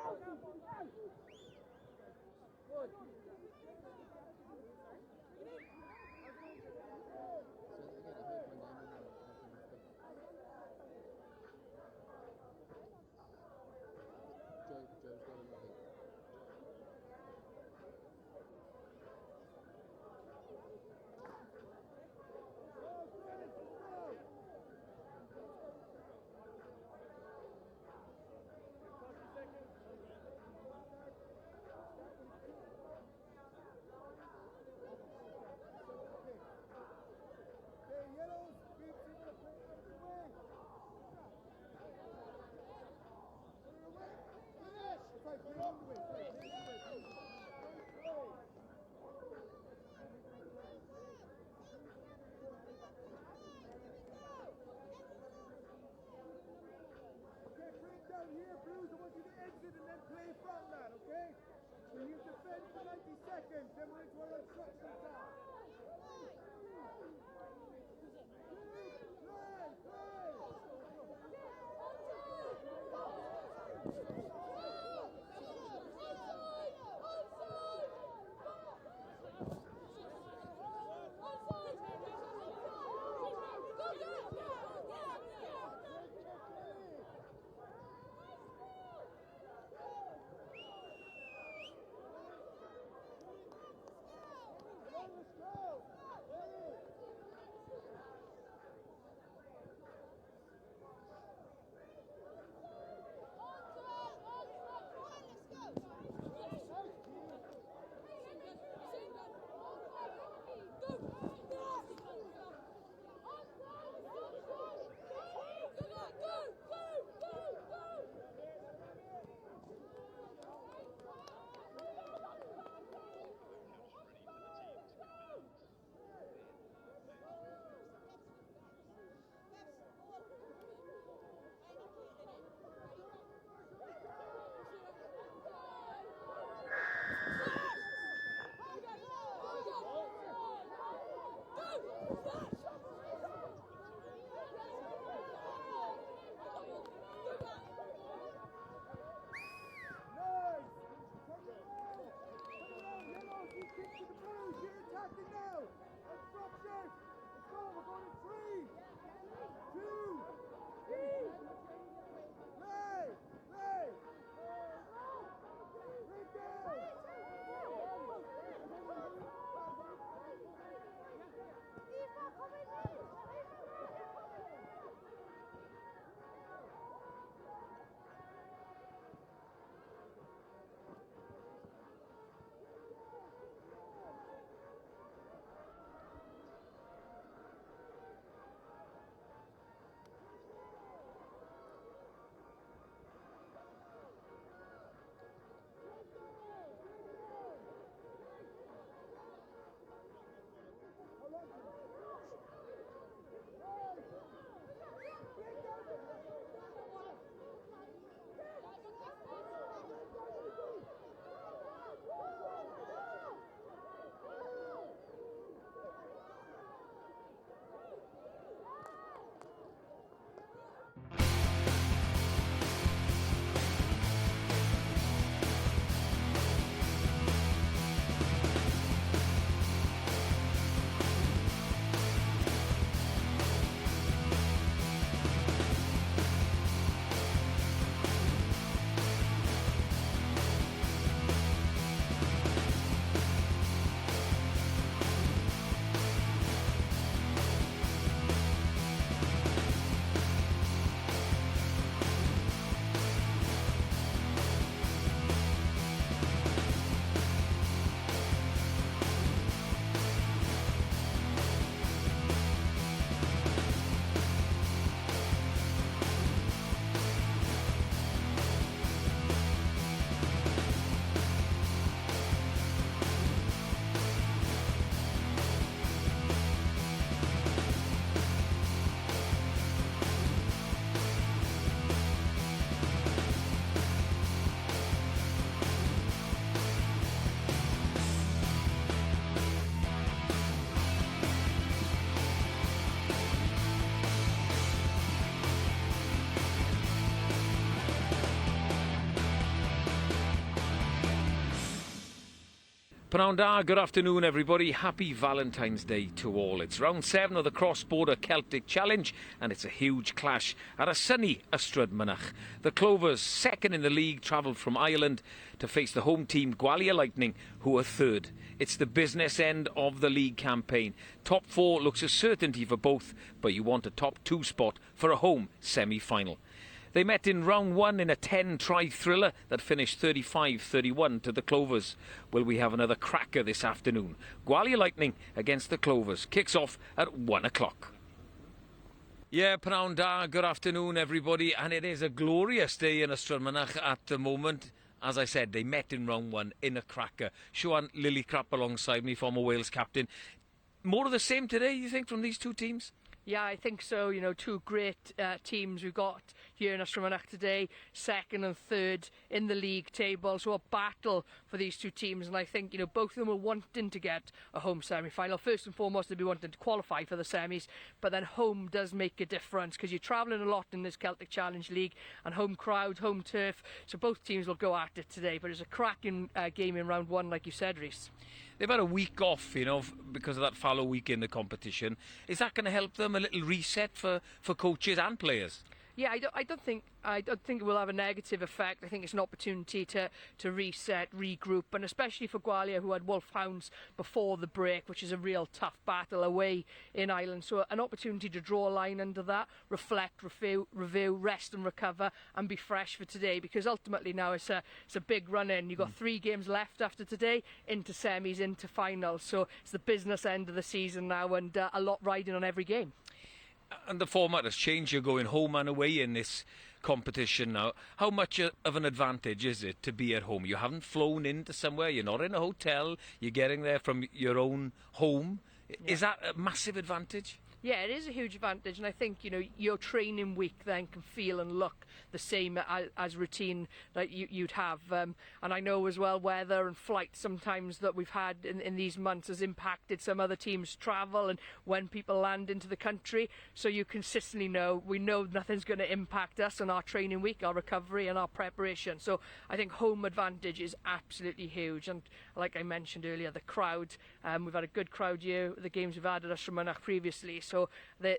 Joe's got him, I think. Pnawn da, good afternoon everybody. Happy Valentine's Day to all. It's round 7 of the cross-border Celtic Challenge and it's a huge clash at a sunny Ystrad, Mynach. The Clovers, second in the league, travelled from Ireland to face the home team Gwalia Lightning, who are third. It's the business end of the league campaign. Top 4 looks a certainty for both, but you want a top 2 spot for a home semi-final. They met in round 1 in a 10-try thriller that finished 35-31 to the Clovers. Will we have another cracker this afternoon? Gwalia Lightning against the Clovers kicks off at 1 o'clock. Yeah, Pnawn da, good afternoon everybody, and it is a glorious day in Ystrad Mynach at the moment. As I said, they met in round 1 in a cracker. Siwan Lillycrap alongside me, former Wales captain. More of the same today, you think, from these two teams? Yeah, I think so. You know, two great teams we've got here in Ystrad Mynach today, second and third in the league table. So a battle for these two teams, and I think, you know, both of them are wanting to get a home semi-final. First and foremost, they'll be wanting to qualify for the semis, but then home does make a difference because you're travelling a lot in this Celtic Challenge League, and home crowd, home turf. So both teams will go at it today, but it's a cracking game in round 1, like you said, Rhys. They've had a week off, you know, because of that fallow week in the competition. Is that going to help them, a little reset for coaches and players? Yeah, I don't think it will have a negative effect. I think it's an opportunity to reset, regroup, and especially for Gwalia, who had Wolfhounds before the break, which is a real tough battle away in Ireland. So an opportunity to draw a line under that, reflect, review, rest and recover, and be fresh for today. Because ultimately now it's a big run in. You've got 3 games left after today, into semis, into finals. So it's the business end of the season now, and a lot riding on every game. And the format has changed. You're going home and away in this competition now. How much of an advantage is it to be at home? You haven't flown into somewhere, you're not in a hotel, you're getting there from your own home. Yeah. Is that a massive advantage? Yeah, it is a huge advantage, and I think, you know, your training week then can feel and look the same as routine that you'd have. And I know as well weather and flights sometimes that we've had in these months has impacted some other teams' travel and when people land into the country. So you consistently know, we know nothing's going to impact us on our training week, our recovery and our preparation. So I think home advantage is absolutely huge. And like I mentioned earlier, the crowd, we've had a good crowd here, the games we've had at Ystrad Mynach previously. So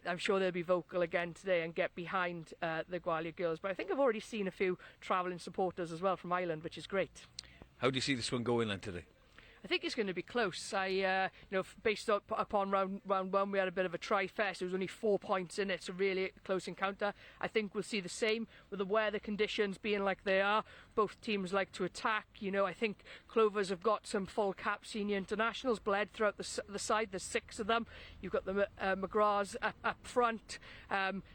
I'm sure they'll be vocal again today and get behind the Gwalia girls. But I think I've already seen a few travelling supporters as well from Ireland, which is great. How do you see this one going then today? I think it's going to be close. Based upon round 1, we had a bit of a tri-fest. There was only 4 points in it, so really a close encounter. I think we'll see the same with the weather conditions being like they are. Both teams like to attack. You know, I think Clovers have got some full cap senior internationals bled throughout the side. There's 6 of them. You've got the McGraths up front,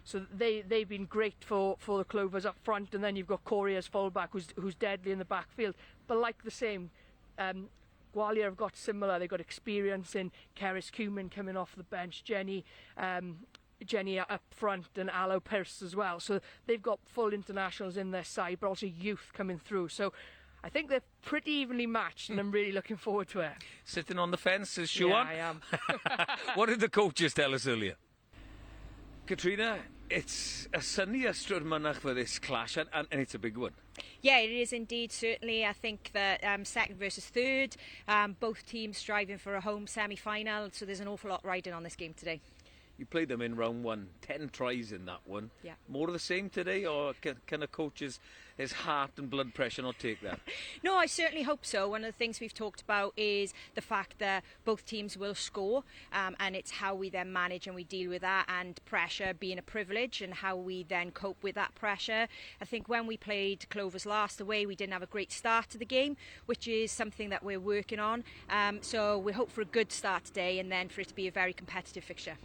so they've been great for the Clovers up front. And then you've got Corey as fullback, who's deadly in the backfield. But like the same. Gwalia have got similar. They've got experience in Ceres Cumin coming off the bench, Jenny up front, and Aloe Pearce as well. So they've got full internationals in their side, but also youth coming through. So I think they're pretty evenly matched, and I'm really looking forward to it. Sitting on the fence, is Siwan? Yeah, I am. What did the coaches tell us earlier? Katrina, it's a sunny Ystrad Mynach for this clash, and it's a big one. Yeah, it is indeed, certainly. I think that second versus third, both teams striving for a home semi-final, so there's an awful lot riding on this game today. You played them in round 1, 10 tries in that one. Yeah. More of the same today, or can a coach's his heart and blood pressure not take that? No, I certainly hope so. One of the things we've talked about is the fact that both teams will score, and it's how we then manage and we deal with that, and pressure being a privilege and how we then cope with that pressure. I think when we played Clovers last away, we didn't have a great start to the game, which is something that we're working on. So we hope for a good start today, and then for it to be a very competitive fixture.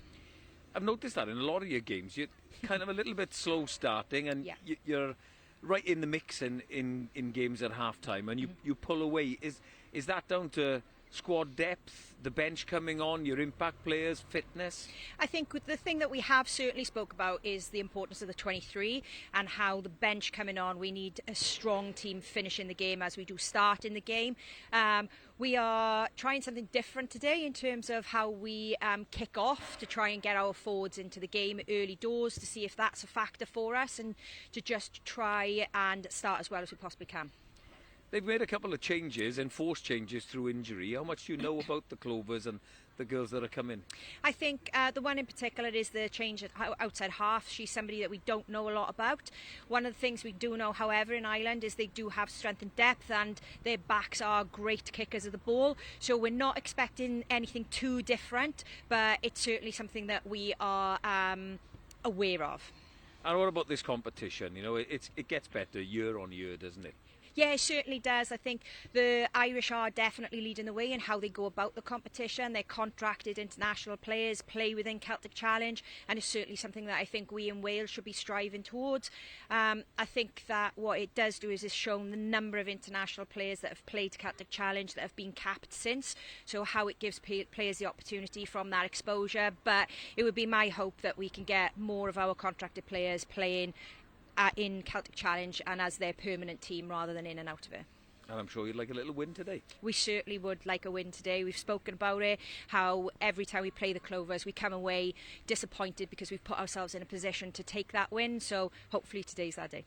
I've noticed that in a lot of your games, you're kind of a little bit slow starting, and yeah. You're right in the mix in games at half-time, and you pull away. Is that down to squad depth, the bench coming on, your impact players, fitness? I think the thing that we have certainly spoke about is the importance of the 23 and how the bench coming on, we need a strong team finishing the game as we do start in the game. We are trying something different today in terms of how we kick off to try and get our forwards into the game early doors to see if that's a factor for us and to just try and start as well as we possibly can. They've made a couple of changes, enforced changes through injury. How much do you know about the Clovers and the girls that are coming? I think the one in particular is the change at outside half. She's somebody that we don't know a lot about. One of the things we do know, however, in Ireland is they do have strength and depth, and their backs are great kickers of the ball. So we're not expecting anything too different, but it's certainly something that we are aware of. And what about this competition? You know, it gets better year on year, doesn't it? Yeah, it certainly does. I think the Irish are definitely leading the way in how they go about the competition. They're contracted international players, play within Celtic Challenge, and it's certainly something that I think we in Wales should be striving towards. I think that what it does do is it's shown the number of international players that have played Celtic Challenge that have been capped since, so how it gives players the opportunity from that exposure. But it would be my hope that we can get more of our contracted players playing in Celtic Challenge and as their permanent team rather than in and out of it. And I'm sure you'd like a little win today. We certainly would like a win today. We've spoken about it, how every time we play the Clovers we come away disappointed because we've put ourselves in a position to take that win, so hopefully today's that day.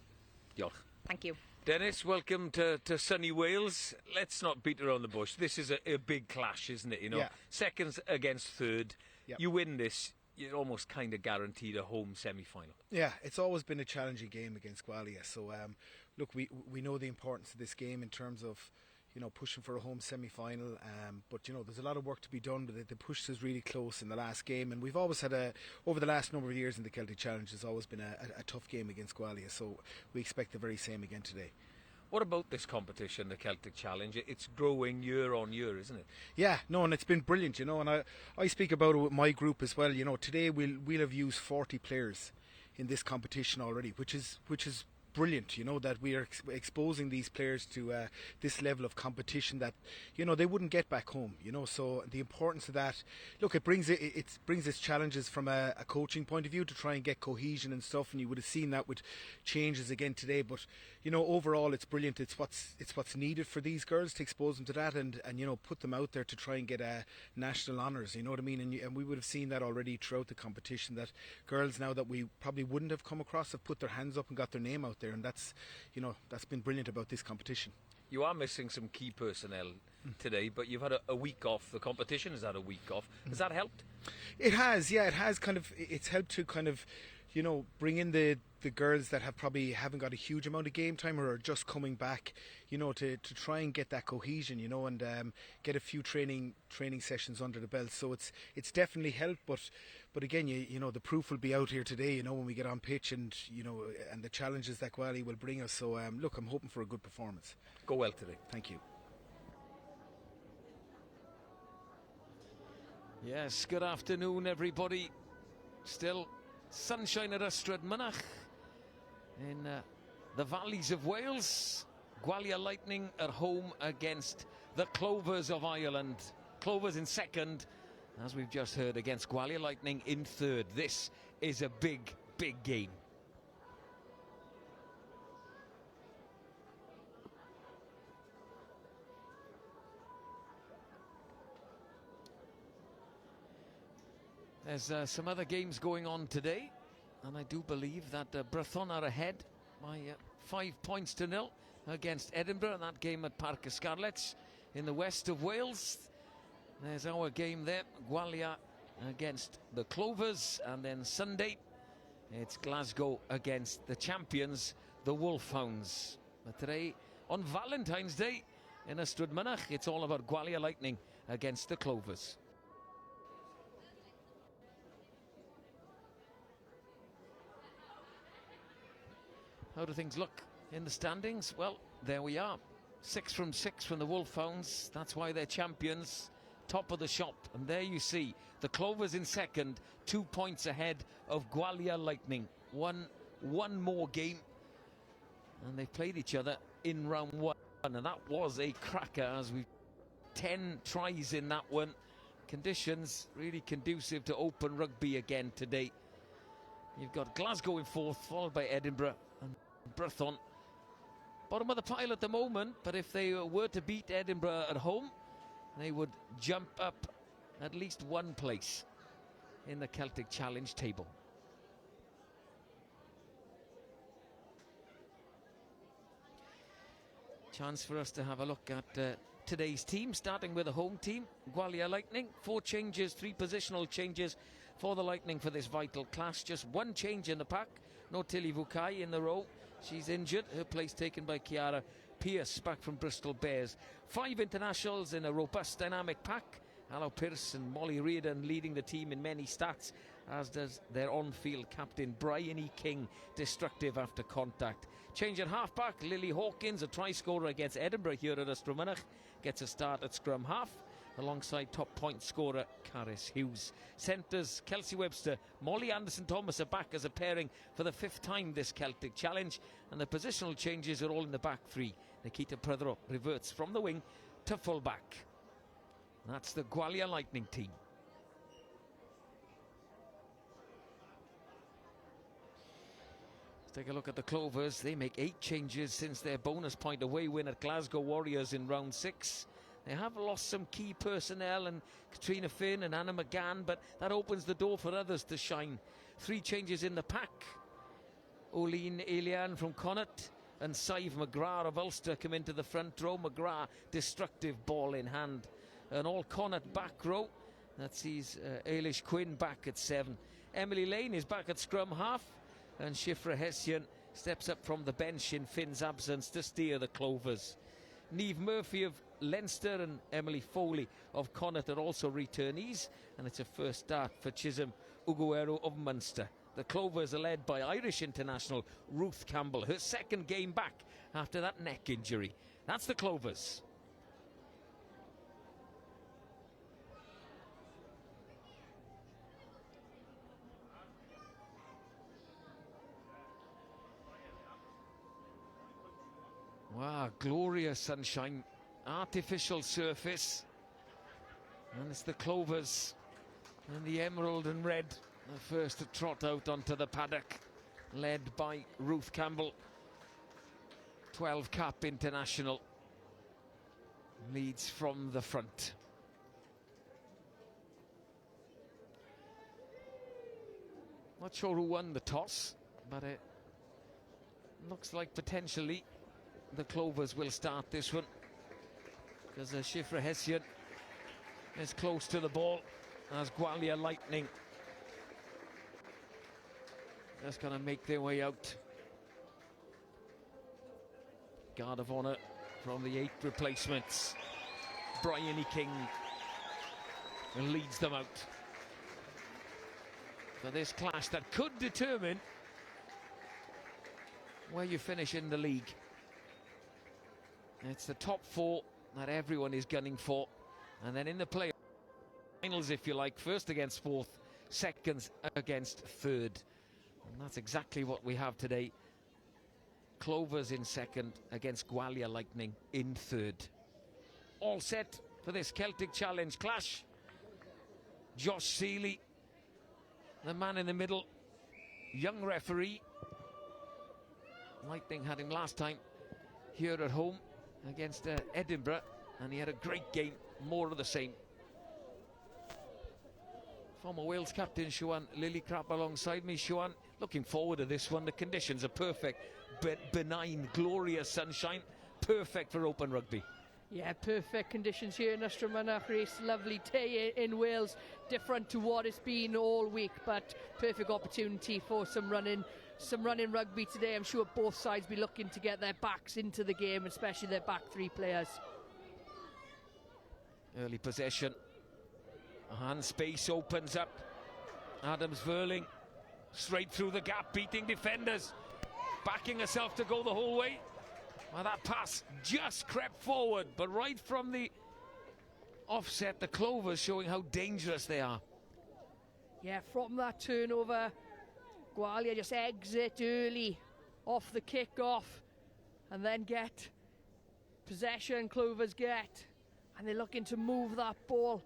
Diolch. Thank you. Dennis, welcome to sunny Wales. Let's not beat around the bush. This is a big clash, isn't it? You know, Yeah. Seconds against third. Yep. You win this, you're almost kind of guaranteed a home semi-final. Yeah, it's always been a challenging game against Gwalia. So, look, we know the importance of this game in terms of, you know, pushing for a home semi-final. But, you know, there's a lot of work to be done with it. The push is really close in the last game. And we've always had over the last number of years in the Celtic Challenge, there's always been a tough game against Gwalia. So we expect the very same again today. What about this competition, the Celtic Challenge? It's growing year on year, isn't it? Yeah, no, and it's been brilliant, you know, and I speak about it with my group as well. You know, today we'll have used 40 players in this competition already, which is brilliant, you know, that we are exposing these players to this level of competition that, you know, they wouldn't get back home, you know. So the importance of that, look, it brings its challenges from a coaching point of view to try and get cohesion and stuff, and you would have seen that with changes again today. But, you know, overall it's brilliant. It's what's needed for these girls to expose them to that and you know, put them out there to try and get national honours, you know what I mean. And we would have seen that already throughout the competition, that girls now that we probably wouldn't have come across have put their hands up and got their name out there, and that's, you know, that's been brilliant about this competition. You are missing some key personnel today, but you've had a week off. The competition has had a week off. Has that helped? It has, yeah, it has it's helped to kind of, you know, bring in the girls that haven't got a huge amount of game time or are just coming back, you know, to try and get that cohesion, you know, and get a few training sessions under the belt. So it's definitely helped, but again, you know, the proof will be out here today, you know, when we get on pitch, and, you know, and the challenges that Gwalia will bring us. So look, I'm hoping for a good performance. Go well today. Thank you. Yes, good afternoon, everybody. Still sunshine at Ystrad, Mynach, in the valleys of Wales. Gwalia Lightning at home against the Clovers of Ireland. Clovers in second, as we've just heard, against Gwalia Lightning in third. This is a big, big game. There's some other games going on today, and I do believe that Brython are ahead by 5 points to 0 against Edinburgh, that game at Parc y Scarlets in the west of Wales. There's our game there, Gwalia against the Clovers, and then Sunday it's Glasgow against the champions, the Wolfhounds. But today, on Valentine's Day in Ystrad Mynach, it's all about Gwalia Lightning against the Clovers. How do things look in the standings? Well, there we are. 6 from 6 from the Wolfhounds. That's why they're champions. Top of the shop. And there you see the Clovers in second, 2 points ahead of Gwalia Lightning. One more game, and they've played each other in round 1. And that was a cracker, as we've 10 tries in that one. Conditions really conducive to open rugby again today. You've got Glasgow in 4th, followed by Edinburgh and Brython. Bottom of the pile at the moment, but if they were to beat Edinburgh at home, they would jump up at least 1 place in the Celtic Challenge table. Chance for us to have a look at today's team, starting with the home team, Gwalia Lightning. 4 changes, 3 positional changes for the Lightning for this vital clash. Just 1 change in the pack. No Tilly Vukai in the row. She's injured. Her place taken by Ciara Pearce, back from Bristol Bears. 5 internationals in a robust, dynamic pack. Allo Pearce and Molly Reardon leading the team in many stats, as does their on-field captain Bryony King, destructive after contact. Change at half-back, Lily Hawkins, a try-scorer against Edinburgh here at Ystrad Mynach, gets a start at scrum half, alongside top point scorer Caris Hughes. Centres, Kelsey Webster, Molly Anderson-Thomas are back as a pairing for the 5th time this Celtic challenge, and the positional changes are all in the back 3. Nikita Prudhoe reverts from the wing to full-back. That's the Gwalia Lightning team. Let's take a look at the Clovers. They make 8 changes since their bonus point away win at Glasgow Warriors in round 6. They have lost some key personnel, and Katrina Finn and Anna McGann, but that opens the door for others to shine. 3 changes in the pack. Oline Elian from Connacht and Sive McGrath of Ulster come into the front row. McGrath, destructive ball in hand. An all Connacht back row. That sees Eilish Quinn back at 7. Emily Lane is back at scrum half, and Shifra Hessian steps up from the bench in Finn's absence to steer the Clovers. Niamh Murphy of Leinster and Emily Foley of Connacht are also returnees, and it's a first start for Chisholm Uguero of Munster. The Clovers are led by Irish international Ruth Campbell, her 2nd game back after that neck injury. That's the Clovers. Wow, glorious sunshine, artificial surface, and it's the Clovers in the emerald and red, the first to trot out onto the paddock, led by Ruth Campbell, 12 cap international, leads from the front. Not sure who won the toss, but it looks like potentially the Clovers will start this one, because Shifra Hessian is close to the ball as Gwalia Lightning just going to make their way out. Guard of honour from the 8 replacements. Bryony King leads them out for this clash that could determine where you finish in the league. It's the top 4 that everyone is gunning for, and then in the play finals, if you like, 1st against 4th, 2nd against 3rd, and that's exactly what we have today. Clovers in 2nd against Gwalia Lightning in 3rd. All set for this Celtic Challenge clash. Josh Seeley, the man in the middle, young referee. Lightning had him last time here at home against Edinburgh, and he had a great game, more of the same. Former Wales captain Siwan Lillicrap alongside me. Siwan, looking forward to this one. The conditions are perfect, benign, glorious sunshine, perfect for open rugby. Yeah, perfect conditions here in Ystrad Mynach race. Lovely day in Wales, different to what it's been all week, but perfect opportunity for some running rugby today. I'm sure both sides be looking to get their backs into the game, especially their back 3 players. Early possession, and space opens up. Adams Verling straight through the gap, beating defenders, backing herself to go the whole way. Well, that pass just crept forward, but right from the offset, the Clovers showing how dangerous they are. Yeah, from that turnover, Gwalia just exit early off the kick-off and then get possession. Clovers get, and they're looking to move that ball,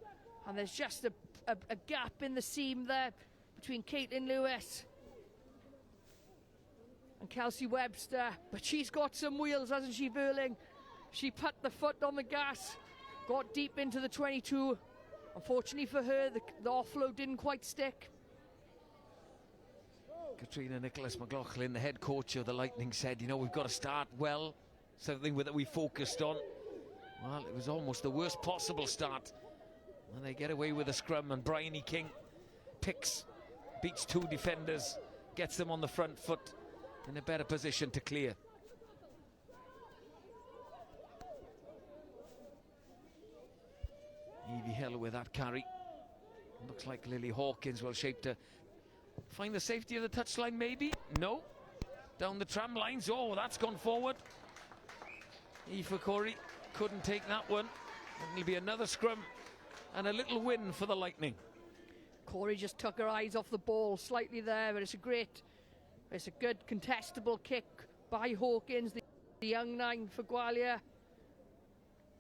and there's just a gap in the seam there between Caitlin Lewis and Kelsey Webster, but she's got some wheels, hasn't she, Verling? She put the foot on the gas, got deep into the 22. Unfortunately for her, the offload didn't quite stick. Katrina Nicholas McLaughlin, the head coach of the Lightning, said, you know, we've got to start well something that we focused on. Well, it was almost the worst possible start. And they get away with a scrum, and Bryony King beats 2 defenders, gets them on the front foot in a better position to clear. Evie Hill with that carry. Looks like Lily Hawkins will shape to find the safety of the touchline, maybe? No. Down the tram lines. Oh, that's gone forward. Aoife Corey couldn't take that one. It'll be another scrum and a little win for the Lightning. Corey just took her eyes off the ball slightly there, but it's a good contestable kick by Hawkins, the young 9 for Gwalia.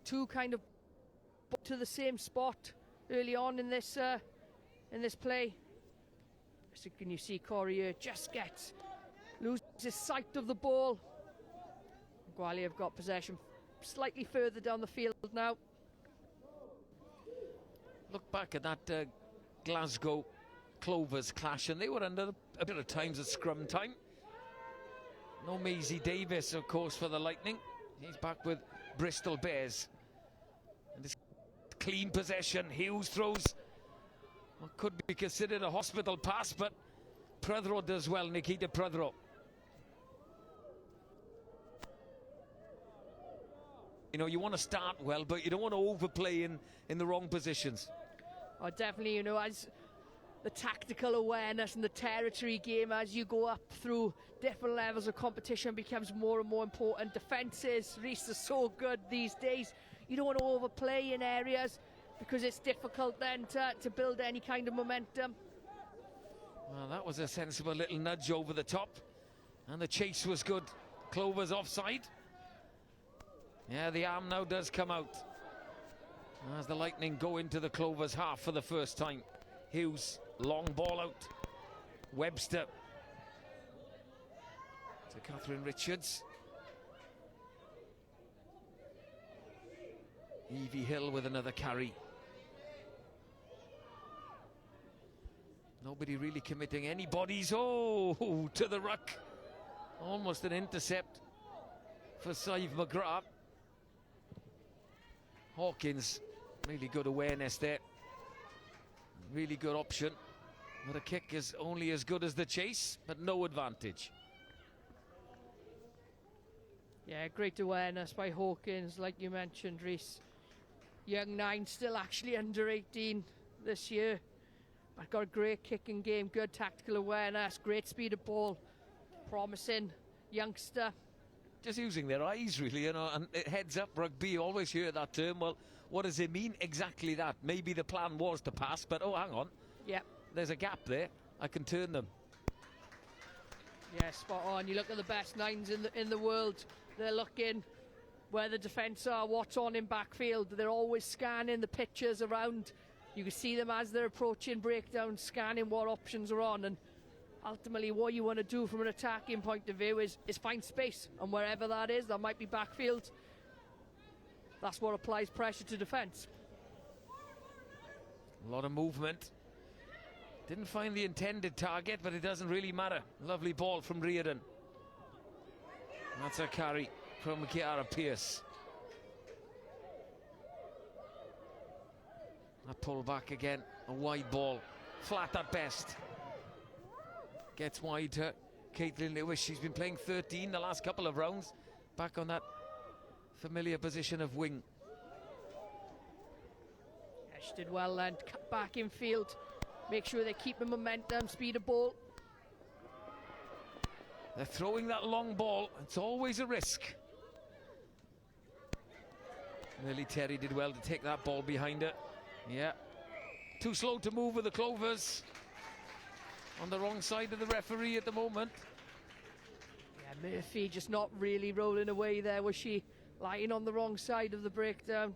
2 kind of to the same spot early on in this play. So can you see Corey here just loses sight of the ball. Gwalia have got possession slightly further down the field now. Look back at that Glasgow Clovers clash, and they were under a bit of times at scrum time. No Maisie Davis, of course, for the Lightning. He's back with Bristol Bears. And this clean possession. Hughes throws what could be considered a hospital pass, but Prythro does well, Nikita Prythro. You know, you want to start well, but you don't want to overplay in the wrong positions. Oh, definitely, you know, as the tactical awareness and the territory game, as you go up through different levels of competition, becomes more and more important. Defences, Reece, are so good these days. You don't want to overplay in areas because it's difficult then to build any kind of momentum. Well, that was a sensible little nudge over the top, and the chase was good. Clovers offside. Yeah, the arm now does come out as the Lightning go into the Clovers half for the first time. Hughes, long ball out. Webster to Catherine Richards. Evie Hill with another carry. Nobody really committing any bodies. Oh, to the ruck. Almost an intercept for Sive McGrath. Hawkins, really good awareness there. Really good option. But a kick is only as good as the chase, but no advantage. Yeah, great awareness by Hawkins, like you mentioned, Reece. Young 9, still actually under 18 this year. But got a great kicking game, good tactical awareness, great speed of ball. Promising youngster. Just using their eyes, really, you know, and heads up rugby, you always hear that term. Well, what does it mean? Exactly that. Maybe the plan was to pass, but oh, hang on. Yep. There's a gap there. I can turn them. Yeah, spot on. You look at the best 9s in the world. They're looking where the defence are, what's on in backfield. They're always scanning the pictures around. You can see them as they're approaching breakdown, scanning what options are on. And ultimately, what you want to do from an attacking point of view is find space. And wherever that is, that might be backfield. That's what applies pressure to defence. A lot of movement. Didn't find the intended target, but it doesn't really matter. Lovely ball from Reardon. That's a carry from Kiara Pearce. A pull back again, a wide ball, flat at best. Gets wide to Caitlin Lewis. She's been playing 13 the last couple of rounds. Back on that familiar position of wing. Yeah, she did well then. Cut back in field. Make sure they keep the momentum, speed of ball. They're throwing that long ball. It's always a risk. Lily Terry did well to take that ball behind her. Yeah. Too slow to move with the Clovers. On the wrong side of the referee at the moment. Yeah, Murphy just not really rolling away there, was she? Lying on the wrong side of the breakdown.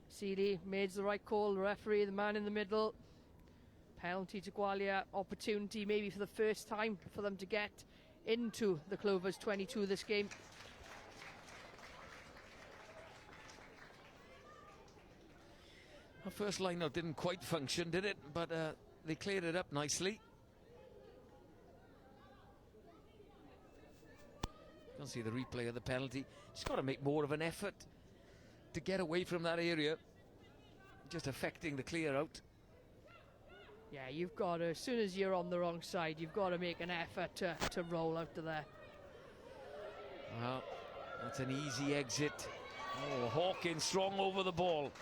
CD made the right call. The referee, the man in the middle. Penalty to Gwalia. Opportunity maybe for the first time for them to get into the Clovers 22 this game. Our first line-out didn't quite function, did it? But they cleared it up nicely. Can't see the replay of the penalty. She's got to make more of an effort to get away from that area. Just affecting the clear out. Yeah, you've got to, as soon as you're on the wrong side, you've got to make an effort to roll out of there. Well, that's an easy exit. Oh, Hawkins strong over the ball.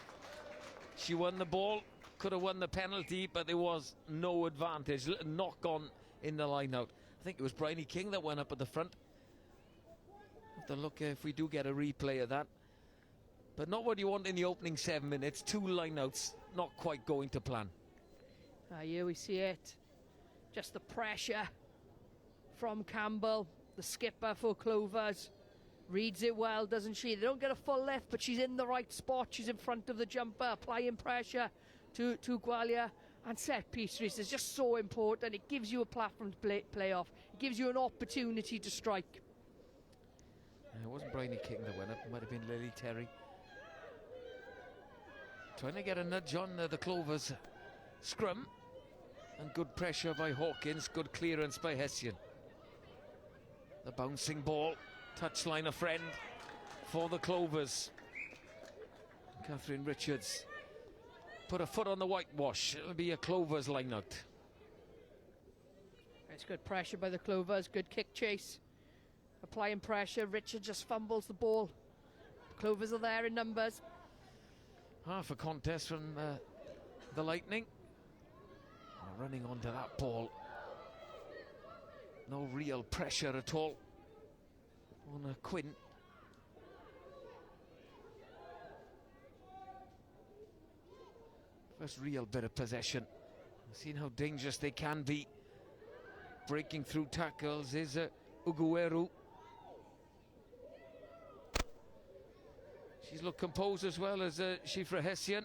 She won the ball, could have won the penalty, but there was no advantage. Little knock on in the line out. I think it was Bryony King that went up at the front. Have to look if we do get a replay of that. But not what you want in the opening 7 minutes. 2 lineouts, not quite going to plan. Here we see it. Just the pressure from Campbell, the skipper for Clovers. Reads it well, doesn't she? They don't get a full lift, but she's in the right spot. She's in front of the jumper, applying pressure to Gwalia. And set piece race is just so important. It gives you a platform to play off. It gives you an opportunity to strike. It wasn't Bryony King that went up. It might have been Lily Terry. Trying to get a nudge on the Clovers scrum. And good pressure by Hawkins. Good clearance by Hessian. The bouncing ball. Touchline a friend for the Clovers. Catherine Richards put a foot on the whitewash. It'll be a Clovers line out. It's good pressure by the Clovers. Good kick chase. Applying pressure. Richard just fumbles the ball. Clovers are there in numbers. Half a contest from the Lightning. Running onto that ball. No real pressure at all on Quinn. First real bit of possession. We've seen how dangerous they can be. Breaking through tackles is Ugueru. She's looked composed as well as Shifra Hessian.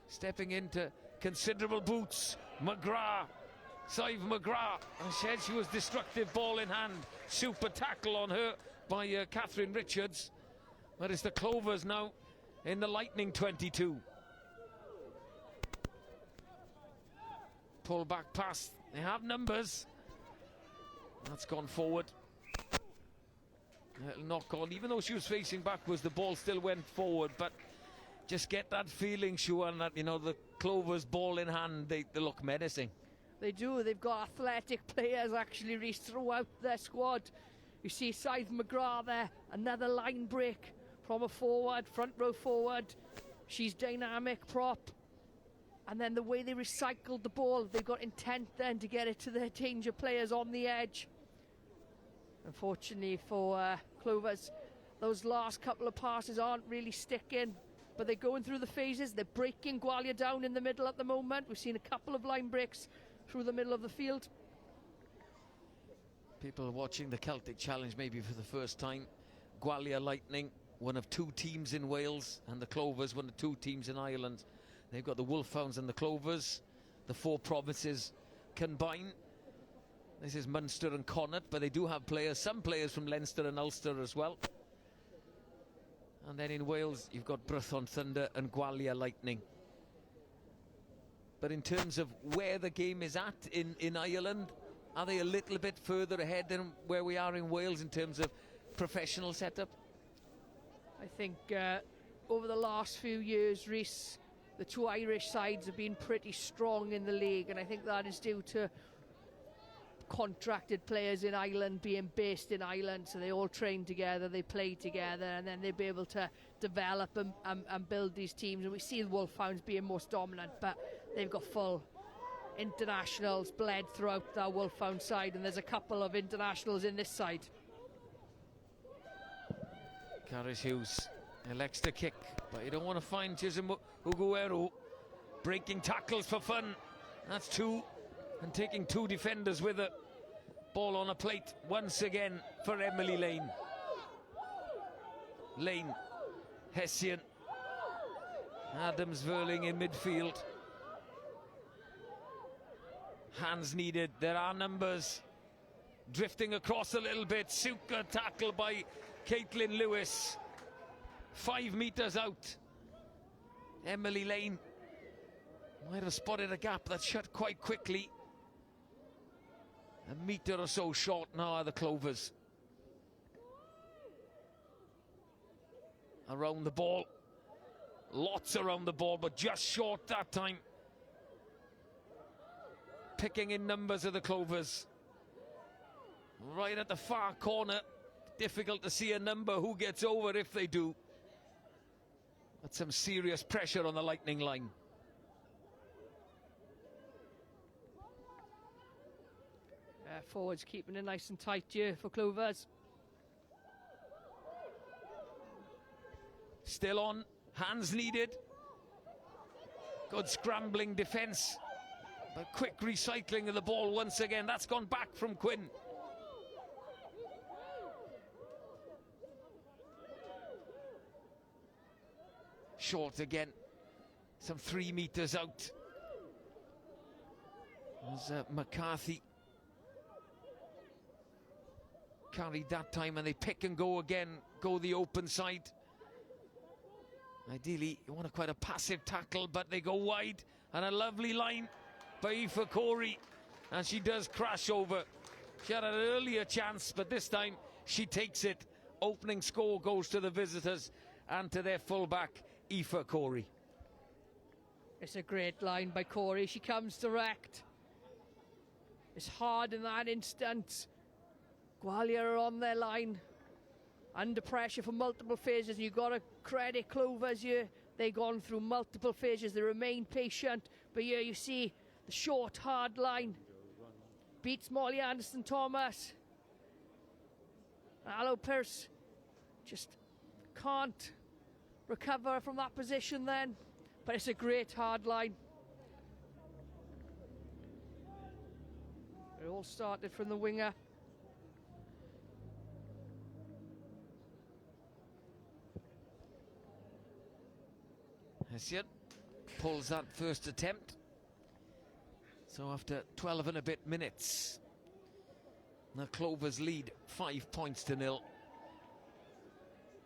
Stepping into considerable boots. McGrath. Sive McGrath. And said she was destructive, ball in hand. Super tackle on her by Catherine Richards. But it's the Clovers now in the Lightning 22. Pull back pass. They have numbers. That's gone forward. Little knock on. Even though she was facing backwards, the ball still went forward. But just get that feeling, Siwan, that, you know, the Clovers ball in hand, they look menacing. They do. They've got athletic players actually Reece throughout their squad. You see Scythe McGrath there, another line break from a forward, front row forward. She's dynamic prop. And then the way they recycled the ball, they've got intent then to get it to their danger players on the edge. Unfortunately for Clovers, those last couple of passes aren't really sticking, but they're going through the phases. They're breaking Gwalia down in the middle at the moment. We've seen a couple of line breaks through the middle of the field. People watching the Celtic Challenge maybe for the first time. Gwalia Lightning, one of 2 teams in Wales, and the Clovers, one of 2 teams in Ireland. They've got the Wolfhounds and the Clovers, the 4 provinces combined. This is Munster and Connacht, but they do have players, some players from Leinster and Ulster as well. And then in Wales, you've got Brython Thunder and Gwalia Lightning. But in terms of where the game is at in Ireland, are they a little bit further ahead than where we are in Wales in terms of professional setup? I think over the last few years, Reece, the 2 Irish sides have been pretty strong in the league, and I think that is due to contracted players in Ireland being based in Ireland, so they all train together, they play together, and then they'll be able to develop and build these teams. And we see the Wolfhounds being most dominant, but they've got full internationals bled throughout their Wolfhound side, and there's a couple of internationals in this side. Caris Hughes elects to kick, but you don't want to find Chisholm Ugueru breaking tackles for fun. That's 2, and taking 2 defenders with her. Ball on a plate once again for Emily Lane. Lane, Hessian, Adams Verling in midfield. Hands needed, there are numbers. Drifting across a little bit, Suka tackle by Caitlin Lewis. 5 metres out. Emily Lane might have spotted a gap that shut quite quickly. A metre or so short now are the Clovers. around the ball. Lots around the ball, but just short that time. Picking in numbers of the Clovers. Right at the far corner. Difficult to see a number who gets over if they do. But some serious pressure on the Lightning line. Forwards keeping it nice and tight here for Clovers. Still on, hands needed. Good scrambling defence, but quick recycling of the ball once again. That's gone back from Quinn. Short again, some 3 metres out. There's McCarthy. Carried that time, and they pick and go again, go the open side. Ideally, you want quite a passive tackle, but they go wide, and a lovely line by Aoife Corey, and she does crash over. She had an earlier chance, but this time she takes it. Opening score goes to the visitors and to their fullback, Aoife Corey. It's a great line by Corey. She comes direct. It's hard in that instant. Gwalia are on their line, under pressure for multiple phases. You've got to credit Clovers here. They've gone through multiple phases. They remain patient. But here you see the short, hard line. Beats Molly Anderson-Thomas. Aloe Pearce just can't recover from that position then. But it's a great, hard line. It all started from the winger. Hessian pulls that first attempt. So after 12 and a bit minutes, the Clovers lead 5 points to 0.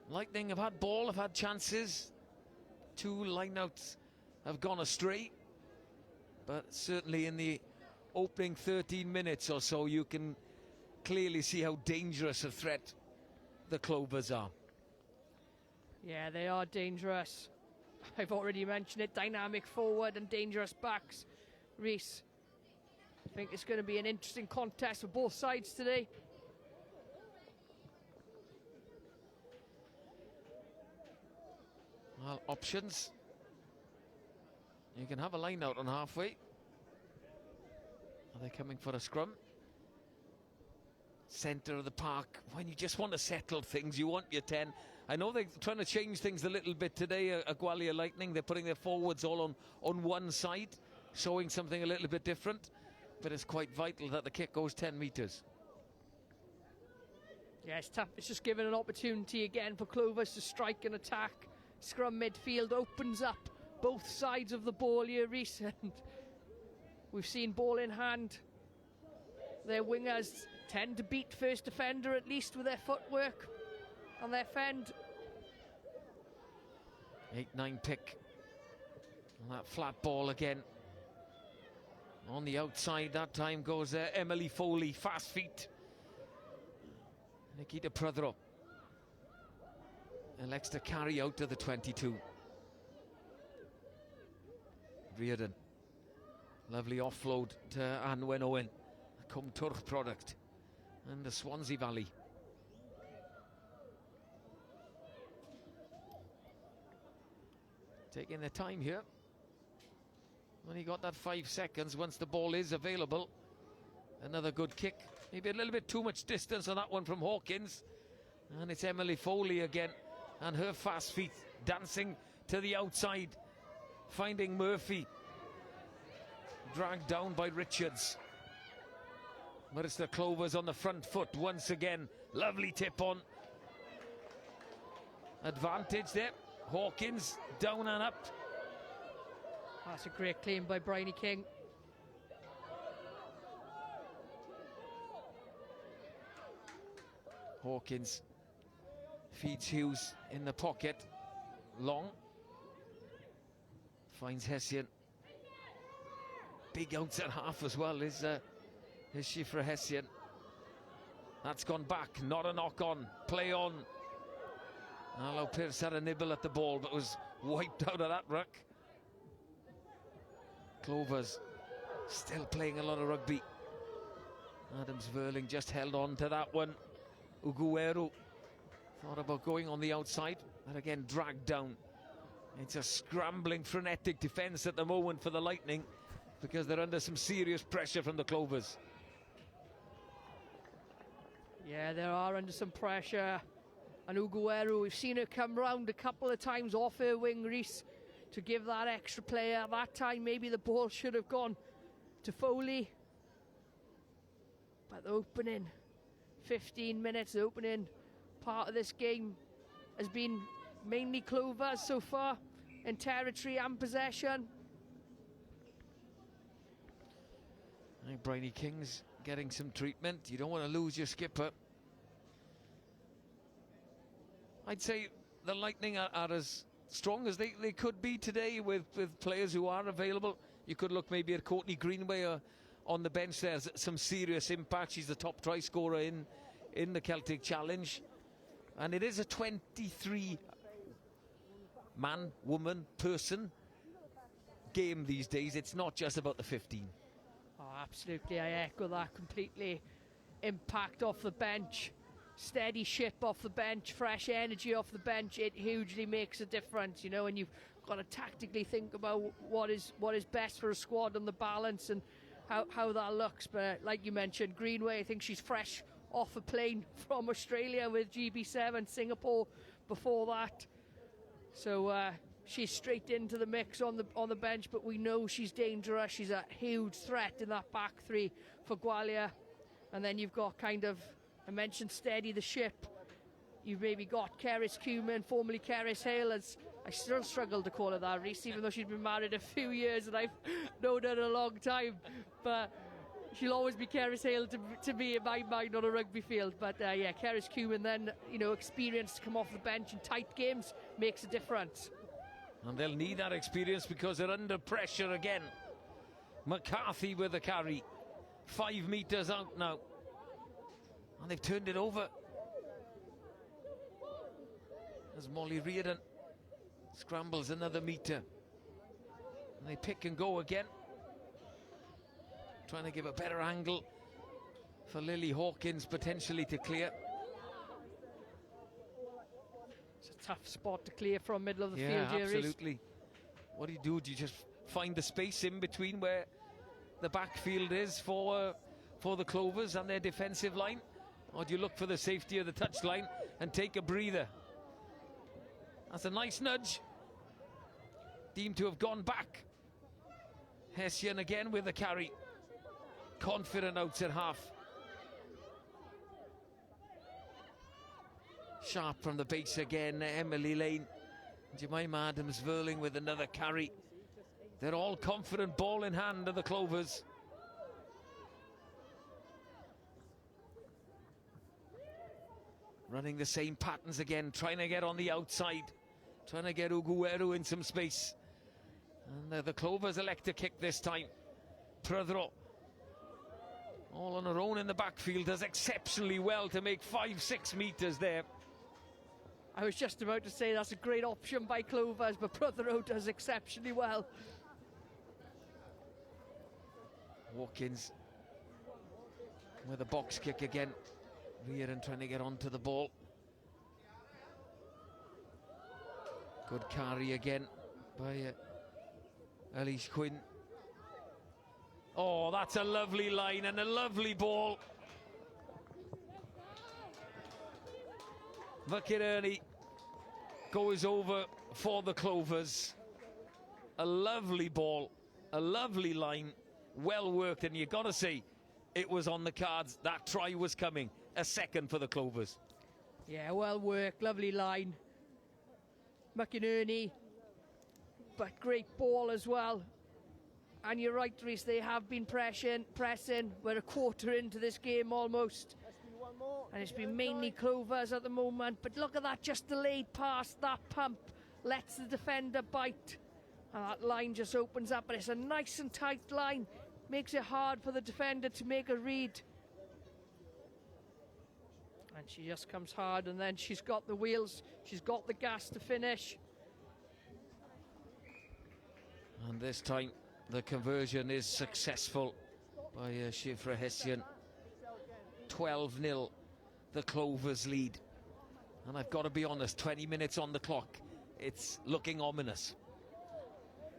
Lightning have had ball, have had chances. 2 lineouts have gone astray. But certainly in the opening 13 minutes or so, you can clearly see how dangerous a threat the Clovers are. Yeah, they are dangerous. I've already mentioned it, dynamic forward and dangerous backs. Reese, I think it's going to be an interesting contest for both sides today. Well, options. You can have a line out on halfway. Are they coming for a scrum? Centre of the park. When you just want to settle things, you want your 10. I know they're trying to change things a little bit today, Gwalia Lightning. They're putting their forwards all on one side, showing something a little bit different. But it's quite vital that the kick goes 10 metres. Yeah, it's tough. It's just given an opportunity again for Clovers to strike and attack. Scrum midfield opens up both sides of the ball here, Reece. And we've seen ball in hand. Their wingers tend to beat first defender, at least with their footwork on their fend. 8-9 pick. And that flat ball again. On the outside that time goes Emily Foley, fast feet. Nikita Pradro elects to carry out to the 22. Reardon. Lovely offload to Anwen Owen. A Cwmturch product. And the Swansea Valley. Taking their time here. Only got that 5 seconds once the ball is available. Another good kick. Maybe a little bit too much distance on that one from Hawkins. And it's Emily Foley again. And her fast feet dancing to the outside. Finding Murphy. Dragged down by Richards. But it's the Clovers on the front foot once again. Lovely tip on. Advantage there. Hawkins down and up. That's a great claim by Bryony King. Hawkins feeds Hughes in the pocket. Long. Finds Hessian. Big outs at half as well is Shifra Hessian. That's gone back, not a knock on. Play on. Allow Pearce had a nibble at the ball, but was wiped out of that ruck. Clovers still playing a lot of rugby. Adams-Verling just held on to that one. Uguero thought about going on the outside, but again dragged down. It's a scrambling, frenetic defence at the moment for the Lightning, because they're under some serious pressure from the Clovers. Yeah, they are under some pressure. And Uguero, we've seen her come round a couple of times off her wing, Reese, to give that extra player. At that time, maybe the ball should have gone to Foley. But the opening 15 minutes, the opening part of this game has been mainly Clovers so far in territory and possession. I think Bryony King's getting some treatment. You don't want to lose your skipper. I'd say the Lightning are as strong as they could be today with players who are available. You could look maybe at Courtney Greenway on the bench. There's some serious impact. She's the top try scorer in the Celtic Challenge. And it is a 23 man, woman, person game these days. It's not just about the 15. Oh, absolutely, I echo that completely. Impact off the bench, steady ship off the bench, fresh energy off the bench. It hugely makes a difference, you know, and you've got to tactically think about what is best for a squad and the balance and how that looks. But like you mentioned, Greenway, I think she's fresh off a plane from Australia with GB7, Singapore before that. So she's straight into the mix on the bench, but we know she's dangerous. She's a huge threat in that back three for Gwalia. And then you've got kind of, I mentioned steady the ship. You've maybe got Keris Cumin, formerly Keris Hale, as I still struggle to call her that, Reese, even though she's been married a few years and I've known her a long time. But she'll always be Keris Hale to me in my mind on a rugby field. But yeah, Keris Cumin then, you know, experience to come off the bench in tight games makes a difference. And they'll need that experience because they're under pressure again. McCarthy with the carry. 5 metres out now. And they've turned it over. As Molly Reardon scrambles another metre. And they pick and go again. Trying to give a better angle for Lily Hawkins potentially to clear. It's a tough spot to clear from middle of the field Yeah, here. absolutely. What do? Do you just find the space in between where the backfield is for the Clovers and their defensive line? Or do you look for the safety of the touchline and take a breather? That's a nice nudge. Deemed to have gone back. Hessian again with the carry. Confident out at half. Sharp from the base again, Emily Lane. Jemima Adams-Verling with another carry. They're all confident, ball in hand, of the Clovers. Running the same patterns again, trying to get on the outside, trying to get Uguero in some space. And the Clovers elect to kick this time. Prodro, all on her own in the backfield, does exceptionally well to make 5-6 metres there. I was just about to say that's a great option by Clovers, but Prodro does exceptionally well. Hawkins with a box kick again. Reardon trying to get onto the ball. Good carry again by Elise Quinn. Oh, that's a lovely line and a lovely ball. McInerney goes over for the Clovers. A lovely ball, a lovely line, well worked, and you've got to say it was on the cards. That try was coming. A second for the Clovers. Yeah, well worked, lovely line. McInerney, but great ball as well. And you're right, Reese, they have been pressing. We're a quarter into this game almost. And it's been mainly Clovers at the moment. But look at that, just delayed pass, that pump lets the defender bite. And that line just opens up, but it's a nice and tight line. Makes it hard for the defender to make a read. And she just comes hard, and then she's got the wheels She's got the gas to finish. And this time the conversion is successful by Shifra Hessian. 12-0 the Clovers lead. And I've got to be honest, 20 minutes on the clock, it's looking ominous.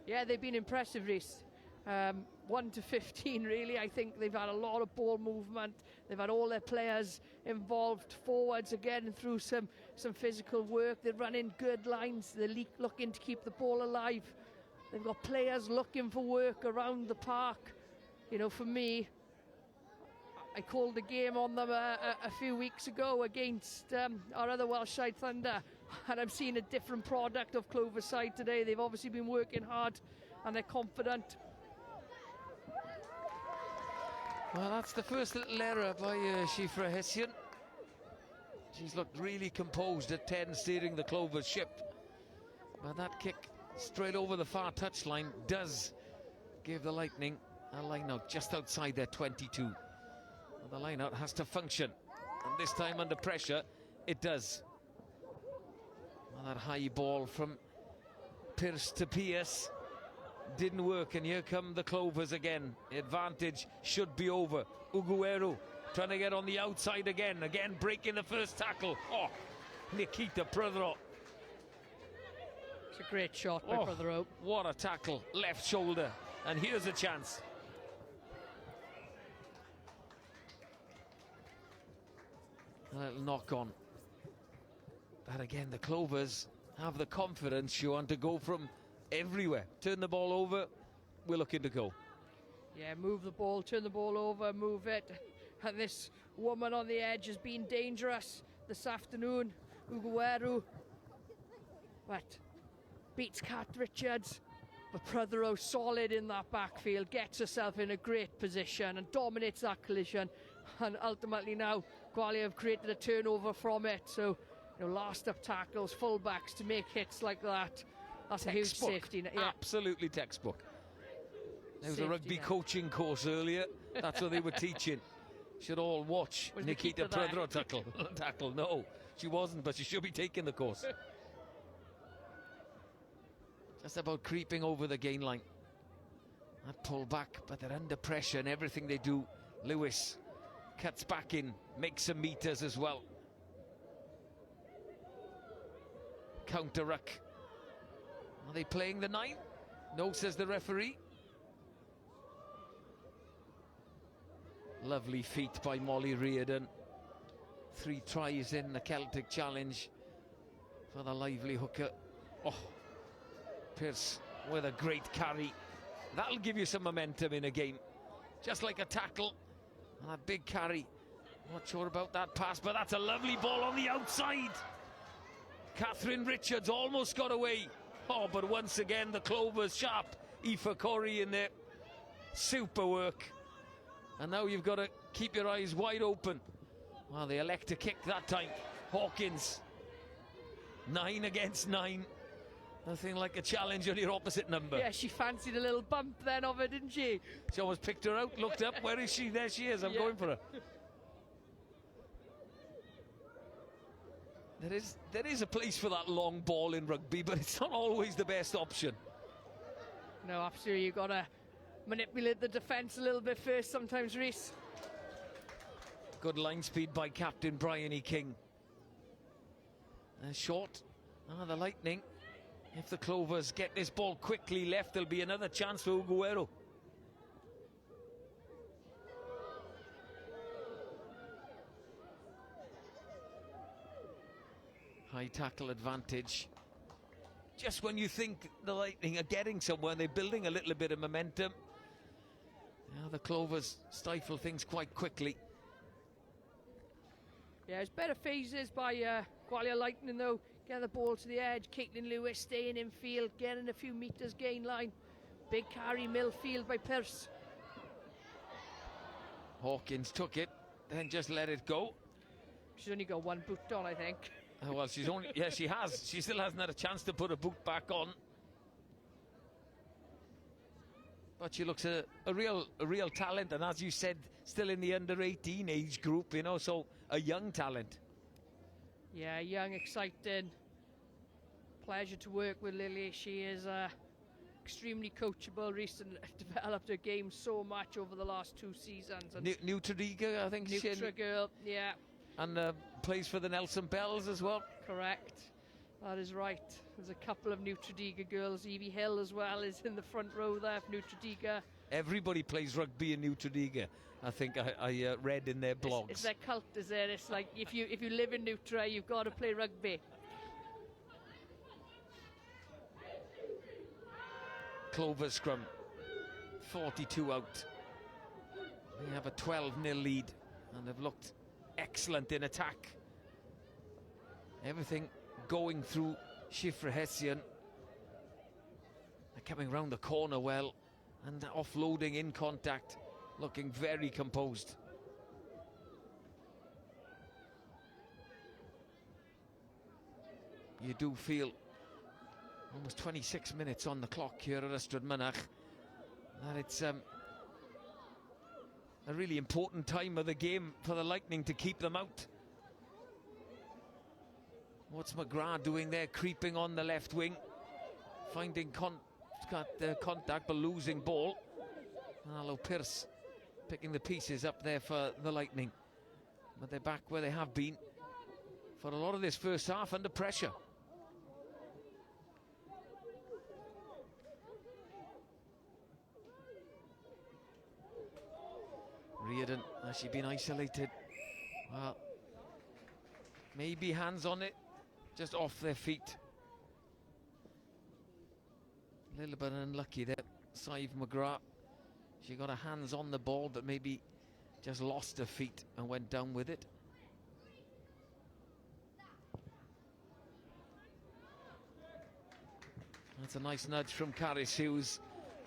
Yeah, they've been impressive, Rhys. 1 to 15, really. I think they've had a lot of ball movement. They've had all their players involved forwards again through some physical work. They're running good lines. They're looking to keep the ball alive. They've got players looking for work around the park. You know, for me, I called the game on them a few weeks ago against our other Welsh side, Thunder, and I'm seeing a different product of Clover's side today. They've obviously been working hard and they're confident. Well, that's the first little error by Shifra Hessian. She's looked really composed at 10, steering the Clovers ship. But that kick straight over the far touchline does give the Lightning a line-out just outside their 22. And the line-out has to function. And this time under pressure, it does. Well, that high ball from Pearce to Pierce didn't work, and here come the Clovers again. The advantage should be over. Uguero trying to get on the outside again breaking the first tackle. Oh, Nikita Prothero. It's a great shot by Prothero. What a tackle, left shoulder, and here's a chance. A little knock on. But again, the Clovers have the confidence, Sean, to go from everywhere. Turn the ball over, we're looking to go. Yeah, move the ball, turn the ball over, move it. And this woman on the edge has been dangerous this afternoon, Uguero. But beats Kat Richards. But Prothero solid in that backfield, gets herself in a great position and dominates that collision. And ultimately now, Gwalia have created a turnover from it. So, you know, last up tackles, fullbacks to make hits like that. That's a huge safety net. Yeah. Absolutely textbook. There was Safety a rugby net. coaching course earlier. That's what they were teaching. Should all watch Was Nikita Nikita there? Prothero tackle. No, she wasn't, but she should be taking the course. Just about creeping over the gain line. That pull back, but they're under pressure in everything they do. Lewis cuts back in, makes some meters as well. Counter ruck. Are they playing the 9? No, says the referee. Lovely feat by Molly Reardon. 3 tries in the Celtic challenge for the lively hooker. Oh, Pearce with a great carry. That'll give you some momentum in a game. Just like a tackle and a big carry. Not sure about that pass, but that's a lovely ball on the outside. Catherine Richards almost got away. Oh, but once again, the Clovers sharp. Aoife Corey in there. Super work. And now you've got to keep your eyes wide open. Well, they elect to kick that time. Hawkins. 9 against 9. Nothing like a challenge on your opposite number. Yeah, she fancied a little bump then of her, didn't she? She almost picked her out, looked up. Where is she? There she is. I'm going for her. There is a place for that long ball in rugby, but it's not always the best option. No, absolutely. You've got to manipulate the defence a little bit first sometimes, Rhys. Good line speed by captain Bryony King. Short. The Lightning. If the Clovers get this ball quickly left, there'll be another chance for Uguero. High tackle advantage. Just when you think the Lightning are getting somewhere, they're building a little bit of momentum. Now the Clovers stifle things quite quickly. Yeah, it's better phases by Gwalia Lightning though. Get the ball to the edge. Caitlin Lewis staying in field, getting a few metres gain line. Big carry Millfield by Pearce. Hawkins took it, then just let it go. She's only got one boot on, I think. Well, she's only, yeah, she has. She still hasn't had a chance to put a boot back on. But she looks a real talent, and as you said, still in the under-18 age group, you know, so a young talent. Yeah, young, exciting. pleasure to work with Lily. She is extremely coachable. Recently developed her game so much over the last 2 seasons. And New Tredegar, I think. Neutra girl, yeah. And plays for the Nelson Bells as well. Correct. That is right. There's a couple of New Tredegar girls. Evie Hill as well is in the front row there for New Tredegar. Everybody plays rugby in New Tredegar. I think I read in their blogs. It's their cult, is it? It's like if you live in Neutra, you've got to play rugby. Clovers scrum, 42 out. They have a 12-0 lead and have looked excellent in attack. Everything going through Shifra Hessian. They're coming round the corner well and offloading in contact, looking very composed. You do feel almost 26 minutes on the clock here at Ystrad Mynach, that it's a really important time of the game for the Lightning to keep them out. What's McGrath doing there, creeping on the left wing, finding contact but losing ball. Hello, Pearce picking the pieces up there for the Lightning, but they're back where they have been for a lot of this first half, under pressure. Reardon, has she been isolated? Well, maybe hands on it, just off their feet. A little bit unlucky there, Sive McGrath. She got her hands on the ball, but maybe just lost her feet and went down with it. That's a nice nudge from Caris Hughes,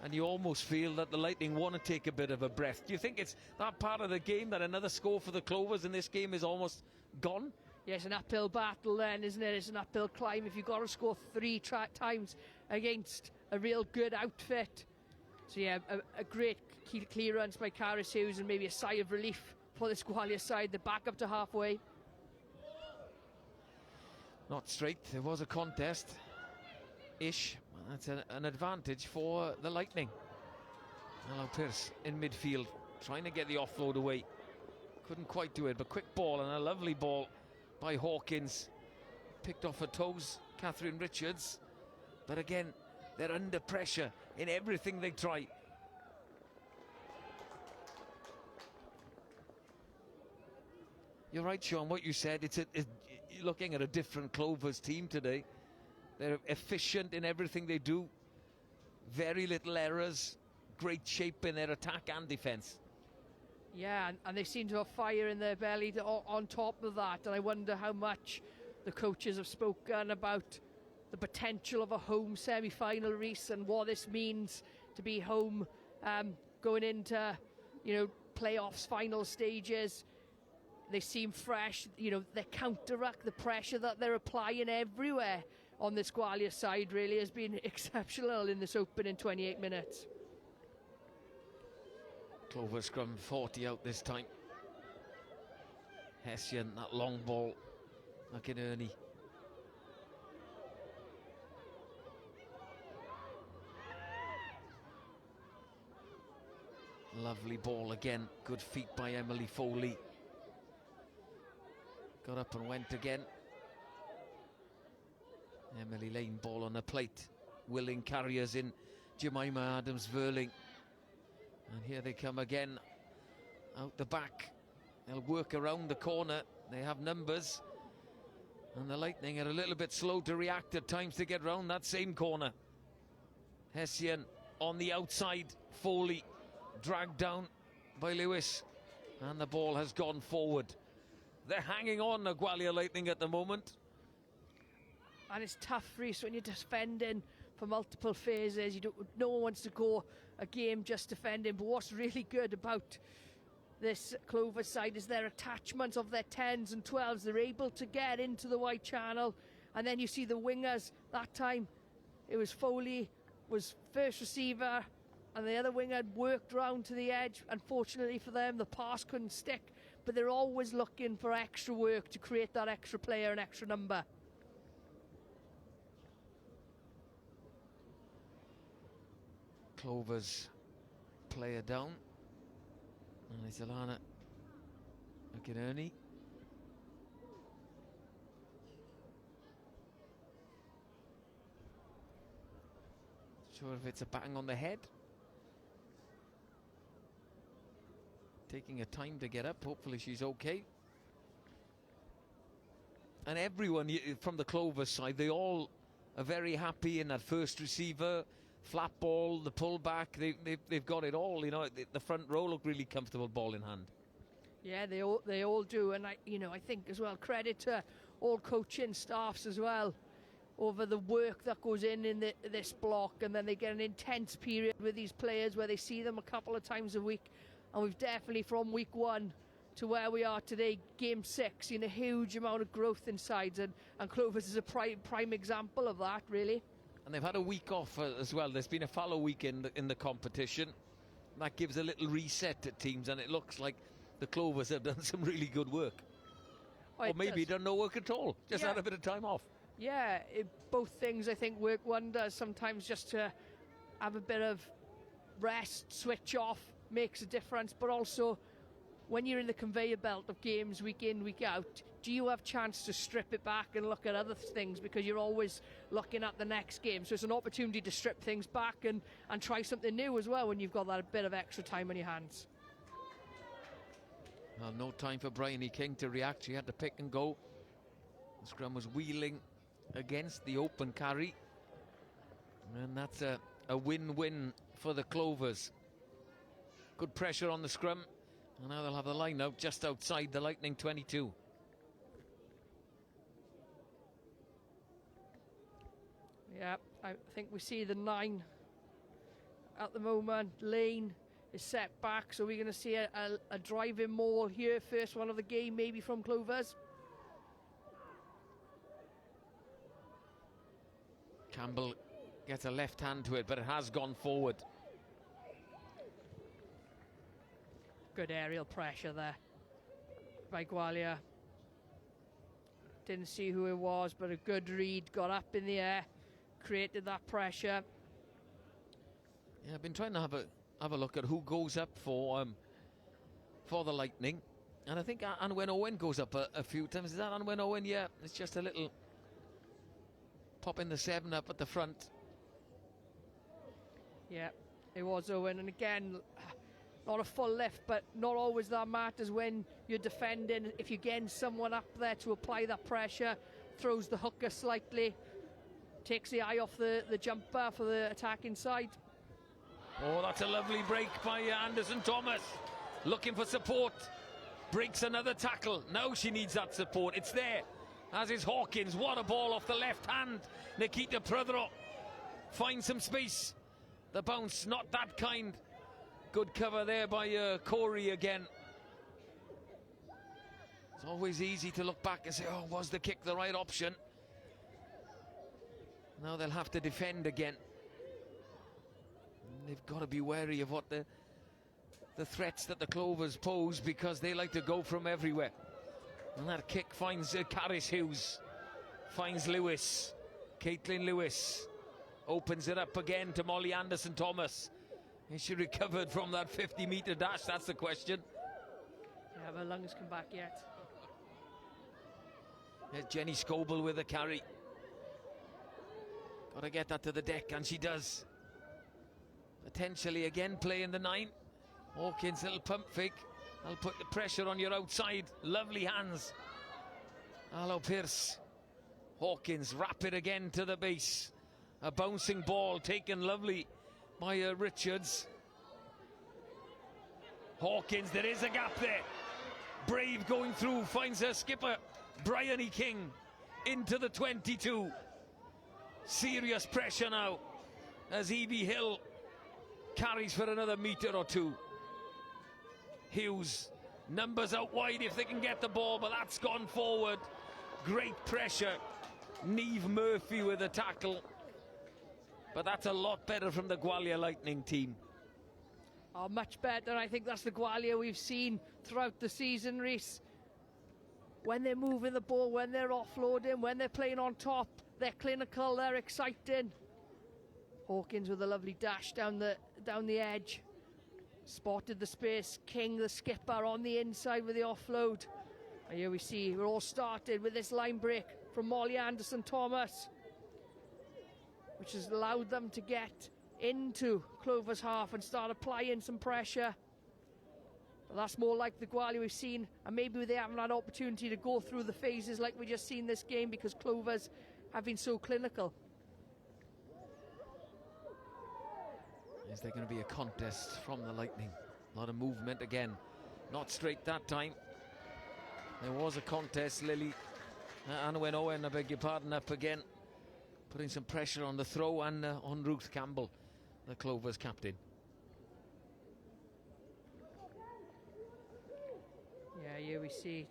and you almost feel that the Lightning want to take a bit of a breath. Do you think it's that part of the game that another score for the Clovers in this game is almost gone? Yeah, it's an uphill battle then, isn't it? It's an uphill climb. If you've got to score 3 times against a real good outfit. So yeah, a great clearance by Caris Hughes, and maybe a sigh of relief for this Gwalia side. They're back up to halfway. Not straight, there was a contest-ish. That's an advantage for the Lightning. Hello, Pearce in midfield, trying to get the offload away. Couldn't quite do it, but quick ball and a lovely ball by Hawkins. Picked off her toes, Catherine Richards. But again, they're under pressure in everything they try. You're right, Sean, what you said. You're looking at a different Clovers team today. They're efficient in everything they do. Very little errors. Great shape in their attack and defence. Yeah, and they seem to have fire in their belly on top of that. And I wonder how much the coaches have spoken about the potential of a home semi-final, Reece, and what this means to be home going into, playoffs, final stages. They seem fresh. They counteract the pressure that they're applying everywhere on this Gwalia side. Really has been exceptional in this opening 28 minutes. Clover scrum 40 out this time. Hessian, that long ball, like in Ernie. Lovely ball again. Good feet by Emily Foley. Got up and went again. Emily Lane ball on the plate. Willing carriers in Jemima Adams-Verling. And here they come again. Out the back. They'll work around the corner. They have numbers. And the Lightning are a little bit slow to react at times to get round that same corner. Hessian on the outside. Foley dragged down by Lewis. And the ball has gone forward. They're hanging on, the Gwalia Lightning, at the moment. And it's tough, Reece, when you're defending for multiple phases. No one wants to go a game just defending. But what's really good about this Clover side is their attachment of their 10s and 12s. They're able to get into the wide channel. And then you see the wingers. That time it was Foley was first receiver, and the other winger worked round to the edge. Unfortunately for them, the pass couldn't stick. But they're always looking for extra work to create that extra player and extra number. Clovers player down. And it's Alana McInerney. Sure if it's a bang on the head. Taking her time to get up. Hopefully she's okay. And everyone from the Clovers side, they all are very happy in that first receiver, flat ball, the pullback. They've got it all. You know, the front row look really comfortable, ball in hand. Yeah, they all do, and I think as well, credit to all coaching staffs as well over the work that goes in this block, and then they get an intense period with these players where they see them a couple of times a week, and we've definitely from week 1 to where we are today, game 6, seen a huge amount of growth in sides, and Clovers is a prime example of that, really. And they've had a week off as well. There's been a fallow week in the competition. That gives a little reset to teams, and it looks like the Clovers have done some really good work. Or maybe done no work at all, just had a bit of time off. Yeah, both things I think work wonders. Sometimes just to have a bit of rest, switch off, makes a difference, but also when you're in the conveyor belt of games week in, week out, do you have chance to strip it back and look at other things, because you're always looking at the next game? So it's an opportunity to strip things back and try something new as well when you've got that bit of extra time on your hands. Well, no time for Bryony King to react. She had to pick and go. The scrum was wheeling against the open carry, and that's a win-win for the Clovers. Good pressure on the scrum. And now they'll have the line out just outside the Lightning 22. Yeah, I think we see the 9 at the moment. Lane is set back, so we're going to see a driving maul here. First one of the game, maybe from Clovers. Campbell gets a left hand to it, but it has gone forward. Good aerial pressure there by Gwalia. Didn't see who it was, but a good read. Got up in the air, created that pressure. Yeah, I've been trying to have a look at who goes up for the Lightning, and I think Anwen Owen goes up a few times. Is that Anwen Owen? Yeah, it's just a little pop in the 7 up at the front. Yeah, it was Owen, and again, not a full lift, but not always that matters when you're defending. If you're getting someone up there to apply that pressure, throws the hooker slightly, takes the eye off the jumper for the attacking side. Oh, that's a lovely break by Anderson Thomas. Looking for support. Breaks another tackle. Now she needs that support. It's there. As is Hawkins. What a ball off the left hand. Nikita Prudhoe finds some space. The bounce, not that kind. Good cover there by Corey again. It's always easy to look back and say, oh, was the kick the right option? Now they'll have to defend again. And they've got to be wary of what the threats that the Clovers pose, because they like to go from everywhere. And that kick finds Caris Hughes, finds Lewis. Caitlin Lewis opens it up again to Molly Anderson Thomas. Is she recovered from that 50-metre dash? That's the question. Yeah, her lungs come back yet. There's Jenny Scoble with the carry. Got to get that to the deck, and she does. Potentially again playing the 9. Hawkins, little pump fake. I'll put the pressure on your outside. Lovely hands. Aloe Pierce. Hawkins, wrap it again to the base. A bouncing ball taken lovely by Richards. Hawkins, there is a gap there. Brave going through, finds her skipper, Bryony King, into the 22. Serious pressure now as Evie Hill carries for another metre or two. Hughes, numbers out wide if they can get the ball, but that's gone forward. Great pressure. Niamh Murphy with a tackle. But that's a lot better from the Gwalia Lightning team. Oh, much better. I think that's the Gwalia we've seen throughout the season, Rhys. When they're moving the ball, when they're offloading, when they're playing on top, they're clinical, they're exciting. Hawkins with a lovely dash down the edge. Spotted the space. King, the skipper, on the inside with the offload. And here we see we're all started with this line break from Molly Anderson-Thomas, which has allowed them to get into Clovers' half and start applying some pressure. But that's more like the Gwalia we've seen, and maybe they haven't had opportunity to go through the phases like we just seen this game because Clovers have been so clinical. Is there going to be a contest from the Lightning? A lot of movement again. Not straight that time. There was a contest, Lily. Anwen Owen, I beg your pardon, up again. Putting some pressure on the throw and on Ruth Campbell, the Clovers captain. Yeah, here we see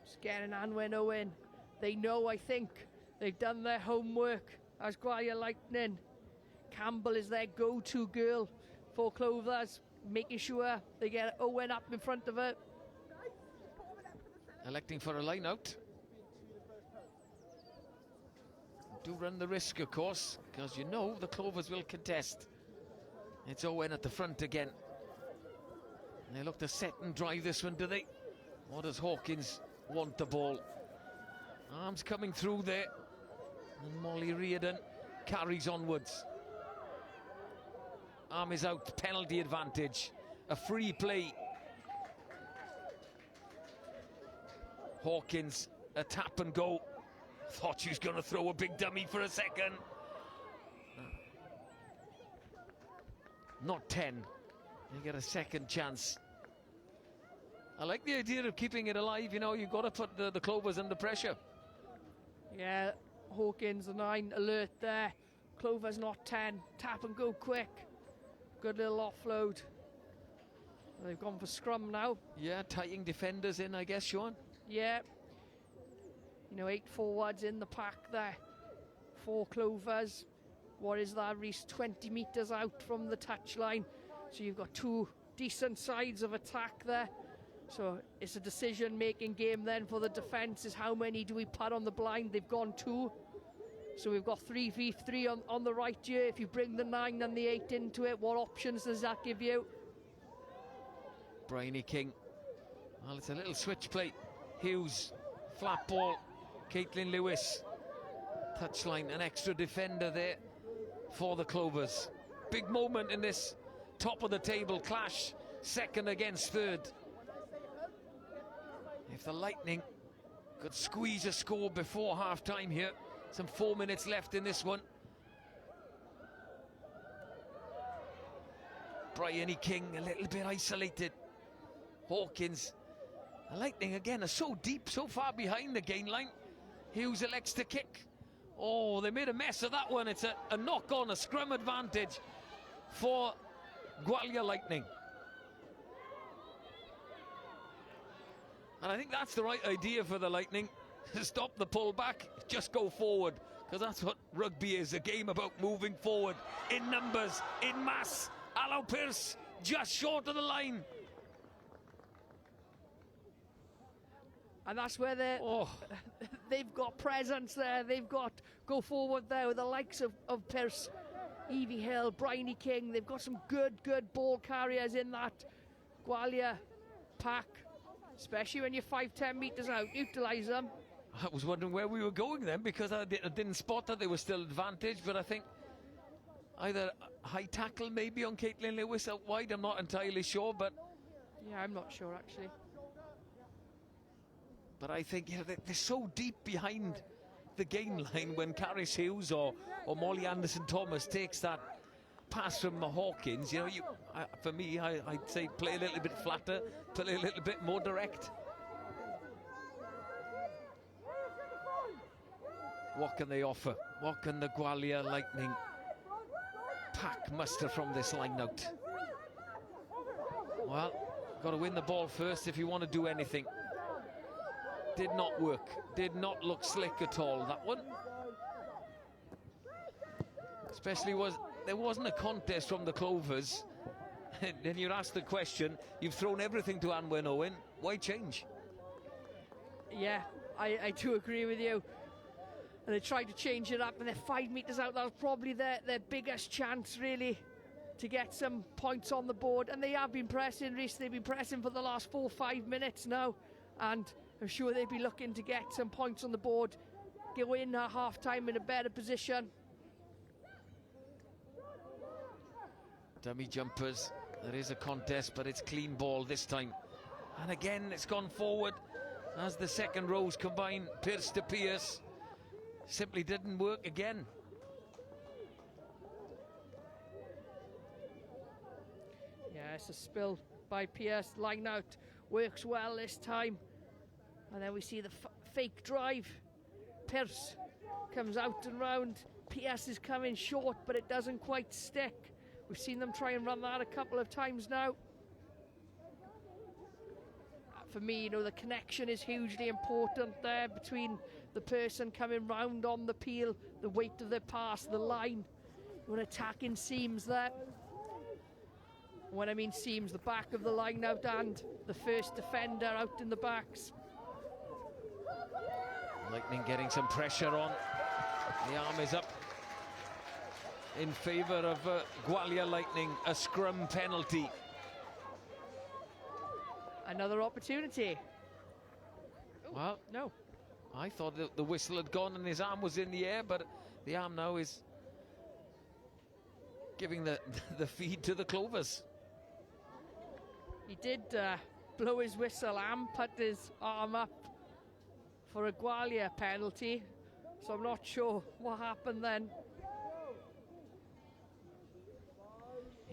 scaring Anwen Owen. They know, I think, they've done their homework as Gwalia Lightning. Campbell is their go-to girl for Clovers, making sure they get Owen up in front of her. Electing for a line out. Do run the risk, of course, because you know the Clovers will contest. It's Owen at the front again. And they look to set and drive this one, do they? Or does Hawkins want the ball? Arms coming through there. And Molly Reardon carries onwards. Arm is out, penalty advantage. A free play. Hawkins, a tap and go. Thought she was going to throw a big dummy for a second. Not 10. You get a second chance. I like the idea of keeping it alive. You know, you've got to put the Clovers under pressure. Yeah, Hawkins, the 9, alert there. Clovers not 10. Tap and go quick. Good little offload. They've gone for scrum now. Yeah, tightening defenders in, I guess, Sean. Yeah. You know, 8 forwards in the pack there. 4 Clovers. What is that, Reece? 20 metres out from the touchline. So you've got 2 decent sides of attack there. So it's a decision-making game then for the defence, is how many do we put on the blind? They've gone 2. So we've got 3v3 on the right here. If you bring the 9 and the 8 into it, what options does that give you? Bryony King. Well, it's a little switch play. Hughes, flat ball. Caitlin Lewis. Touchline, an extra defender there for the Clovers. Big moment in this top of the table clash. Second against third. If the Lightning could squeeze a score before half-time here. Some 4 minutes left in this one. Bryony King a little bit isolated. Hawkins. The Lightning again are so deep, so far behind the gain line. Hughes elects to kick. Oh, they made a mess of that one. It's a knock-on, a scrum advantage for Gwalia Lightning. And I think that's the right idea for the Lightning. Stop the pull back, just go forward, because that's what rugby is, a game about moving forward in numbers, in mass. Allo Pearce just short of the line. And that's where they've got presence there. They've got go forward there with the likes of Pearce, Evie Hill, Bryony King. They've got some good ball carriers in that Gwalia pack, especially when you're 5-10 metres out. Utilise them. I was wondering where we were going then, because I didn't spot that they were still advantaged, but I think either high tackle maybe on Caitlin Lewis out wide. I'm not entirely sure, but yeah, I'm not sure actually. But I think they're so deep behind the gain line when Caris Hughes or Molly Anderson-Thomas takes that pass from Hawkins. You know, for me, I'd say play a little bit flatter, play a little bit more direct. What can they offer? What can the Gwalia Lightning pack muster from this line out? Well, got to win the ball first if you want to do anything. Did not work. Did not look slick at all, that one. Especially there wasn't a contest from the Clovers. Then you're asked the question, you've thrown everything to Anwen Owen, why change? Yeah, I do agree with you. And they tried to change it up, and they're 5 metres out. That was probably their biggest chance, really, to get some points on the board. And they have been pressing, Rhys. They've been pressing for the last 4 or 5 minutes now. And I'm sure they'll be looking to get some points on the board, go in at half-time in a better position. Dummy jumpers. There is a contest, but it's clean ball this time. And again, it's gone forward as the second rows combine. Pierce to Pierce. Simply didn't work again. Yeah, it's a spill by Pierce. Line out works well this time. And then we see the fake drive. Pierce comes out and round. Pierce is coming short, but it doesn't quite stick. We've seen them try and run that a couple of times now. For me, the connection is hugely important there between the person coming round on the peel, the weight of their pass, the line. When attacking seams there. When I mean seams, the back of the line out and the first defender out in the backs. Lightning getting some pressure on. The arm is up in favour of Gwalia Lightning. A scrum penalty. Another opportunity. Well, no. I thought the whistle had gone and his arm was in the air, but the arm now is giving the feed to the Clovers. He did blow his whistle and put his arm up for a Gwalia penalty, so I'm not sure what happened then.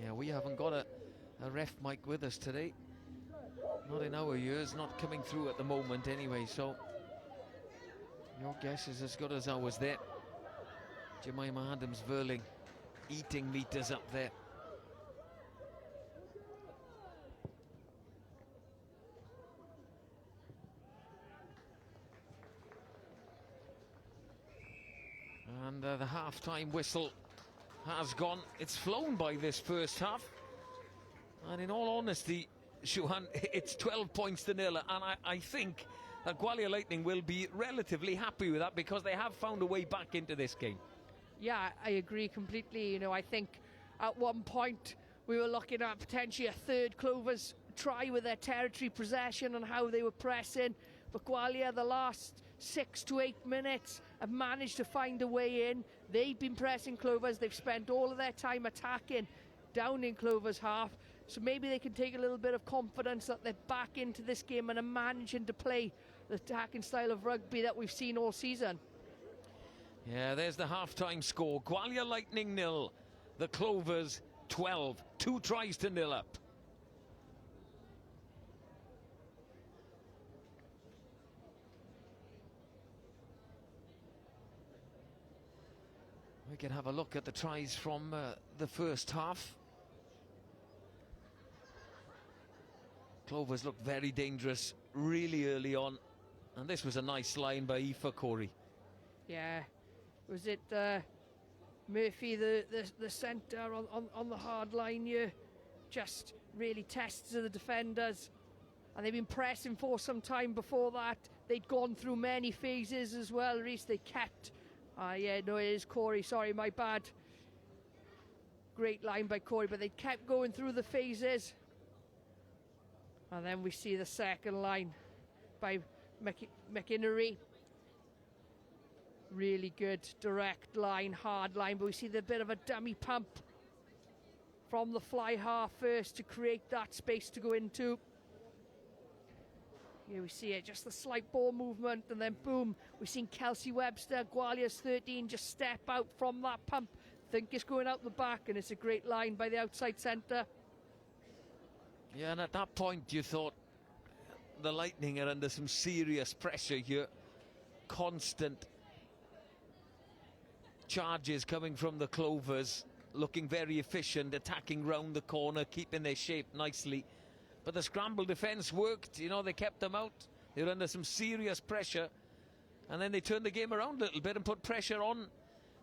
Yeah, we haven't got a ref mic with us today. Not in our ears, not coming through at the moment anyway, so your guess is as good as ours there. Jemima Adams-Verling eating meters up there. And the half-time whistle has gone. It's flown by this first half. And in all honesty, Shuhan, it's 12 points to nil, and I think that Gwalia Lightning will be relatively happy with that because they have found a way back into this game. Yeah, I agree completely. I think at one point we were looking at potentially a third Clovers try with their territory possession and how they were pressing, but Gwalia the last 6 to 8 minutes have managed to find a way in. They've been pressing Clovers, they've spent all of their time attacking down in Clovers half, so maybe they can take a little bit of confidence that they're back into this game and are managing to play the attacking style of rugby that we've seen all season. Yeah, there's the half-time score. Gwalia Lightning 0, the Clovers 12, 2 tries to 0 up. We can have a look at the tries from the first half. Clovers looked very dangerous really early on, and this was a nice line by Aoife Corey. Yeah, was it Murphy, the centre on the hard line here, just really tested the defenders, and they've been pressing for some time before that. They'd gone through many phases as well, Rhys. They kept, yeah, no, it is Corey, sorry, my bad. Great line by Corey, but they kept going through the phases. And then we see the second line by McInnery. Really good direct line, hard line, but we see the bit of a dummy pump from the fly half first to create that space to go into. Here we see it, just the slight ball movement, and then boom, we've seen Kelsey Webster, Gwalia's 13, just step out from that pump. Think it's going out the back, and it's a great line by the outside centre. Yeah, and at that point you thought the Lightning are under some serious pressure here. Constant charges coming from the Clovers, looking very efficient, attacking round the corner, keeping their shape nicely. But the scramble defence worked, they kept them out. They were under some serious pressure, and then they turned the game around a little bit and put pressure on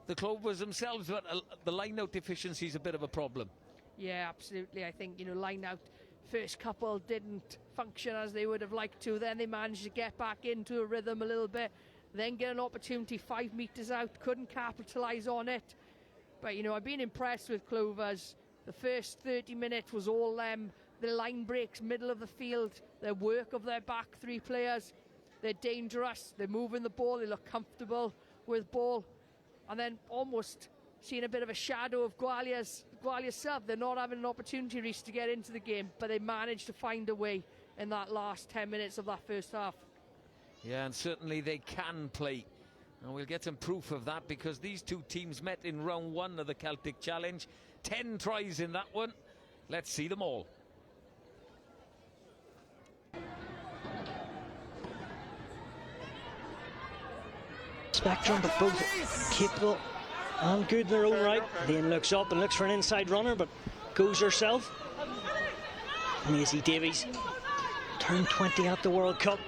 the Clovers themselves, but the line-out deficiency is a bit of a problem. Yeah, absolutely. I think, line-out first couple didn't function as they would have liked to. Then they managed to get back into a rhythm a little bit. then get an opportunity 5 metres out, couldn't capitalise on it. But, you know, I've been impressed with Clovers. The first 30 minutes was all them. The line breaks, middle of the field, their work of their back three players. They're dangerous, they're moving the ball, they look comfortable with ball. And then almost seeing a bit of a shadow of Gwalia's self. They're not having an opportunity, Reece, to get into the game, but they managed to find a way in that last 10 minutes of that first half. Yeah, and certainly they can play. And we'll get some proof of that because these two teams met in round 1 of the Celtic Challenge. 10 tries in that one. Let's see them all. Spectrum, but both capable and good in their own right. Lane looks up and looks for an inside runner, but goes herself. Maisie Davies turned 20 at the World Cup.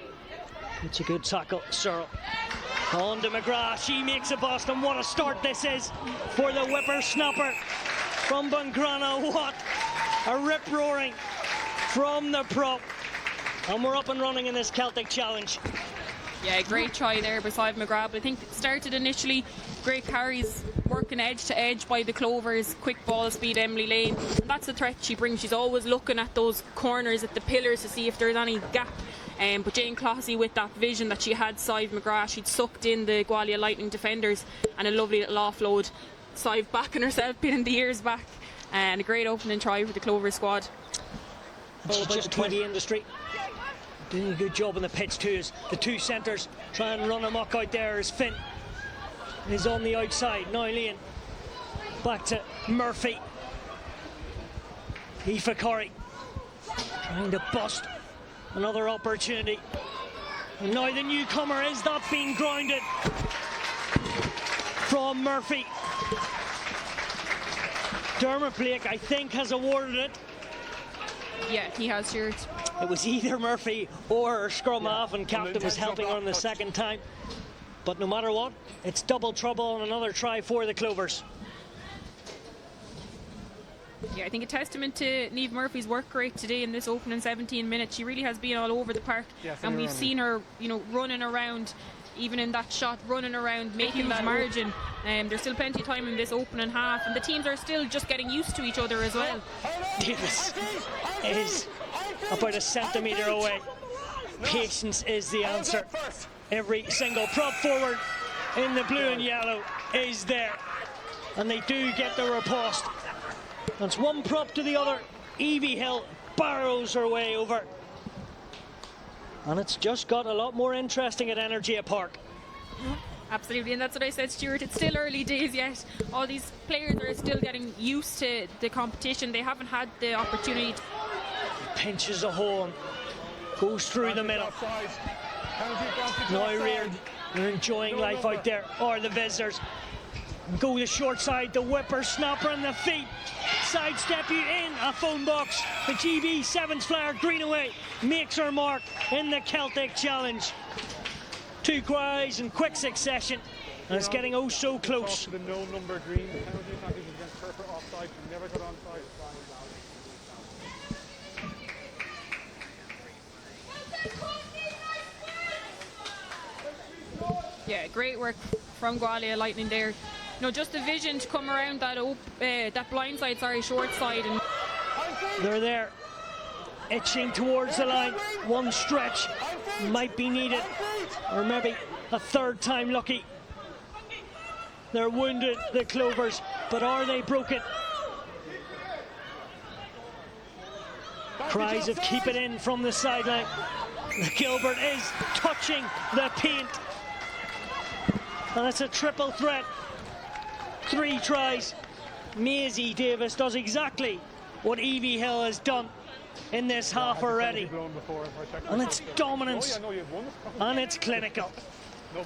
It's a good tackle. Searle on to McGrath. She makes a bust, and what a start this is for the whippersnapper from Bungrana. What a rip-roaring from the prop. And we're up and running in this Celtic Challenge. Yeah, great try there beside McGrath. But I think it started initially, great carries, working edge to edge by the Clovers, quick ball speed Emily Lane. And that's the threat she brings. She's always looking at those corners, at the pillars to see if there's any gap. But Jane Clossy, with that vision that she had, Sive McGrath, she'd sucked in the Gwalia Lightning defenders, and a lovely little offload. Sive backing herself, pinning the ears back, and a great opening try for the Clovers squad. All about the 20 industry. Doing a good job on the pitch too, as the two centres try and run amok out there as Finn is on the outside. Now Lane back to Murphy. Aoife Corrie trying to bust another opportunity. And now the newcomer, is that being grounded from Murphy? Dermot Blake, I think, has awarded it. Yeah, he has, Stuart. It was either Murphy or her scrum half, and captain was helping her on the second time. But no matter what, it's double trouble and another try for the Clovers. Yeah, I think a testament to Niamh Murphy's work rate today in this opening 17 minutes. She really has been all over the park, and we've seen her, you know, running around, even in that shot, running around, making that margin. There's still plenty of time in this opening half, and the teams are still just getting used to each other as well. Davis is about a centimetre away. Patience is the answer. Every single prop forward in the blue and yellow is there, and they do get the riposte. That's one prop to the other. Evie Hill barrows her way over, and it's just got a lot more interesting at Energia Park. Absolutely, and that's what I said, Stuart. It's still early days yet. All these players are still getting used to the competition. They haven't had the opportunity. Pinches a hole, goes through the middle. Now Reardon, they're enjoying life out there, or the visitors. Go the short side, the whippersnapper and the feet. Sidestep you in a phone box. The GB 7's flyer, Greenaway, makes her mark in the Celtic Challenge. 2 tries in quick succession, and it's getting oh so close. The no number green. The penalty attack is against her for offside. She never got onside. Yeah, great work from Gwalia Lightning there. You know, just the vision to come around that blind side, short side. And they're there, itching towards the line. One stretch might be needed, or maybe a third time lucky. They're wounded, the Clovers, but are they broken? Cries of keep it in from the sideline. Gilbert is touching the paint. And it's a triple threat. 3 tries. Maisie Davis does exactly what Evie Hill has done in this half already. And it's dominance. And it's clinical.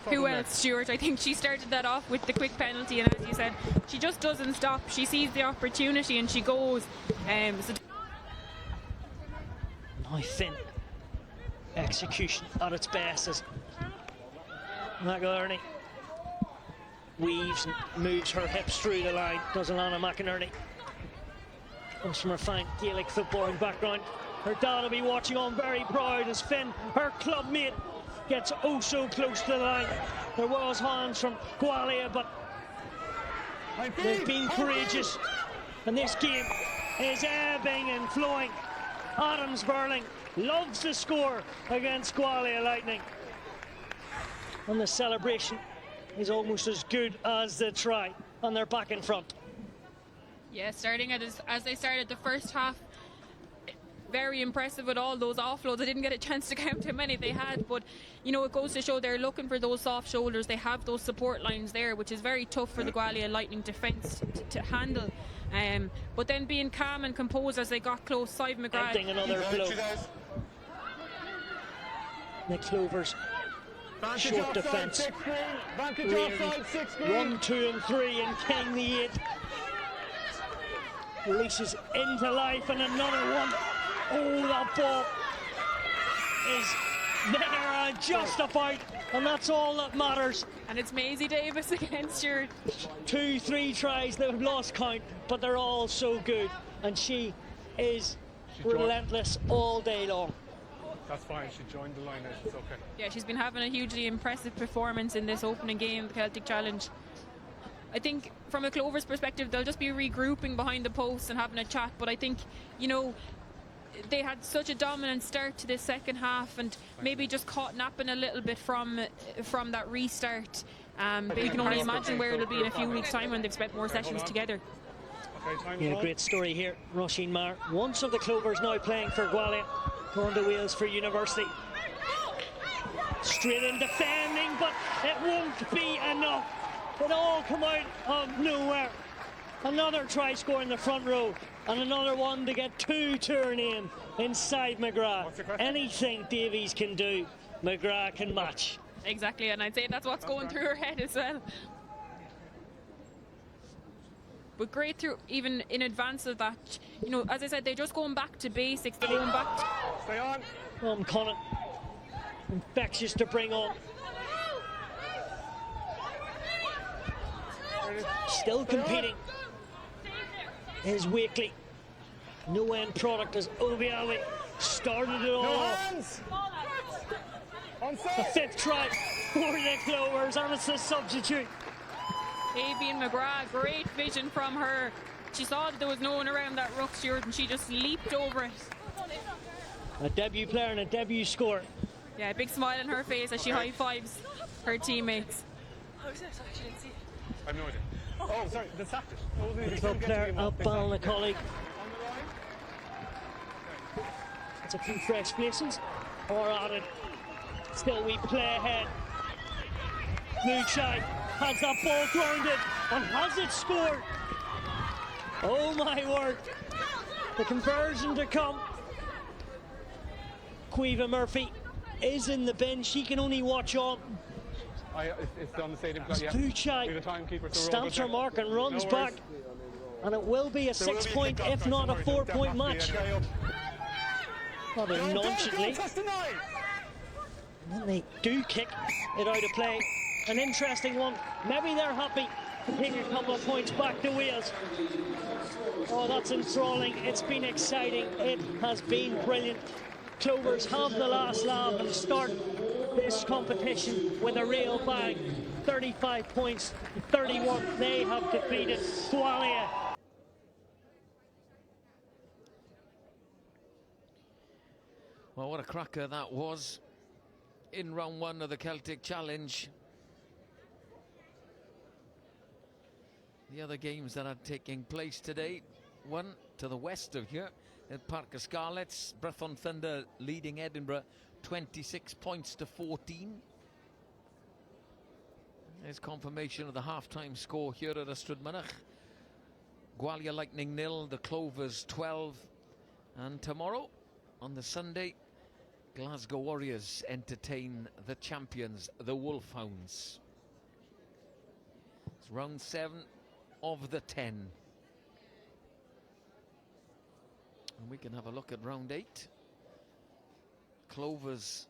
Who else, Stuart? I think she started that off with the quick penalty, and as you said, she just doesn't stop. She sees the opportunity and she goes. Now Finn. Execution at its best as McInerney weaves and moves her hips through the line. Does Alana McInerney. Comes from her fine Gaelic footballing background. Her dad will be watching on very proud as Finn, her club mate, gets oh so close to the line. There was hands from Gwalia, but they've been courageous. And this game is ebbing and flowing. Adams Burling loves to score against Gwalia Lightning. And the celebration is almost as good as the try. And they're back in front. Yeah, starting as they started the first half, very impressive with all those offloads. I didn't get a chance to count how many they had, but you know, it goes to show they're looking for those soft shoulders. They have those support lines there, which is very tough for the Gwalia Lightning defence to handle. But then being calm and composed as they got close. Sive McGrath. Another blow. The Clovers. Short defence. 1, 2 and 3 and King the 8. Releases into life and another one. Oh, that ball is there and justified, and that's all that matters. And it's Maisie Davis against your 2, 3 tries, they've lost count, but they're all so good, and she is relentless all day long. That's fine, she joined the line now, it's okay. Yeah, she's been having a hugely impressive performance in this opening game of the Celtic Challenge. I think from a Clovers perspective, they'll just be regrouping behind the posts and having a chat, but I think, you know, they had such a dominant start to this second half and maybe just caught napping a little bit from that restart. But you can only imagine where it'll be in a few weeks' time when they've spent more sessions together. Yeah, great story here. Roisin Maher, once of the Clovers, now playing for Gwalia, going to Wales for university. Straight in defending, but it won't be enough. It all come out of nowhere. Another try score in the front row, and another one to get 2 to her name inside McGrath. Anything Davies can do, McGrath can match. Exactly, and I'd say that's what's going through her head as well. But great through, even in advance of that, you know, as I said, they're just going back to basics. They're going back to... Stay on. Connacht, infectious to bring on. Still competing is Wakely. No end product as Obiawi started it all off. The 5th try for the Clovers, and it's a substitute. Avian McGrath, great vision from her. She saw that there was no one around that ruck steward and she just leaped over it. A debut player and a debut score. Yeah, a big smile on her face as she high-fives her teammates. I have no idea. Oh, sorry, the sacked it. Club player up on a colleague. It's a few fresh faces or added. Still we play ahead. Moonshine has that ball grounded and has it scored. Oh my word. The conversion to come. Quiva Murphy is in the bin. She can only watch on. It's on the stadium. Fuchai stamps her mark and runs back. And it will be a 6-point, if not a 4-point match. Rather nonchalantly. And then they do kick it out of play. An interesting one. Maybe they're happy to take a couple of points back to Wales. Oh, that's enthralling. It's been exciting. It has been brilliant. Clovers have the last laugh and start this competition with a real bang. 35 points, 31. They have defeated Gwalia. Well, what a cracker that was in round 1 of the Celtic Challenge. The other games that are taking place today, one to the west of here at Parc y Scarlets, Brython Thunder leading Edinburgh 26 points to 14. There's confirmation of the half-time score here at Ystrad Mynach. Gwalia Lightning 0, the Clovers 12. And tomorrow, on the Sunday, Glasgow Warriors entertain the champions, the Wolfhounds. It's round 7 of the 10. And we can have a look at round 8. Clovers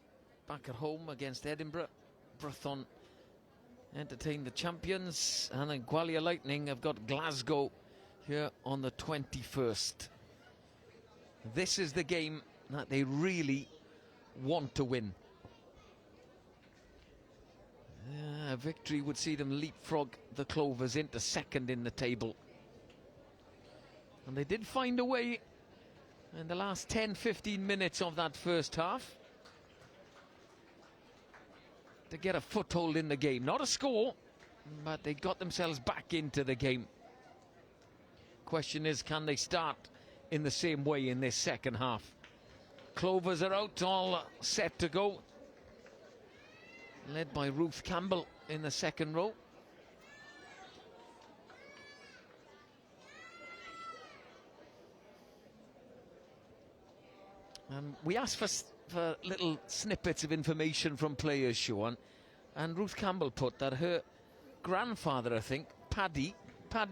back at home against Edinburgh. Brython entertain the champions, and then Gwalia Lightning have got Glasgow here on the 21st. This is the game that they really want to win. A victory would see them leapfrog the Clovers into second in the table. And they did find a way in the last 10-15 minutes of that first half to get a foothold in the game. Not a score, but they got themselves back into the game. Question is, can they start in the same way in this second half? Clovers are out, all set to go. Led by Ruth Campbell in the second row. We asked for little snippets of information from players, Sean, and Ruth Campbell put that her grandfather, I think, Paddy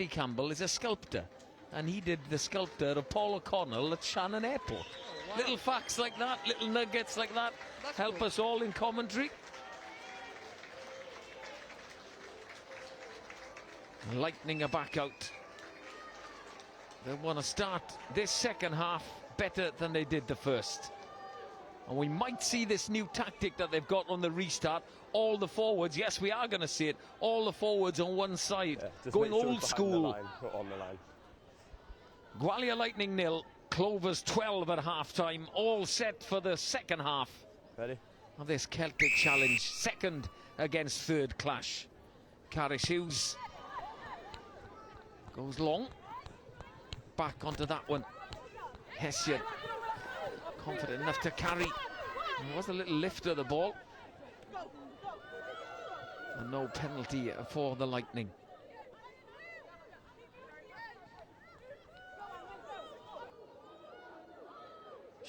Campbell, is a sculptor, and he did the sculptor of Paul O'Connell at Shannon Airport. Oh, wow. Little facts like that, little nuggets like that, help us all in commentary. Lightning are back out. They want to start this second half better than they did the first. And we might see this new tactic that they've got on the restart. All the forwards, yes, we are going to see it. All the forwards on one side, going old school. On the line. Gwalia Lightning 0, Clovers 12 at half-time. All set for the second half. Ready? Of this Celtic challenge. Second against third clash. Caris Hughes goes long. Back onto that one. Hessian confident enough to carry. There was a little lift of the ball. And no penalty for the Lightning.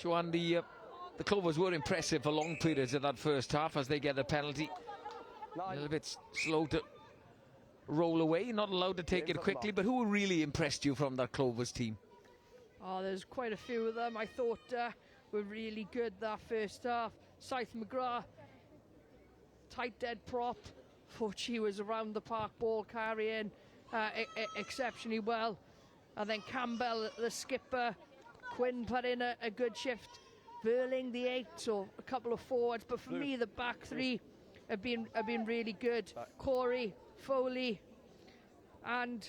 Siobhan, the Clovers were impressive for long periods of that first half as they get a penalty. A little bit slow to roll away, not allowed to take it quickly. But who really impressed you from that Clovers team? Oh, there's quite a few of them. I thought were really good that first half. Scythe McGrath, tight dead prop. Thought she was around the park ball carrying exceptionally well. And then Campbell, the skipper. Quinn put in a good shift. Verling, the 8, so a couple of forwards. But for me, the back three have been really good. Corey, Foley, and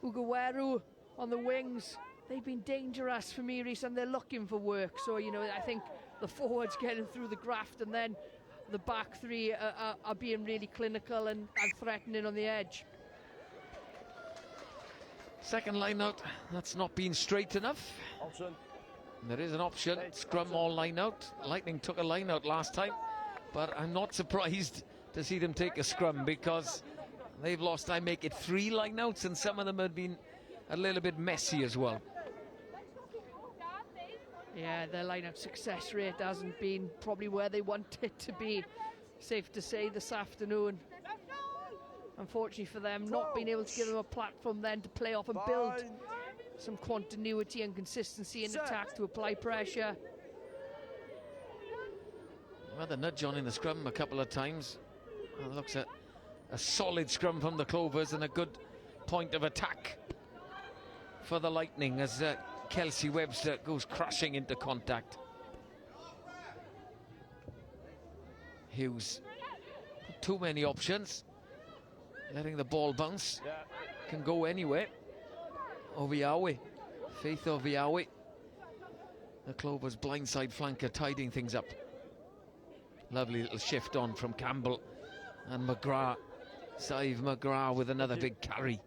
Ugaweru on the wings. They've been dangerous for me, Reece, and they're looking for work. So, you know, I think the forwards getting through the graft, and then the back three are being really clinical and threatening on the edge. Second line out, that's not been straight enough. Option. There is an option, scrum all line out. Lightning took a line out last time, but I'm not surprised to see them take a scrum because they've lost, I make it 3 line outs, and some of them have been a little bit messy as well. Yeah, their line-out success rate hasn't been probably where they want it to be. Safe to say this afternoon. Unfortunately for them, not being able to give them a platform then to play off and build some continuity and consistency in attack to apply pressure. Well, the nudge on in the scrum a couple of times. Well, it looks at a solid scrum from the Clovers and a good point of attack for the Lightning as Kelsey Webster goes crashing into contact. Hughes, too many options, letting the ball bounce, can go anywhere. Oviawe, Faith Oviawe, the Clovers blindside flanker, tidying things up. Lovely little shift on from Campbell and McGrath. Save McGrath with another big carry.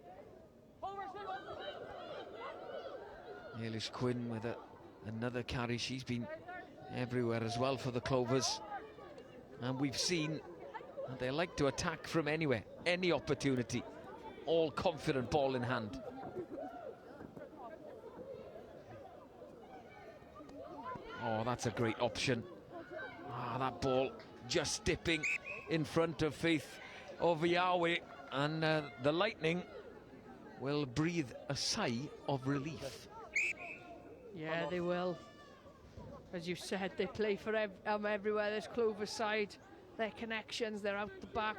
Eilish Quinn with another carry. She's been everywhere as well for the Clovers. And we've seen that they like to attack from anywhere, any opportunity. All confident, ball in hand. Oh, that's a great option. Ah, that ball just dipping in front of Faith Oviawe, and the Lightning will breathe a sigh of relief. Yeah, they will. As you said, they play for everywhere. There's Clover's side, their connections, they're out the back.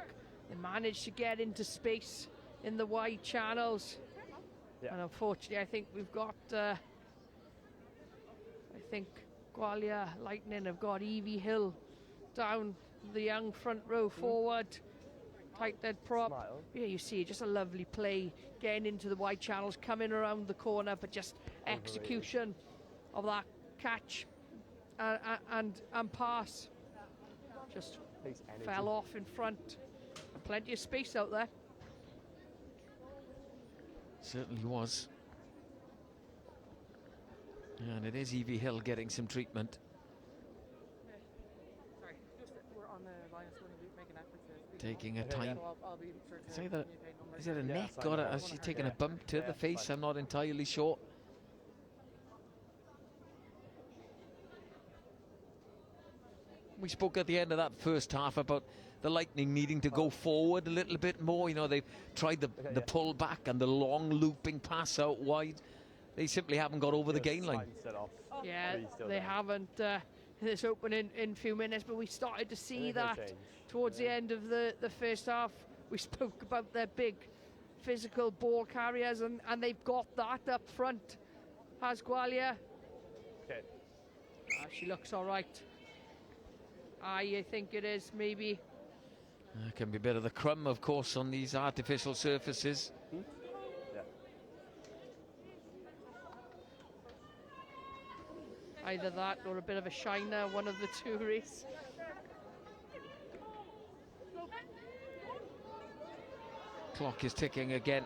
They manage to get into space in the wide channels. Yeah. And unfortunately, I think we've got, I think Gwalia Lightning have got Evie Hill down the young front row forward. tight head prop. Smile. Yeah, you see just a lovely play, getting into the wide channels, coming around the corner, but just execution of that catch and pass. Just Takes energy. fell off in front. And plenty of space out there. Certainly was. And it is Evie Hill getting some treatment. Sorry, just we're on the line, so we'll make an effort to Taking a time. So I'll be sure to Is either, communicate numbers. is it a Yeah, neck it's fine. or has she taken a bump to the it's face? fine. I'm not entirely sure. We spoke at the end of that first half about the Lightning needing to go forward a little bit more. You know, they've tried the pull back and the long looping pass out wide. They simply haven't got over the gain line. Set off. Yeah, But he's still they there. haven't this opening in a few minutes, but we started to see think they'll that change. towards the end of the first half. We spoke about their big physical ball carriers, and they've got that up front. Has Gwalia. Okay. She looks all right. I think it is maybe. Can be a bit of the crumb, of course, on these artificial surfaces. Yeah. Either that or a bit of a shiner, one of the two, Reece. Clock is ticking again.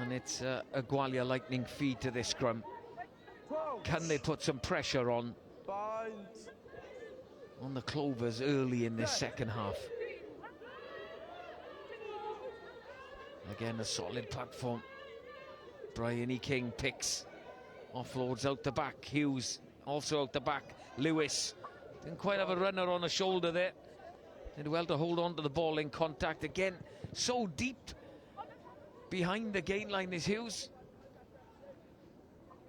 And it's a Gwalia Lightning feed to this scrum. Can they put some pressure on Bind. the Clovers early in this second half? Again, a solid platform. Bryony King picks, offloads out the back. Hughes also out the back. Lewis didn't quite have a runner on the shoulder there. Did well to hold on to the ball in contact. Again, so deep behind the gain line is Hughes.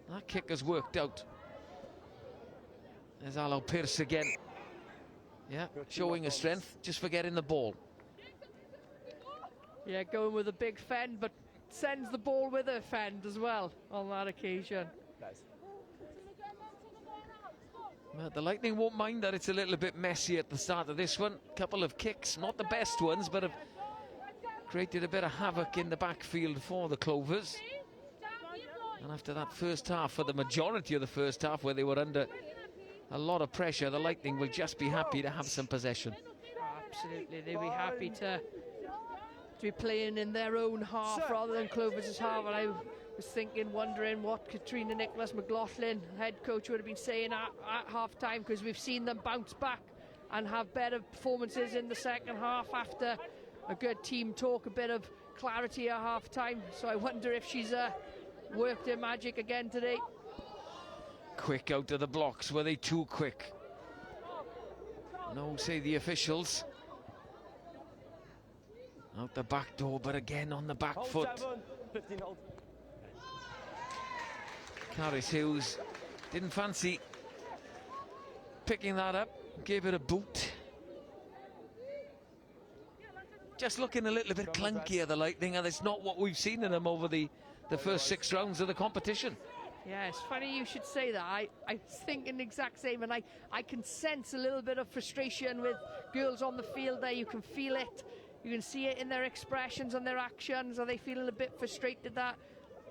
That kick has worked out. There's Alo Pearce again. Yeah, showing a strength, just for getting the ball. Yeah, going with a big fend, but sends the ball with a fend as well on that occasion. Nice. Well, the Lightning won't mind that it's a little bit messy at the start of this one. Couple of kicks, not the best ones, but have created a bit of havoc in the backfield for the Clovers. And after that first half, for the majority of the first half, where they were under a lot of pressure, the Lightning will just be happy to have some possession. Absolutely, they'll be happy to be playing in their own half rather than Clovers' half. And I was thinking, wondering what Katrina Nicholas McLaughlin, head coach, would have been saying at half time, because we've seen them bounce back and have better performances in the second half after a good team talk, a bit of clarity at half time. So I wonder if she's worked her magic again today. Quick out of the blocks. Were they too quick? No, say the officials. Out the back door, but again on the back Hold foot. 7. 15 hold. Caris Hughes didn't fancy picking that up. Gave it a boot. Just looking a little bit clunkier, the Lightning, and it's not what we've seen in them over the first 6 rounds of the competition. Yeah, it's funny you should say that. I was thinking the exact same, and I can sense a little bit of frustration with girls on the field there. You can feel it. You can see it in their expressions and their actions. Are they feeling a bit frustrated that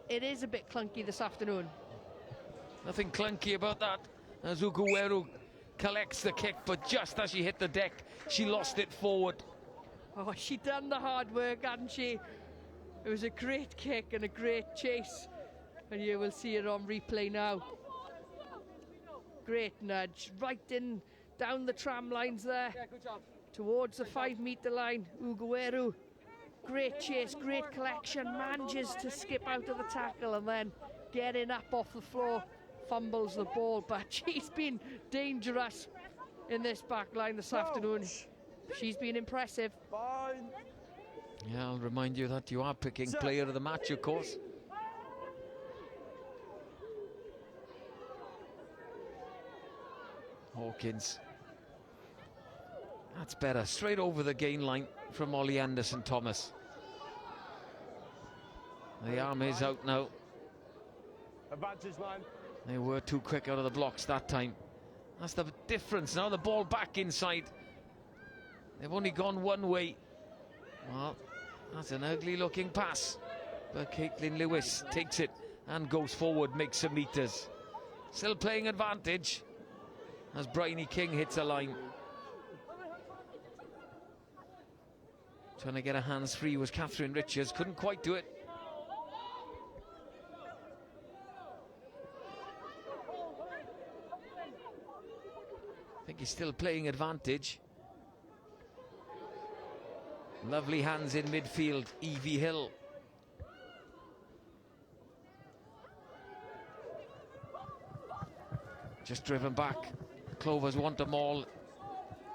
it is a bit clunky this afternoon? Nothing clunky about that. As Ugueru collects the kick, but just as she hit the deck, she lost it forward. Oh, she done the hard work, hadn't she? It was a great kick and a great chase. And you will see it on replay now. Great nudge, right in, down the tram lines there. Yeah, good job. Towards the 5-metre line, Ugueru. Great chase, great collection, manages to skip out of the tackle and then getting up off the floor, fumbles the ball. But she's been dangerous in this back line this afternoon. She's been impressive. Bind. Yeah, I'll remind you that you are picking player of the match, of course. Hawkins. That's better. Straight over the gain line from Ollie Anderson-Thomas. The arm is out now. Advantage line. They were too quick out of the blocks that time. That's the difference now. The ball back inside. They've only gone one way. Well, that's an ugly looking pass. But Caitlin Lewis takes it and goes forward, makes some meters. Still playing advantage as Bryony King hits a line. Trying to get her hands free was Catherine Richards, couldn't quite do it. I think he's still playing advantage. Lovely hands in midfield, Evie Hill. Just driven back. Clovers want them all.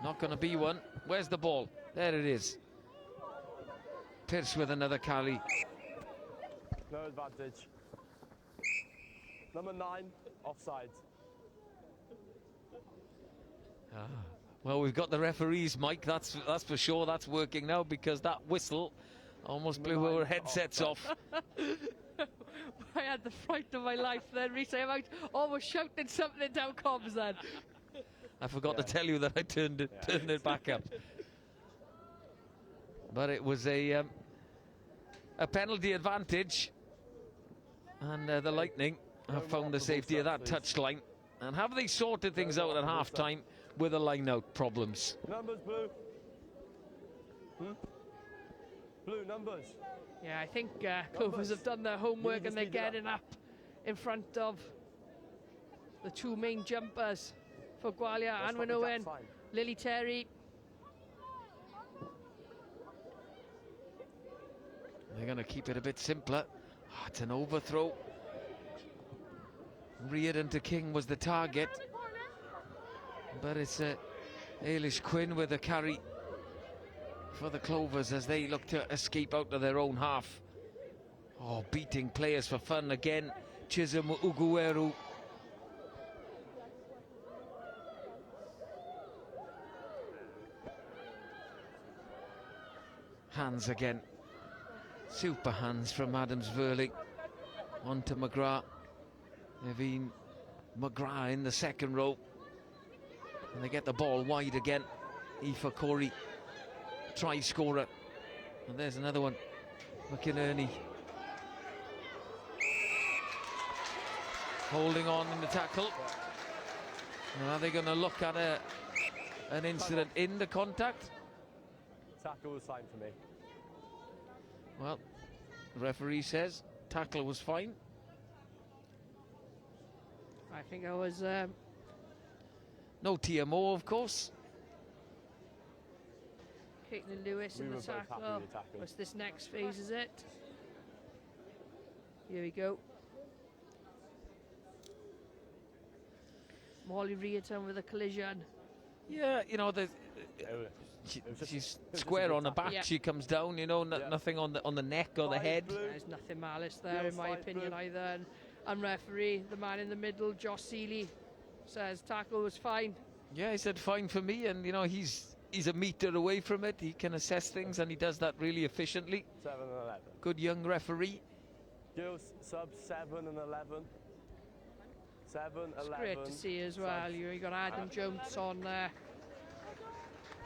Not going to be one. Where's the ball? There it is. Pierce with another carry. No advantage. Number 9, offside. Well, we've got the referees, Mike. That's for sure. That's working now because that whistle almost blew our headsets off. I had the fright of my life then, Reece. I almost shouted something down comms then. I forgot to tell you that I turned it back up. But it was a penalty advantage, and the Lightning have found the safety of that touchline. And have they sorted things out at half-time with the line-out problems? Numbers, Blue. Blue, numbers. Yeah, I think Clovers have done their homework and they're getting up in front of the two main jumpers for Gwalia. Anwen Owen, Lily Terry. They're going to keep it a bit simpler. Oh, it's an overthrow. Reardon to King was the target, but it's Ailish Quinn with a carry for the Clovers as they look to escape out of their own half. Oh, beating players for fun again. Chisholm Ugueru. Hands again. Super hands from Adams Verling. On to McGrath. Neveen McGrath in the second row. And they get the ball wide again. Aoife Corey, try scorer. And there's another one. McInerney. Holding on in the tackle. And are they going to look at an incident in the contact? Tackle was fine for me. Well, the referee says tackle was fine. I think I was... No TMO, of course. Caitlin Lewis in the tackle. What's this next phase, is it? Here we go. Molly Reardon with a collision. Yeah, you know, she's square on the back. Yeah. She comes down, you know, nothing on the neck or the head. There's nothing malice there, in my opinion, either. And referee, the man in the middle, Josh Seeley, says tackle was fine. Yeah, he said fine for me, and you know he's a metre away from it. He can assess things, and he does that really efficiently. 7 and 11. Good young referee. Girls sub 7 and 11. 7, 11. It's great to see as well. You got Adam Jones on there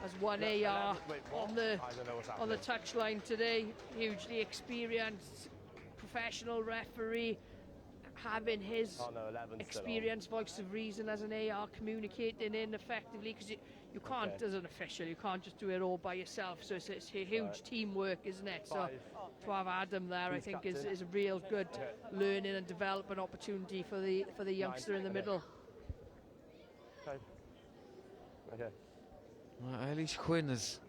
as one AR on the touchline today. Hugely experienced professional referee, having his experience, voice of reason as an AR, communicating in effectively, because you can't, as an official, you can't just do it all by yourself. So it's a huge teamwork, isn't it? So to have Adam there, I think, is a real good learning and development opportunity for the youngster in the middle. Okay. Well, Eilish Quinn has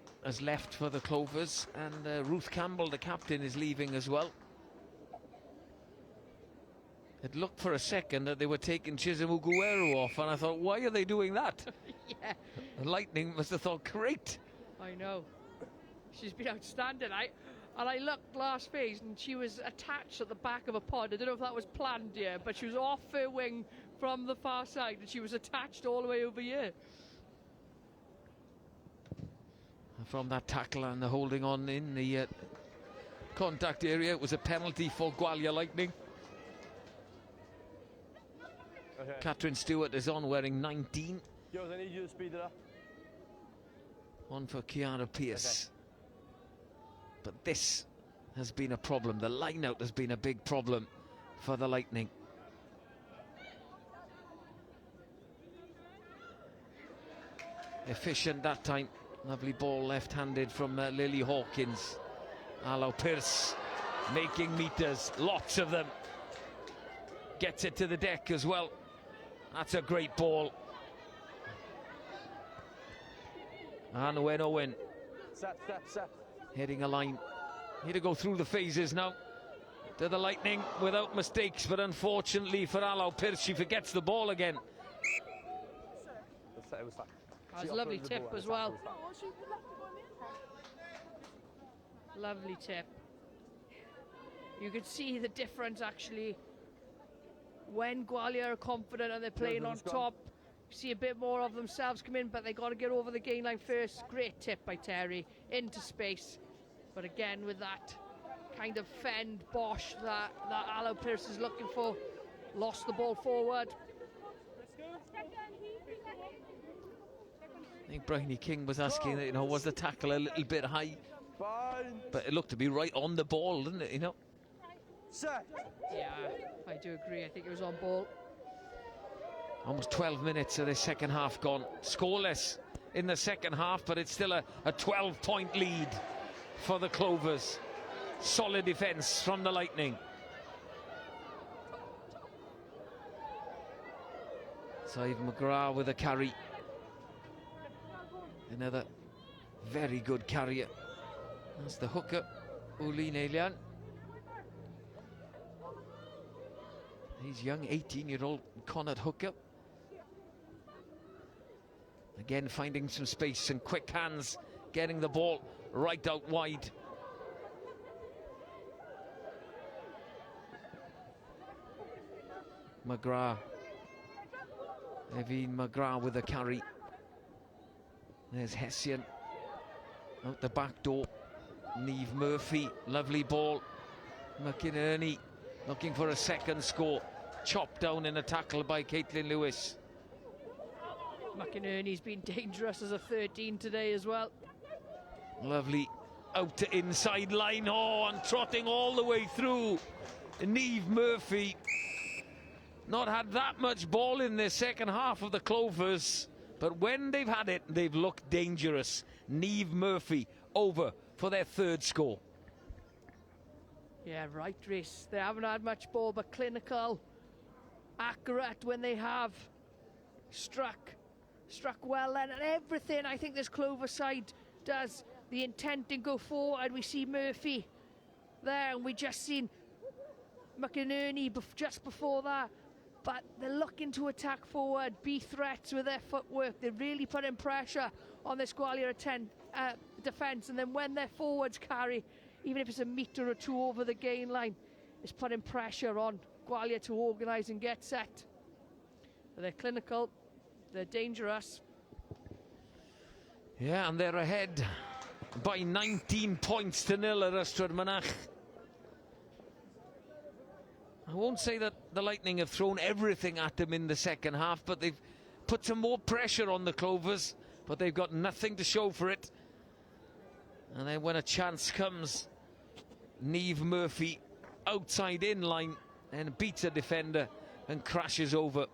left for the Clovers, and Ruth Campbell, the captain, is leaving as well. It looked for a second that they were taking Chisholm Ugueru off, and I thought, why are they doing that? Yeah. The Lightning must have thought, great. I know. She's been outstanding. I looked last phase and she was attached at the back of a pod. I don't know if that was planned here, but she was off her wing from the far side and she was attached all the way over here. From that tackle and the holding on in the contact area, it was a penalty for Gwalia Lightning. Okay. Catherine Stewart is on, wearing 19. Girls, I need you to speed it up. One for Kiara Pearce. But this has been a problem. The line-out has been a big problem for the Lightning. Efficient that time. Lovely ball left-handed from Lily Hawkins. Alo Pearce making meters, lots of them. Gets it to the deck as well. That's a great ball. And Owen Set. hitting a line. Need to go through the phases now to the Lightning without mistakes, but unfortunately for Alo Pearce, she forgets the ball again. It was That was a lovely tip as well. Lovely tip. You could see the difference actually when Gwalia are confident and they're playing on top. You see a bit more of themselves come in, but they got to get over the gain line first. Great tip by Terry into space, but again with that kind of fend bosh that Alo Pearce is looking for, lost the ball forward. I think Bryony King was asking, you know, was the tackle a little bit high? Fine. But it looked to be right on the ball, didn't it, you know? Set. Yeah, I do agree. I think it was on ball. Almost 12 minutes of the second half gone. Scoreless in the second half, but it's still a 12-point lead for the Clovers. Solid defence from the Lightning. Saeed McGrath with a carry. Another very good carrier. That's the hooker, Ulin Elian. He's young, 18-year-old Connacht hooker. Again, finding some space and quick hands, getting the ball right out wide. McGrath. Evine McGrath with a carry. There's Hessian out the back door. Niamh Murphy, lovely ball. McInerney looking for a second score. Chopped down in a tackle by Caitlin Lewis. McInerney's been dangerous as a 13 today as well. Lovely out to inside line. Oh, and trotting all the way through. Niamh Murphy. Not had that much ball in the second half of the Clovers, but when they've had it, they've looked dangerous. Niamh Murphy over for their third score. Yeah, right, Rhys. They haven't had much ball, but clinical, accurate when they have. Struck well then, and everything I think this Clover side does. The intent to go forward. We see Murphy there, and we just seen McInerney just before that. But they're looking to attack forward, be threats with their footwork. They're really putting pressure on this Gwalia defence, and then when their forwards carry, even if it's a metre or two over the gain line, it's putting pressure on Gwalia to organise and get set. They're clinical, they're dangerous. Yeah, and they're ahead by 19 points to nil at Ystrad Mynach. I won't say that the Lightning have thrown everything at them in the second half, but they've put some more pressure on the Clovers, but they've got nothing to show for it. And then when a chance comes, Niamh Murphy outside in line and beats a defender and crashes over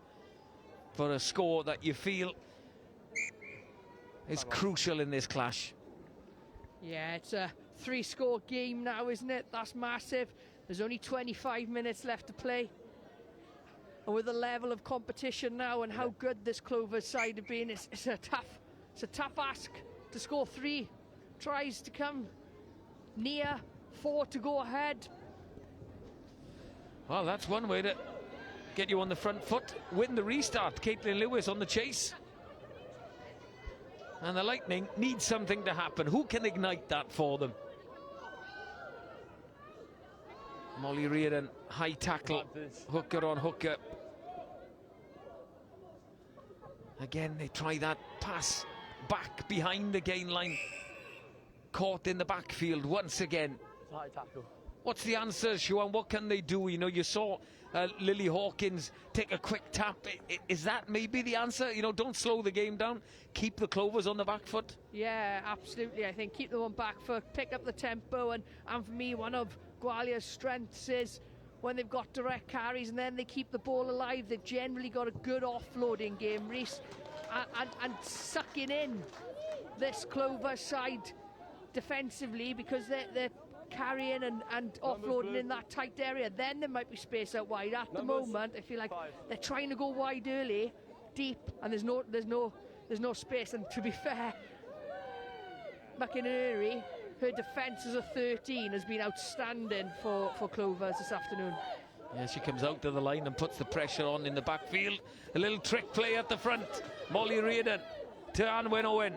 for a score that you feel is crucial in this clash. Yeah, it's a 3-score game now, isn't it? That's massive. There's only 25 minutes left to play. And with the level of competition now and how good this Clovers side have been, it's a tough ask to score 3 tries to come near 4 to go ahead. Well, that's one way to get you on the front foot. Win the restart. Caitlin Lewis on the chase. And the Lightning need something to happen. Who can ignite that for them? Molly Reardon, high tackle, hooker on hooker. Again, they try that pass back behind the gain line. Caught in the backfield once again. High tackle. What's the answer, Siobhan? What can they do? You know, you saw Lily Hawkins take a quick tap. Is that maybe the answer? You know, don't slow the game down. Keep the Clovers on the back foot. Yeah, absolutely. I think keep them on back foot, pick up the tempo, and for me, one of Gwalia's strengths is when they've got direct carries and then they keep the ball alive. They've generally got a good offloading game, Reece, and sucking in this Clover side defensively, because they're carrying and offloading in that tight area. Then there might be space out wide. At the moment, I feel like they're trying to go wide early, deep, and there's no space. And to be fair, McInerney, her defence as a 13 has been outstanding for Clovers this afternoon. Yeah, she comes out to the line and puts the pressure on in the backfield. A little trick play at the front. Molly Reardon to Anwen Owen.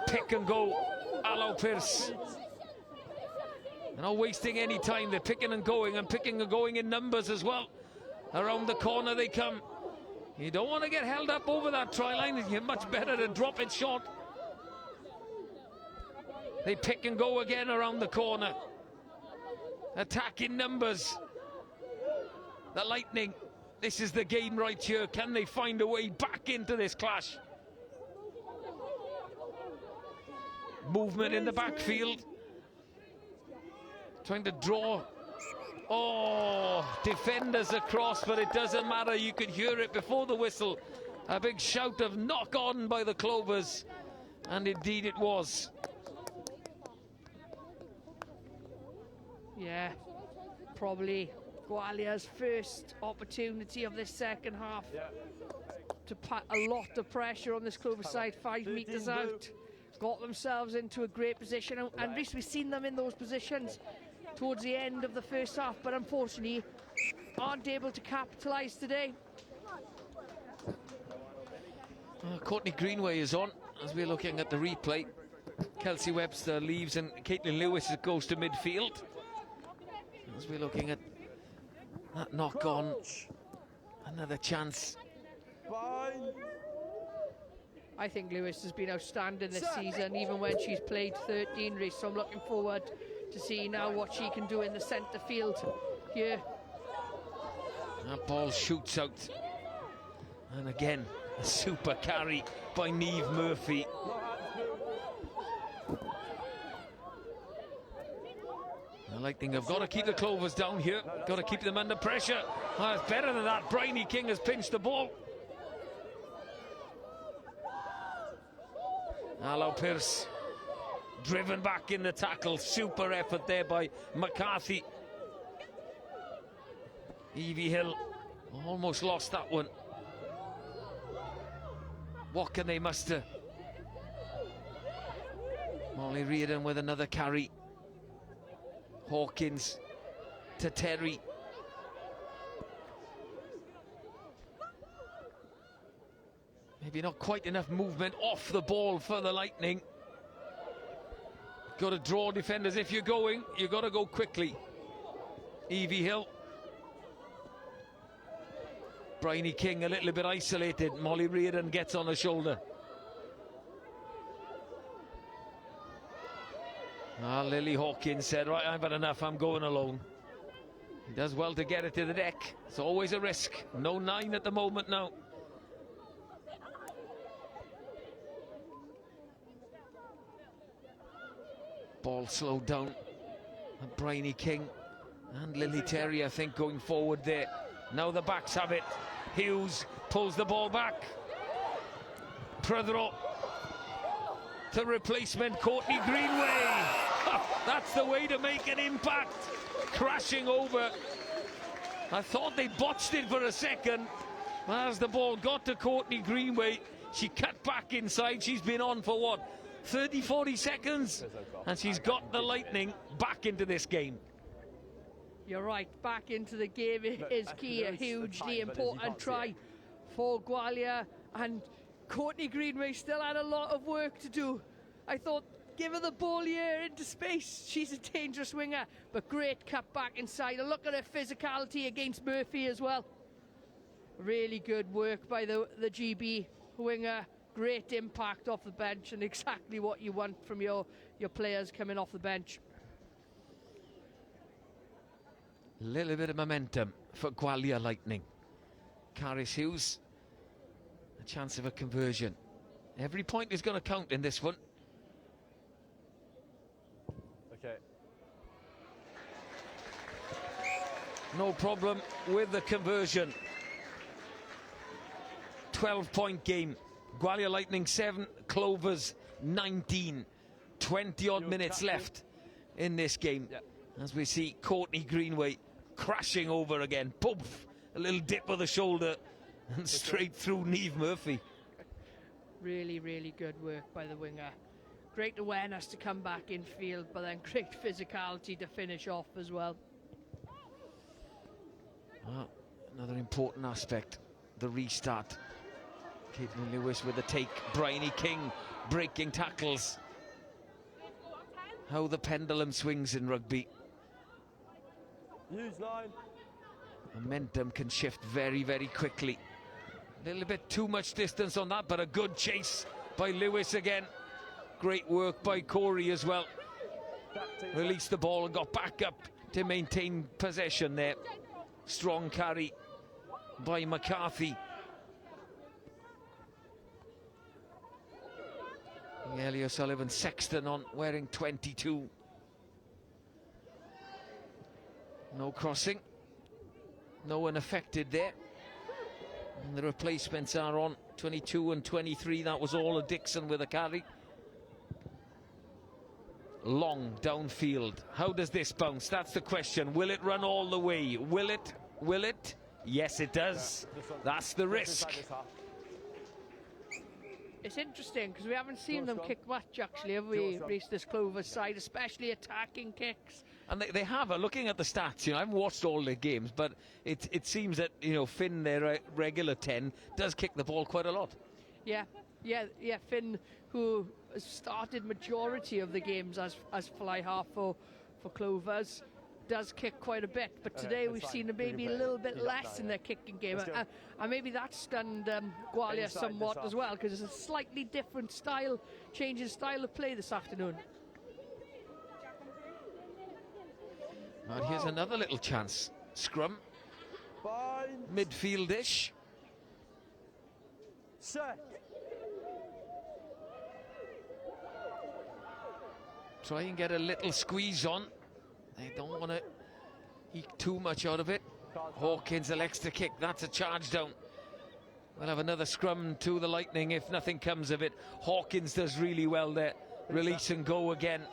Pick and go. Allo Pearce. They're not wasting any time. They're picking and going in numbers as well. Around the corner they come. You don't want to get held up over that try line. You're much better to drop it short. They pick and go again around the corner. Attack in numbers. The Lightning. This is the game right here. Can they find a way back into this clash? Movement in the backfield. Trying to draw. Oh, defenders across, but it doesn't matter. You could hear it before the whistle. A big shout of knock on by the Clovers. And indeed it was. Yeah, probably Gwalia's first opportunity of this second half to put a lot of pressure on this Clover side. 5 metres out, got themselves into a great position, and Reece, we've seen them in those positions towards the end of the first half, but unfortunately aren't able to capitalise today. Courtney Greenway is on as we're looking at the replay. Kelsey Webster leaves and Caitlin Lewis goes to midfield. As we're looking at that knock on, another chance. I think Lewis has been outstanding this season, even when she's played 13, Reece. So I'm looking forward to see now what she can do in the centre field here. That ball shoots out. And again, a super carry by Niamh Murphy. The Lightning have got to keep the Clovers down here. Got to keep them under pressure. Oh, it's better than that. Bryony King has pinched the ball. Allo Pearce driven back in the tackle. Super effort there by McCarthy. Evie Hill almost lost that one. What can they muster? Molly Reardon with another carry. Hawkins to Terry. Maybe not quite enough movement off the ball for the Lightning. Got to draw defenders. If you're going, you've got to go quickly. Evie Hill. Bryony King a little bit isolated. Molly Reardon gets on her shoulder. Lily Hawkins said, right, I've had enough, I'm going alone. He does well to get it to the deck. It's always a risk. No 9 at the moment now. Ball slowed down. And Bryony King and Lily Terry, I think, going forward there. Now the backs have it. Hughes pulls the ball back. Prudhoe to replacement Courtney Greenway. That's the way to make an impact. Crashing over. I thought they botched it for a second. As the ball got to Courtney Greenway, she cut back inside. She's been on for what, 30-40 seconds? And she's got the Lightning back into this game. You're right, back into the game is key. A hugely important try for Gwalia, and Courtney Greenway still had a lot of work to do. I thought, give her the ball here into space. She's a dangerous winger, but great cut back inside. And look at her physicality against Murphy as well. Really good work by the GB winger. Great impact off the bench, and exactly what you want from your players coming off the bench. Little bit of momentum for Gwalia Lightning. Caris Hughes, a chance of a conversion. Every point is going to count in this one. Okay. No problem with the conversion. 12-point game. Gwalia Lightning 7, Clovers 19. 20-odd minutes left in this game. Yeah. As we see Courtney Greenway crashing over again. Poof! A little dip of the shoulder and straight through Niamh Murphy. Really, really good work by the winger. Great awareness to come back in field, but then great physicality to finish off as well. Well, another important aspect, the restart. Caitlin Lewis with the take, Bryony King breaking tackles. How the pendulum swings in rugby. Use 9. Momentum can shift very, very quickly. A little bit too much distance on that, but a good chase by Lewis again. Great work by Corey as well. Released the ball and got back up to maintain possession there. Strong carry by McCarthy. Ellie O'Sullivan Sexton on, wearing 22. No crossing. No one affected there. And the replacements are on 22 and 23. That was all of Dixon with a carry. Long downfield. How does this bounce? That's the question. Will it run all the way? Will it? Will it? Yes, it does. That's the risk. It's interesting because we haven't seen them kick much, actually, have we? Reached this Clovers side, especially attacking kicks. And they have. Looking at the stats, I haven't watched all their games, but it seems that Finn, their regular 10, does kick the ball quite a lot. Yeah. Finn, who has started majority of the games as fly half for Clovers, does kick quite a bit. But today we've seen maybe a little bit less in their kicking game, and maybe that stunned Gwalia somewhat as well, because it's a slightly different style, changing style of play this afternoon. And here's another little chance. Scrum. Midfield-ish. Set. Try and get a little squeeze on. They don't want to eke too much out of it. Hawkins elects to kick. That's a charge down. We'll have another scrum to the Lightning if nothing comes of it. Hawkins does really well there. Release and go again.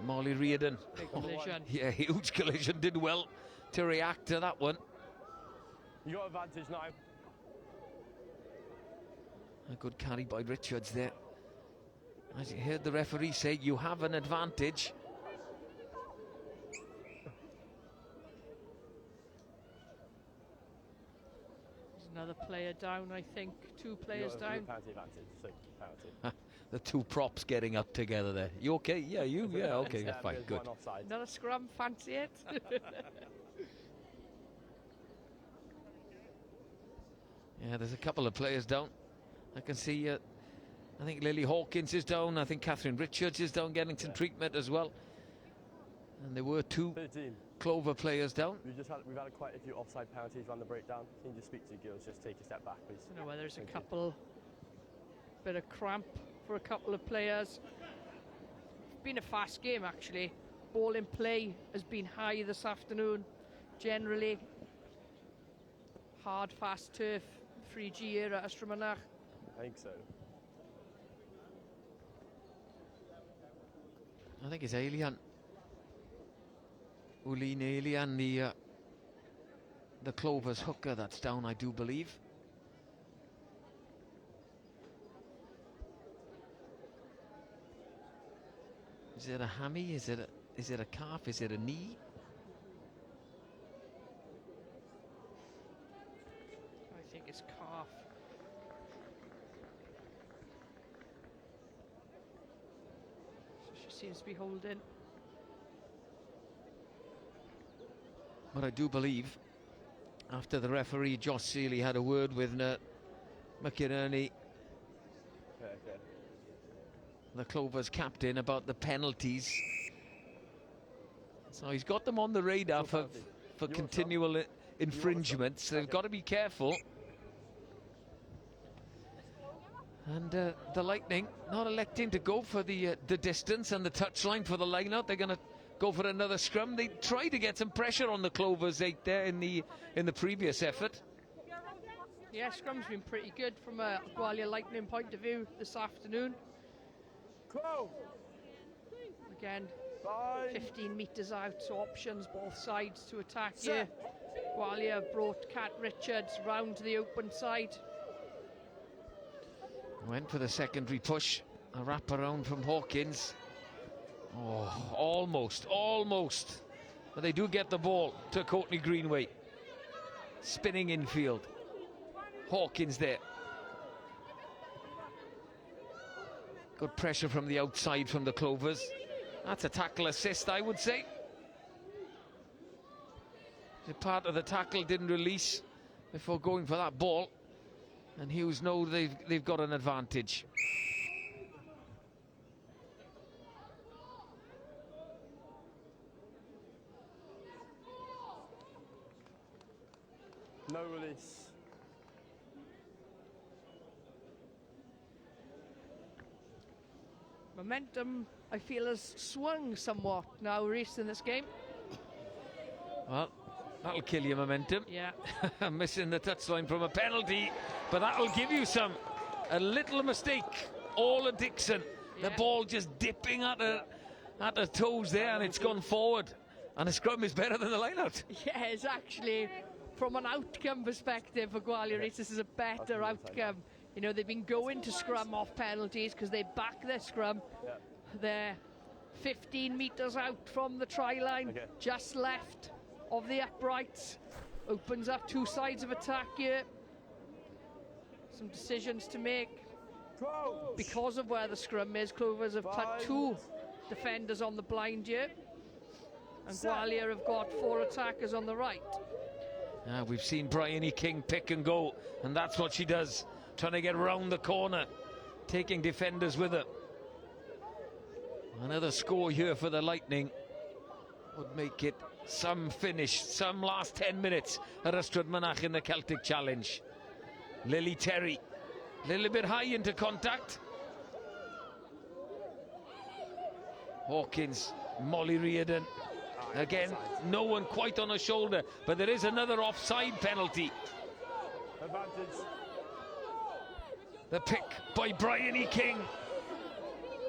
Molly Reardon. Big collision. Yeah, huge collision. Did well to react to that one. You got advantage now. A good carry by Richards there. As you heard the referee say, you have an advantage. There's another player down, I think. 2 players down. Penalty advantage, so penalty. The two props getting up together there. You okay? Yeah, you? Yeah, okay, fine, good. Another scrum, fancy it? Yeah, there's a couple of players down. I can see, I think Lily Hawkins is down. I think Catherine Richards is down getting some treatment as well. And there were 2 13. Clover players down. We've had quite a few offside penalties around the breakdown. Can you just speak to the girls, just take a step back, please? I don't know whether there's a couple, bit of cramp for a couple of players. It's been a fast game, actually. Ball in play has been high this afternoon. Generally, hard, fast turf, 3G here at Mynach. I think so. I think it's Elian. Uline Elian, the Clovers hooker that's down, I do believe. Is it a hammy? Is it a calf? Is it a knee? I think it's calf. So she seems to be holding. But I do believe, after the referee, Josh Seeley, had a word with McInerney, Okay. the Clovers captain, about the penalties. So he's got them on the radar for continual infringements. They've got to be careful. And the Lightning not electing to go for the distance and the touchline for the line-out. They're going to go for another scrum. They tried to get some pressure on the Clovers 8 there in the previous effort. Yeah, scrum's been pretty good from a Gwalia Lightning point of view this afternoon. Again, 15 metres out, so options both sides to attack here. Gwalia brought Cat Richards round to the open side. Went for the secondary push, a wrap around from Hawkins. Oh, almost. But they do get the ball to Courtney Greenway. Spinning infield. Hawkins there. Good pressure from the outside from the Clovers. That's a tackle assist, I would say. The part of the tackle didn't release before going for that ball. And Hughes know they've got an advantage. No release. Momentum, I feel, has swung somewhat now, Reece, in this game. Well, that'll kill your momentum. Yeah. Missing the touchline from a penalty, but that'll give you some. A little mistake. Ola Dixon. Yeah. The ball just dipping at her toes there, and it's gone forward. And the scrum is better than the line-out. Yeah, it's actually, from an outcome perspective for Gwalia, Reece, this is a better outcome. You know, they've been going to scrum off penalties because they back their scrum. Yeah. They're 15 metres out from the try line, just left of the uprights. Opens up two sides of attack here. Some decisions to make. Because of where the scrum is, Clovers have put two defenders on the blind here. And Gwalia have got 4 attackers on the right. We've seen Bryony King pick and go, and that's what she does. Trying to get round the corner, taking defenders with her. Another score here for the Lightning would make it some finish, some last 10 minutes at Ystrad Mynach in the Celtic Challenge. Lily Terry, a little bit high into contact. Hawkins, Molly Reardon. Again, no one quite on her shoulder, but there is another offside penalty. Advantage. The pick by Bryony King.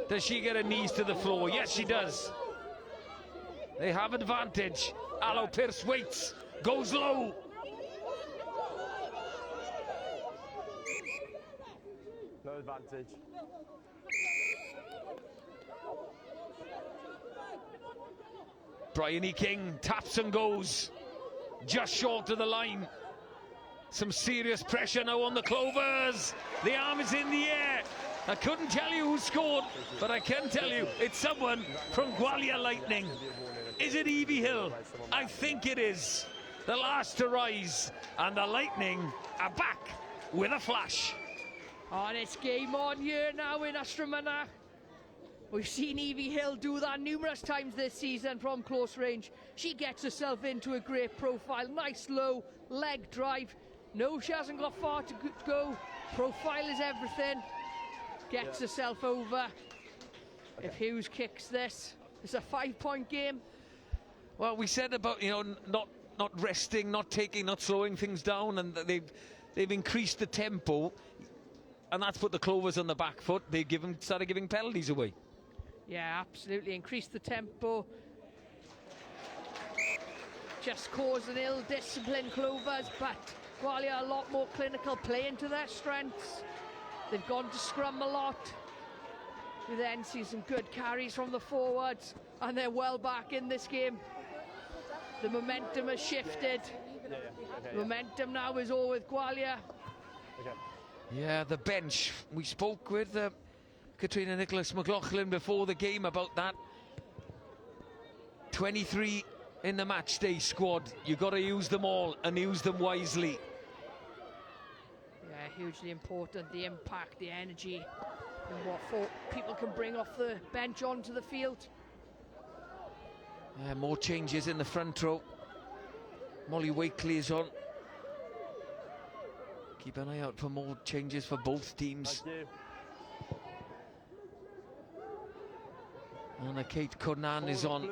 Does she get her knees to the floor? Yes, she does. They have advantage. Aloe Pierce waits, goes low. No advantage. Bryony King taps and goes. Just short of the line. Some serious pressure now on the Clovers. The arm is in the air. I couldn't tell you who scored, but I can tell you it's someone from Gwalia Lightning. Is it Evie Hill? I think it is. The last to rise, and the Lightning are back with a flash. And it's game on here now in Ystrad Mynach. We've seen Evie Hill do that numerous times this season from close range. She gets herself into a great profile. Nice low leg drive. No, she hasn't got far to go. Profile is everything. Gets herself over. If Hughes kicks this, it's a 5-point game. Well, we said about, you know, not resting, not slowing things down, and they've increased the tempo, and that's put the Clovers on the back foot. They started giving penalties away. Yeah, absolutely. Increased the tempo. Just caused an ill-disciplined Clovers, but Gwalia a lot more clinical, playing to their strengths. They've gone to scrum a lot. We then see some good carries from the forwards, and they're well back in this game. The momentum has shifted. The momentum now is all with Gwalia. Yeah, the bench. We spoke with Katrina Nicholas McLaughlin before the game about that. 23 in the match day squad. You've got to use them all and use them wisely. Yeah, hugely important, the impact, the energy, and what people can bring off the bench onto the field. More changes in the front row. Molly Wakely is on. Keep an eye out for more changes for both teams. And Kate Conan is on.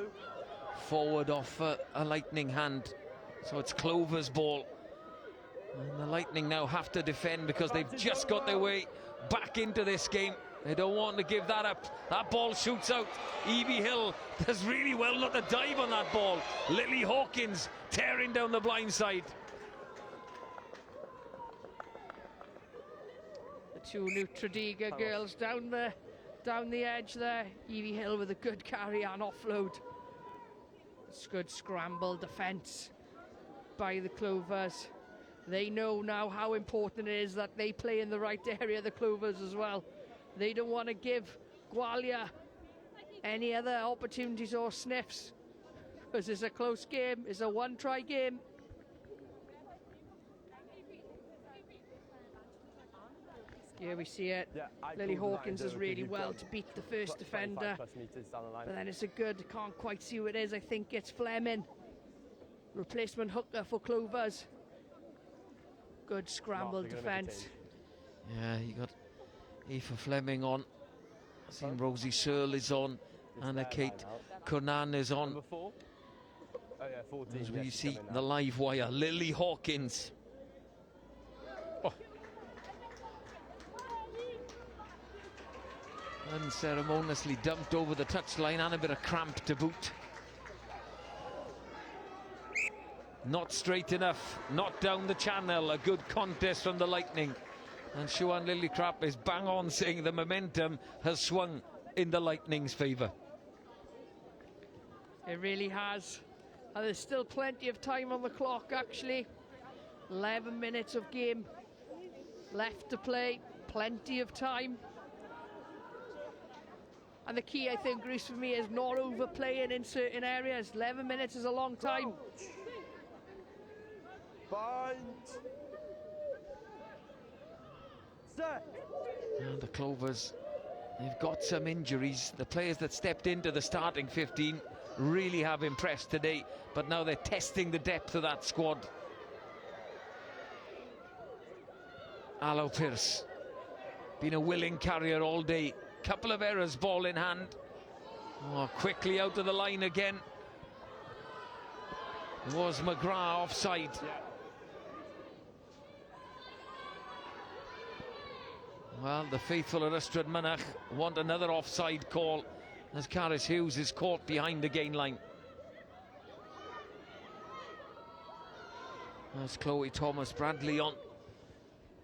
Forward off a Lightning hand. So it's Clovers' ball. And the Lightning now have to defend because they've just got their way back into this game. They don't want to give that up. That ball shoots out. Evie Hill does really well not to dive on that ball. Lily Hawkins tearing down the blind side. The two new Tredegar girls down the edge there. Evie Hill with a good carry and offload. It's good scramble defence by the Clovers. They know now how important it is that they play in the right area, the Clovers as well. They don't want to give Gwalia any other opportunities or sniffs, because it's a close game, it's a one-try game. Here we see it. Lily Hawkins does really well to beat the first defender, but then it's a good, can't quite see who it is. I think it's Fleming, replacement hooker for Clovers. Good scramble defence. Yeah, you got Aoife Fleming on. I've seen Rosie Searle is on. Anna Kate Conan is on. As we see the live wire, Lily Hawkins. Unceremoniously dumped over the touchline and a bit of cramp to boot. Not straight enough, not down the channel. A good contest from the Lightning. And Siobhan Lillicrap is bang on saying the momentum has swung in the Lightning's favour. It really has. And there's still plenty of time on the clock, actually. 11 minutes of game left to play. Plenty of time. And the key, I think, Bruce, for me is not overplaying in certain areas. 11 minutes is a long time. Bind. Set. And the Clovers, they've got some injuries. The players that stepped into the starting 15 really have impressed today, but now they're testing the depth of that squad. Aloe Pearce, been a willing carrier all day. Couple of errors, ball in hand. Oh, quickly out of the line again. Was McGrath offside? Yeah. Well, the faithful at Ystrad Mynach want another offside call as Caris Hughes is caught behind the gain line. That's Chloe Thomas Bradley on,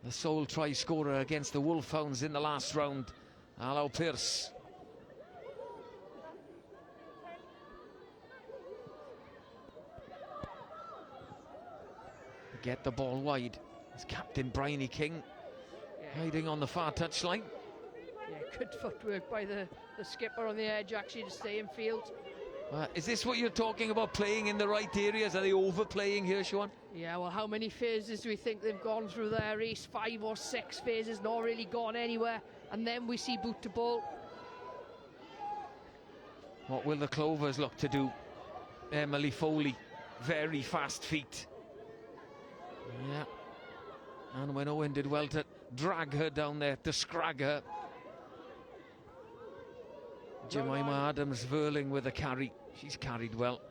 the sole try scorer against the Wolfhounds in the last round. Aloe Pearce. Get the ball wide. It's Captain Bryony King hiding on the far touchline. Yeah, good footwork by the skipper on the edge, actually, to stay in field. Is this what you're talking about, playing in the right areas? Are they overplaying here, Siobhan? Yeah, well, how many phases do we think they've gone through their race? 5 or 6 phases, not really gone anywhere. And then we see boot to ball. What will the Clovers look to do? Emily Foley, very fast feet. Yeah. And when Owen did well to drag her down there, to scrag her. Jemima Adams Verling with a carry. She's carried well.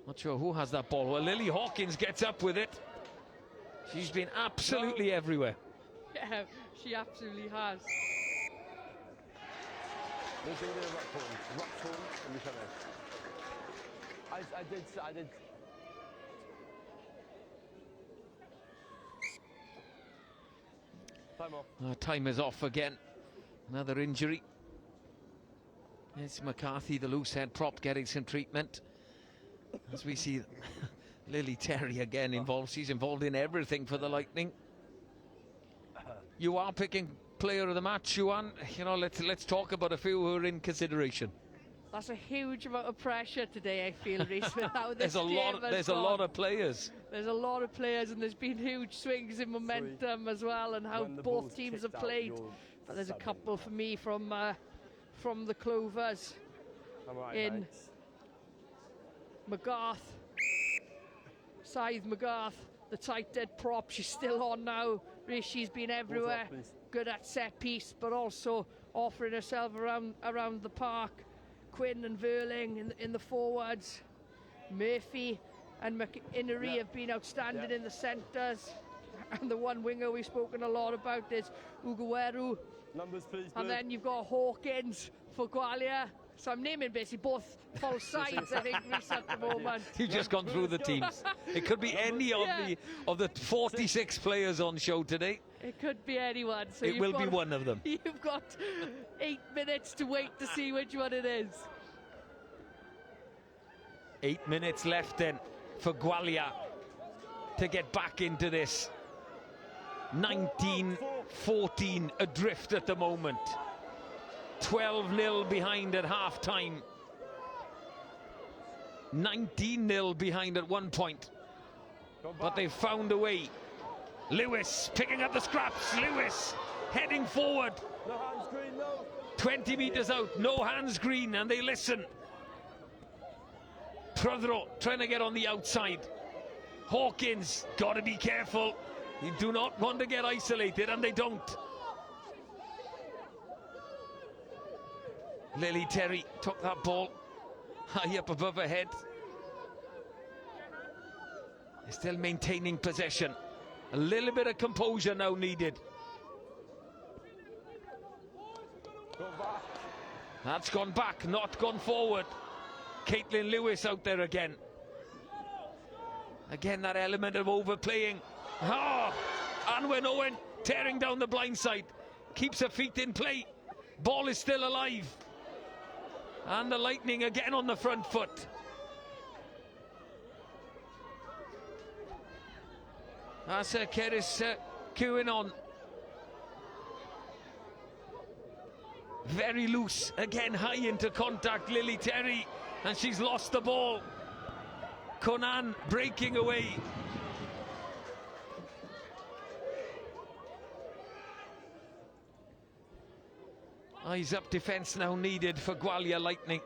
Not sure who has that ball. Well, Lily Hawkins gets up with it. She's been absolutely everywhere. Yeah, she absolutely has. I did. Time off. Time is off again. Another injury. It's McCarthy, the loose head prop, getting some treatment. As we see Lily Terry again involved. She's involved in everything for the Lightning. You are picking player of the match, Siobhan. You know, let's talk about a few who are in consideration. That's a huge amount of pressure today, I feel, Reece, with how this There's a lot of players. There's a lot of players, and there's been huge swings in momentum as well, and how both teams have played. But there's a couple for me from from the Clovers I'm right, in mate. McGarth. Scythe McGarth, the tight dead prop. She's still on now. She's been everywhere. Water off, please. Good at set piece, but also offering herself around the park. Quinn and Verling in the forwards. Murphy and McInnery have been outstanding in the centres. And the one winger we've spoken a lot about is Ugueru. Numbers, please. And Blue. then you've got Hawkins for Gwalia. So I'm naming basically both full sides, I think, Reece, at the moment. You've just gone through the teams. It could be any of the 46 players on show today. It could be anyone. So It will be one of them. You've got 8 minutes to wait to see which one it is. 8 minutes left then for Gwalia to get back into this. 19-14 adrift at the moment. 12-0 behind at half-time. 19-0 behind at one point. But they've found a way. Lewis picking up the scraps. Lewis heading forward. No hands green, no. 20 metres out, no hands green, and they listen. Prudro trying to get on the outside. Hawkins, got to be careful. You do not want to get isolated, and they don't. Lily Terry took that ball high up above her head. They're still maintaining possession. A little bit of composure now needed. Go back. That's gone back, not gone forward. Caitlin Lewis out there again. Again, that element of overplaying. Anwen Owen tearing down the blind side. Keeps her feet in play. Ball is still alive. And the Lightning again on the front foot. That's Keris queuing on. Very loose, again high into contact, Lily Terry, and she's lost the ball. Conan breaking away. Eyes up defence now needed for Gwalia Lightning.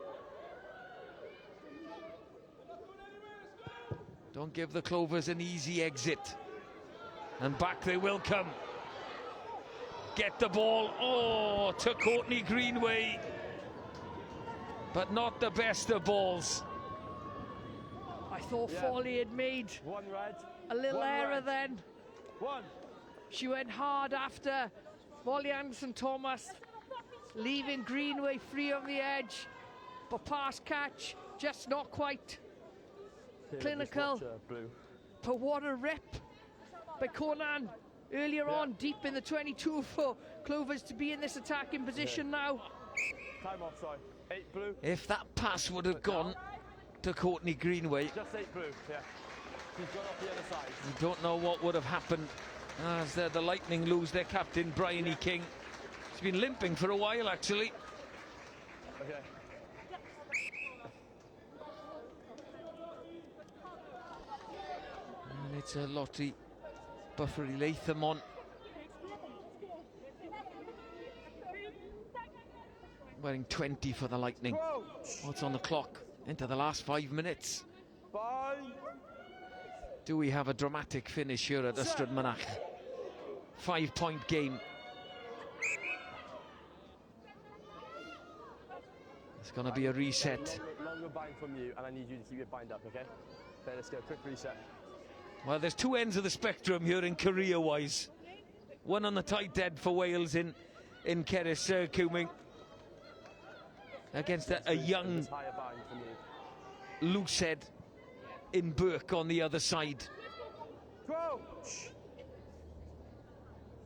Don't give the Clovers an easy exit. And back they will come. Get the ball, to Courtney Greenway. But not the best of balls. I thought Foley had made One red. a little One error red. then. One. She went hard after Molly Anderson Thomas, leaving Greenway free on the edge. But pass catch, just not quite clinical. Just watch her, Blue. But what a rip by Conan earlier on, deep in the 22 for Clovers to be in this attacking position now. Time off, sorry. 8 Blue. If that pass would have gone to Courtney Greenway, Just 8 Blue, yeah. She's gone off the other side. you don't know what would have happened as the Lightning lose their captain, Bryony King. He's been limping for a while, actually. Okay. And it's a Lottie Buffery Latham on. Wearing 20 for the Lightning. What's on the clock? Into the last 5 minutes. Fine. Do we have a dramatic finish here at Ystrad Mynach? 5-point game. It's going to be a reset. Longer bind from you, and I need you to keep it bind up, okay? Okay, let's go. Quick reset. Well, there's two ends of the spectrum here in career-wise. One on the tight dead for Wales in Keris Cuming against a young Higher bind from you. loose head in Burke on the other side. Crouch.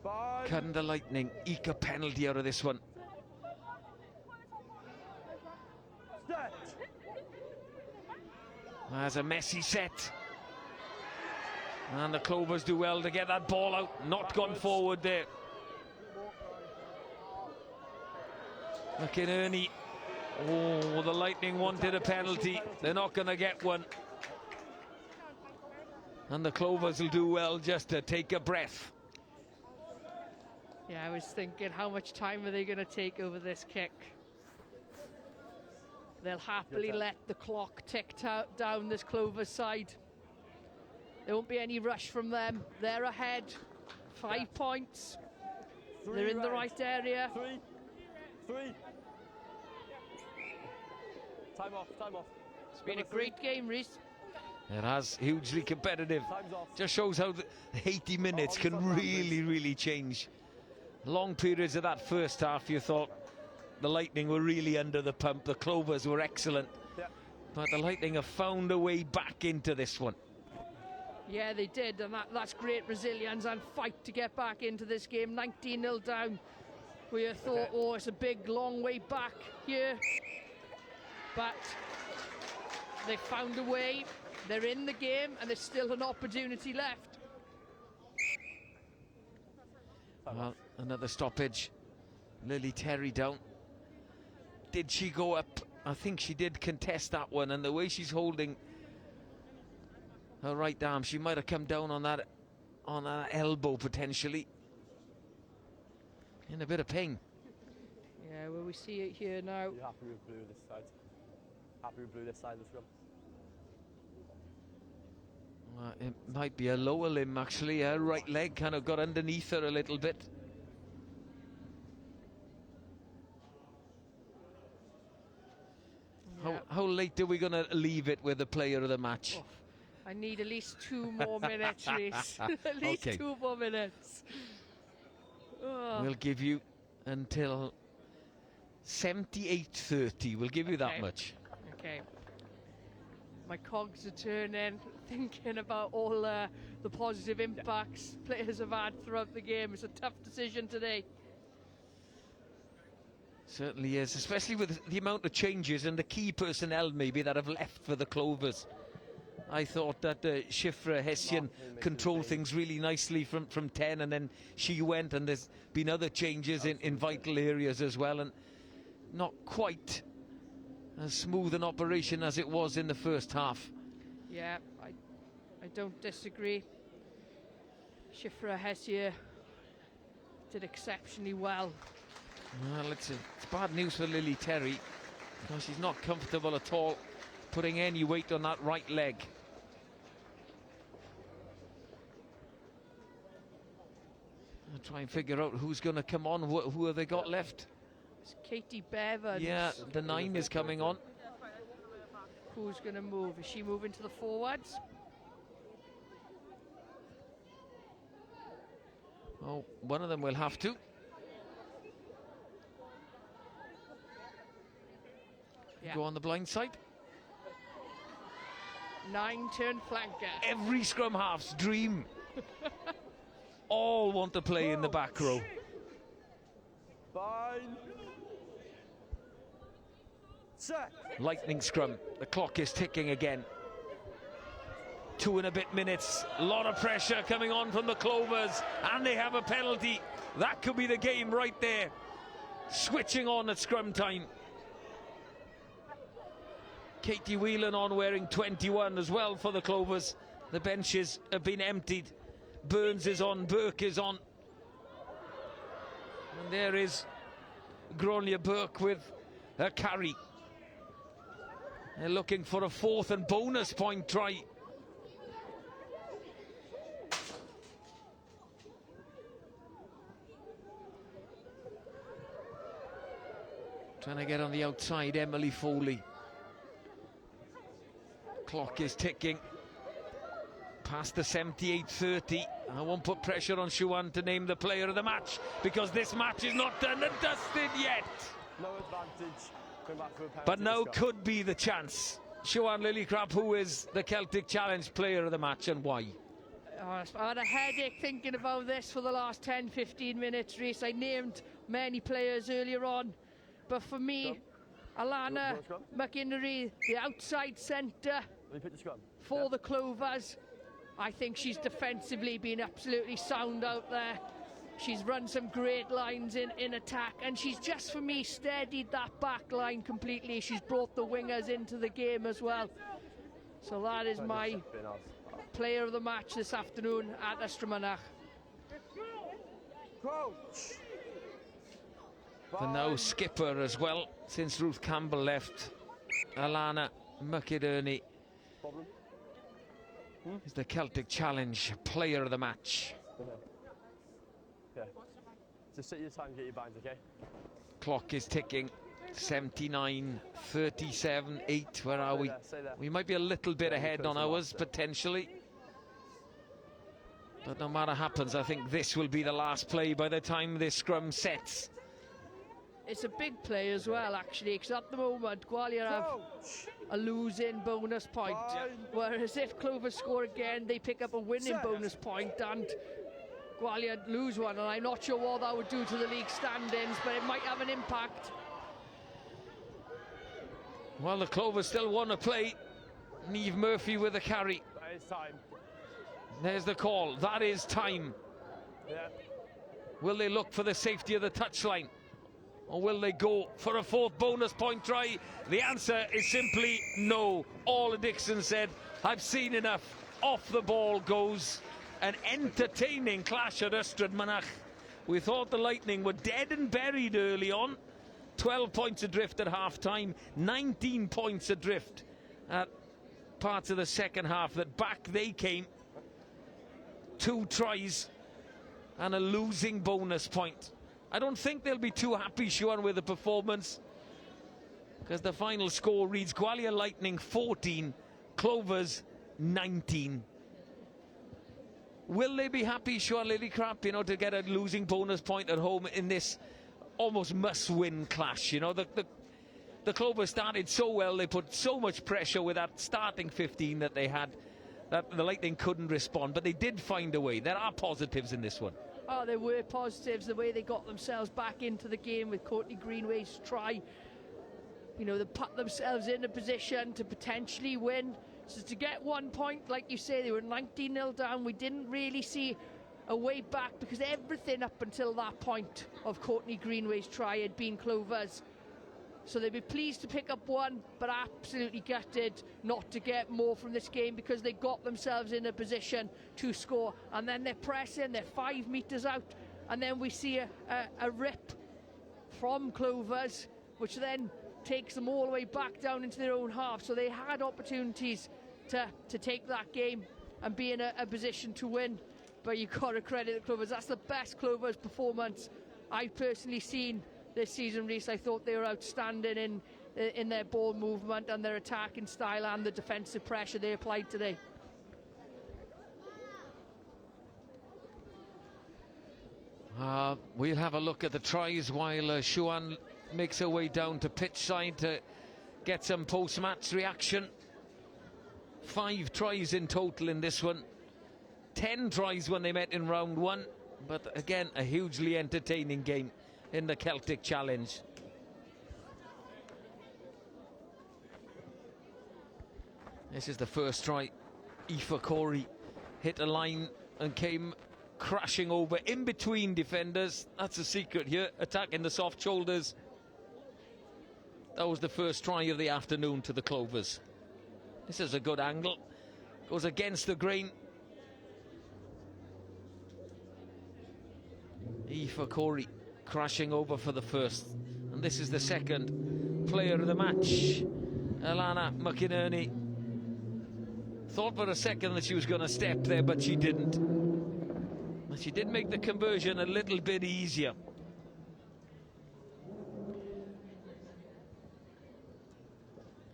Bind. Can the Lightning eke a penalty out of this one? Set. There's a messy set. And the Clovers do well to get that ball out. Not gone forward there. McInerney. Oh, the Lightning wanted a penalty. They're not going to get one. And the Clovers will do well just to take a breath. Yeah, I was thinking, how much time are they going to take over this kick? They'll happily let the clock tick down this Clovers side. There won't be any rush from them. They're ahead. 5 points. They're in the right area. Three. Time off. It's been a great game, Reece. It has, hugely competitive. Time's off. Just shows how the 80 minutes can really change. Long periods of that first half, you thought the Lightning were really under the pump. The Clovers were excellent. Yeah. But the Lightning have found a way back into this one. Yeah, they did, and that's great resilience and fight to get back into this game. 19-0 down. We thought, oh, it's a big, long way back here. But they found a way. They're in the game, and there's still an opportunity left. Well, another stoppage. Lily Terry down. Did she go up? I think she did contest that one, and the way she's holding her right arm, she might have come down on that elbow potentially. In a bit of pain. Yeah, well, we see it here now. You happy with blue this side? Happy with blue this side of the scrum? It might be a lower limb actually. Her right leg kind of got underneath her a little bit. Yeah. How late are we going to leave it with the player of the match? Oh, I need at least 2 more minutes, Reece. At least 2 more minutes. Oh. We'll give you until 78:30. We'll give you that much. Okay. My cogs are turning, thinking about all the positive impacts players have had throughout the game. It's a tough decision today. Certainly is, especially with the amount of changes and the key personnel maybe that have left for the Clovers. I thought that Shifra Hessian controlled things really nicely from 10, and then she went, and there's been other changes in vital areas as well, and not quite as smooth an operation as it was in the first half. Yeah, I don't disagree. Shifra Hessian did exceptionally well. Well, it's bad news for Lily Terry. No, she's not comfortable at all putting any weight on that right leg. I'll try and figure out who's going to come on. Who have they got left? It's Katie Bevan. Yeah, the 9 is coming on. Who's going to move? Is she moving to the forwards? Oh, one of them will have to. Yeah. Go on the blind side. 9-turn flanker. Every scrum half's dream. All want to play in the back row. Fine. Set. Lightning scrum. The clock is ticking again. 2 and a bit minutes. A lot of pressure coming on from the Clovers, and they have a penalty. That could be the game right there. Switching on at scrum time. Katie Whelan on wearing 21 as well for the Clovers. The benches have been emptied. Burns is on, Burke is on. And there is Gwalia Burke with her carry. They're looking for a 4th and bonus point try. Trying to get on the outside, Emily Foley. Clock is ticking. Past the 78:30. I won't put pressure on Shuan to name the player of the match, because this match is not done and dusted yet. No advantage. Going back for a penalty. But now could be the chance. Shuan Lillycrap, who is the Celtic Challenge player of the match, and why? I had a headache thinking about this for the last 10-15 minutes, Reece. I named many players earlier on, but for me, Alana McInnery, the outside centre for the Clovers. I think she's defensively been absolutely sound out there. She's run some great lines in attack, and she's just, for me, steadied that back line completely. She's brought the wingers into the game as well. So that is my player of the match this afternoon at Ystrad. The now skipper as well, since Ruth Campbell left. Alana McInerney is the Celtic Challenge Player of the Match. Yeah. Just set your time, get your binds, okay? Clock is ticking. 79, 37, 8. Where are we? Stay there. We might be a little bit ahead on ours, potentially. But no matter what happens, I think this will be the last play by the time this scrum sets. It's a big play as well, actually, because at the moment Gwalia have a losing bonus point, whereas if Clovers score again, they pick up a winning bonus point, and Gwalia lose one, and I'm not sure what that would do to the league standings, but it might have an impact. Well, the Clovers still want to play. Niamh Murphy with a carry. That is time. There's the call. That is time. Yeah. Will they look for the safety of the touchline? Or will they go for a fourth bonus point try? The answer is simply no. All Dixon said, I've seen enough. Off the ball goes. An entertaining clash at Ystrad Mynach. We thought the Lightning were dead and buried early on. 12 points adrift at half-time. 19 points adrift at parts of the second half. That back they came. 2 tries and a losing bonus point. I don't think they'll be too happy, Sean, with the performance, because the final score reads Gwalia Lightning 14, Clovers 19. Will they be happy, Sean Lillycrap, you know, to get a losing bonus point at home in this almost must-win clash? You know, the Clovers started so well, they put so much pressure with that starting 15 that they had, that the Lightning couldn't respond, but they did find a way. There are positives in this one. Oh, there were positives, the way they got themselves back into the game with Courtney Greenway's try. You know, they put themselves in a position to potentially win. So to get 1 point, like you say, they were 19-0 down. We didn't really see a way back, because everything up until that point of Courtney Greenway's try had been Clovers. So they'd be pleased to pick up 1, but absolutely gutted not to get more from this game, because they got themselves in a position to score. And then they're pressing, they're 5 metres out, and then we see a rip from Clovers, which then takes them all the way back down into their own half. So they had opportunities to take that game and be in a position to win. But you've got to credit the Clovers. That's the best Clovers performance I've personally seen this season, Reece. I thought they were outstanding in their ball movement and their attacking style and the defensive pressure they applied today. We'll have a look at the tries while Shuan makes her way down to pitch side to get some post-match reaction. 5 tries in total in this one. 10 tries when they met in round 1. But again, a hugely entertaining game in the Celtic Challenge. This is the first try. Aoife Corey hit a line and came crashing over in between defenders. That's the secret here, attacking the soft shoulders. That was the first try of the afternoon to the Clovers. This is a good angle. Goes against the grain. Aoife Corey crashing over for the first. And this is the second. Player of the match, Alana McInerney. Thought for a second that she was going to step there, but she didn't. But she did make the conversion a little bit easier.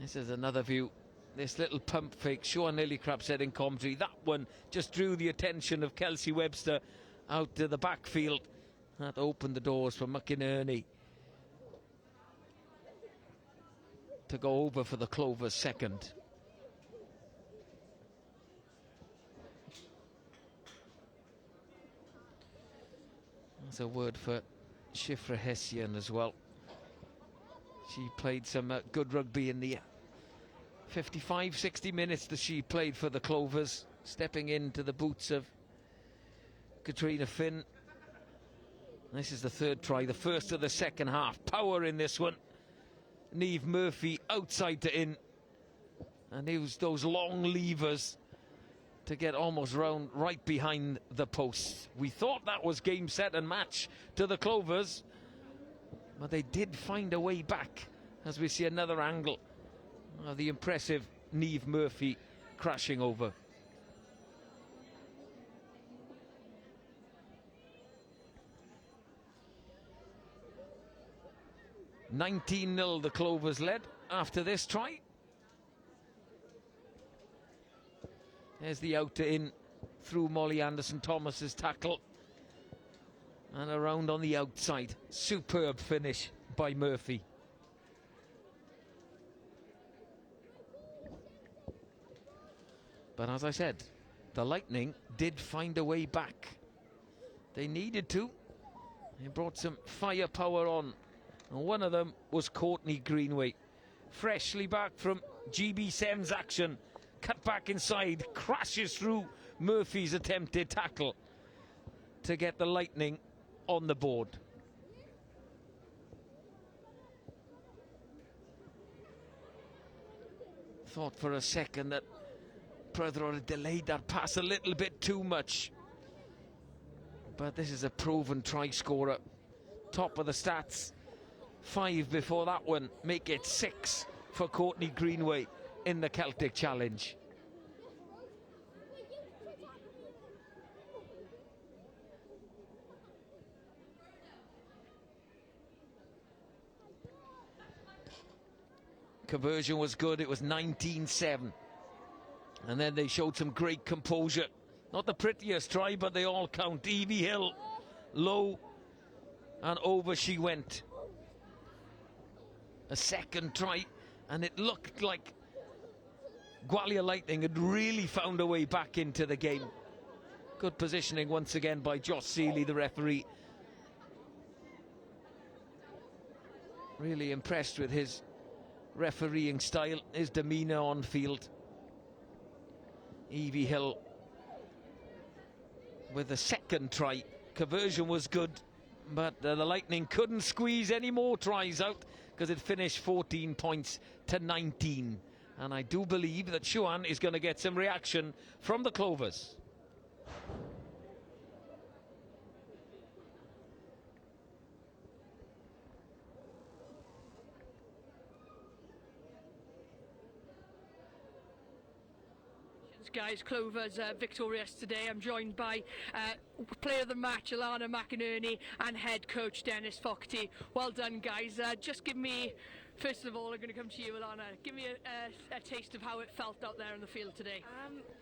This is another view. This little pump fake, Sean Lillycrap said in commentary, that one just drew the attention of Kelsey Webster out to the backfield. That opened the doors for McInerney to go over for the Clovers second. That's a word for Shifra Hessian as well. She played some good rugby in the 55-60 minutes that she played for the Clovers, stepping into the boots of Katrina Finn. This is the third try, the first of the second half. Power in this one. Niamh Murphy outside to in, and used those long levers to get almost round right behind the post. We thought that was game, set and match to the Clovers, but they did find a way back as we see another angle The impressive Niamh Murphy crashing over. "19-0 the Clovers led after this try. There's the outer in through Molly Anderson-Thomas's tackle. And around on the outside. Superb finish by Murphy. But as I said, the Lightning did find a way back. They needed to. They brought some firepower on. And one of them was Courtney Greenway. Freshly back from GB Sem's action. Cut back inside. Crashes through Murphy's attempted tackle to get the Lightning on the board. Thought for a second that Prythro had delayed that pass a little bit too much. But this is a proven try scorer. Top of the stats. 5 before that one. Make it 6 for Courtney Greenway in the Celtic Challenge. Conversion was good. It was 19-7. And then they showed some great composure. Not the prettiest try, but they all count. Evie Hill, low and over she went. A second try, and it looked like Gwalia Lightning had really found a way back into the game. Good positioning once again by Josh Seeley, the referee. Really impressed with his refereeing style, his demeanour on field. Evie Hill with the second try. Conversion was good, but the Lightning couldn't squeeze any more tries out because it finished 14 points to 19. And I do believe that Shuan is going to get some reaction from the Clovers. Guys, Clovers victorious today. I'm joined by player of the match Alana McInerney and head coach Dennis Fogarty. Well done, guys. Just give me, first of all, I'm going to come to you, Alana. Give me a taste of how it felt out there on the field today.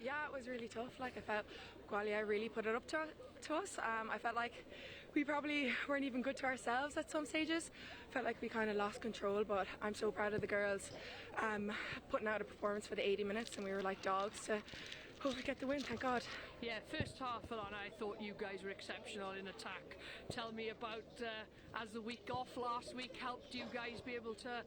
Yeah, it was really tough. Like, I felt Gwalia really put it up to us. I felt like we probably weren't even good to ourselves at some stages. Felt like we kind of lost control, but I'm so proud of the girls putting out a performance for the 80 minutes, and we were like dogs to hopefully get the win, thank God. Yeah, first half, Alana, I thought you guys were exceptional in attack. Tell me about, as the week off last week helped you guys be able to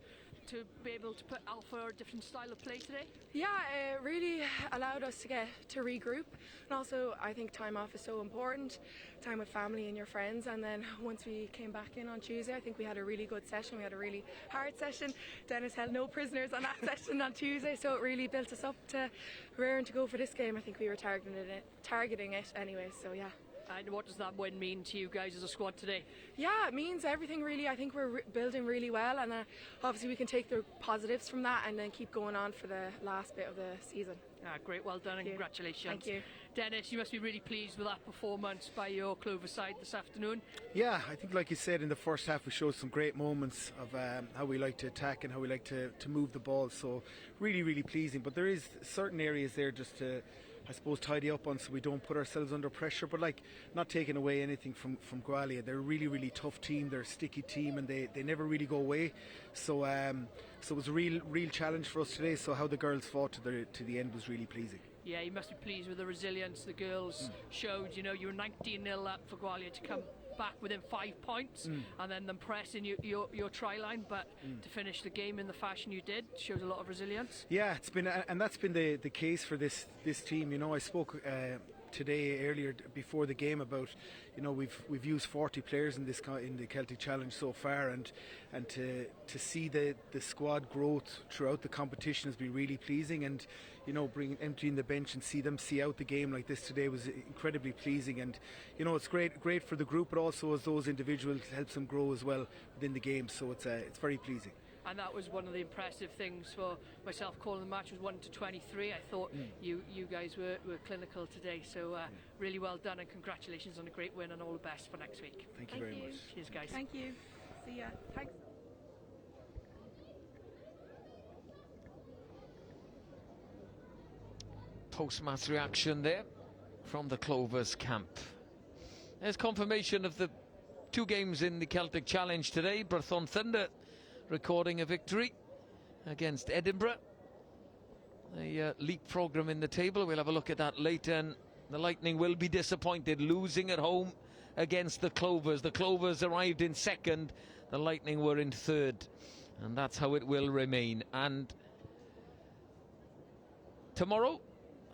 offer a different style of play today? Yeah, it really allowed us to regroup, and also I think time off is so important, time with family and your friends. And then once we came back in on Tuesday, I think we had a really good session. We had a really hard session. Dennis held no prisoners on that session on Tuesday, so it really built us up to raring to go for this game. I think we were targeting it anyway, so yeah. And what does that win mean to you guys as a squad today? Yeah, it means everything really. I think we're building really well, and obviously we can take the positives from that and then keep going on for the last bit of the season. Great, well done and congratulations. Thank you. Dennis, you must be really pleased with that performance by your Clover side this afternoon. Yeah, I think like you said, in the first half we showed some great moments of how we like to attack and how we like to move the ball, so really pleasing. But there is certain areas there just to, I suppose, tidy up on so we don't put ourselves under pressure, but like not taking away anything from Gwalia. They're a really tough team, they're a sticky team, and they never really go away, so it was a real challenge for us today. So how the girls fought to the end was really pleasing. Yeah, you must be pleased with the resilience the girls showed. You know, you were 19-0 up for Gwalia to come back within 5 points and then them pressing your try line, but to finish the game in the fashion you did shows a lot of resilience. Yeah, it's been, and that's been the case for this team. You know, I spoke today earlier before the game about, you know, we've used 40 players in the Celtic Challenge so far, and to see the squad growth throughout the competition has been really pleasing. And you know, emptying the bench and see them see out the game like this today was incredibly pleasing. And you know, it's great for the group, but also as those individuals helps them grow as well within the game. So it's very pleasing. and that was one of the impressive things for myself calling the match. Was 1-23. I thought you guys were clinical today, so really well done, and congratulations on a great win, and all the best for next week. Thank you very much. Cheers, guys. Thank you. See ya. Thanks. Post-match reaction there from the Clovers camp. There's confirmation of the 2 games in the Celtic Challenge today. Brython Thunder recording a victory against Edinburgh. A league programme in the table. We'll have a look at that later. And the Lightning will be disappointed losing at home against the Clovers. The Clovers arrived in second. The Lightning were in third. And that's how it will remain. And tomorrow,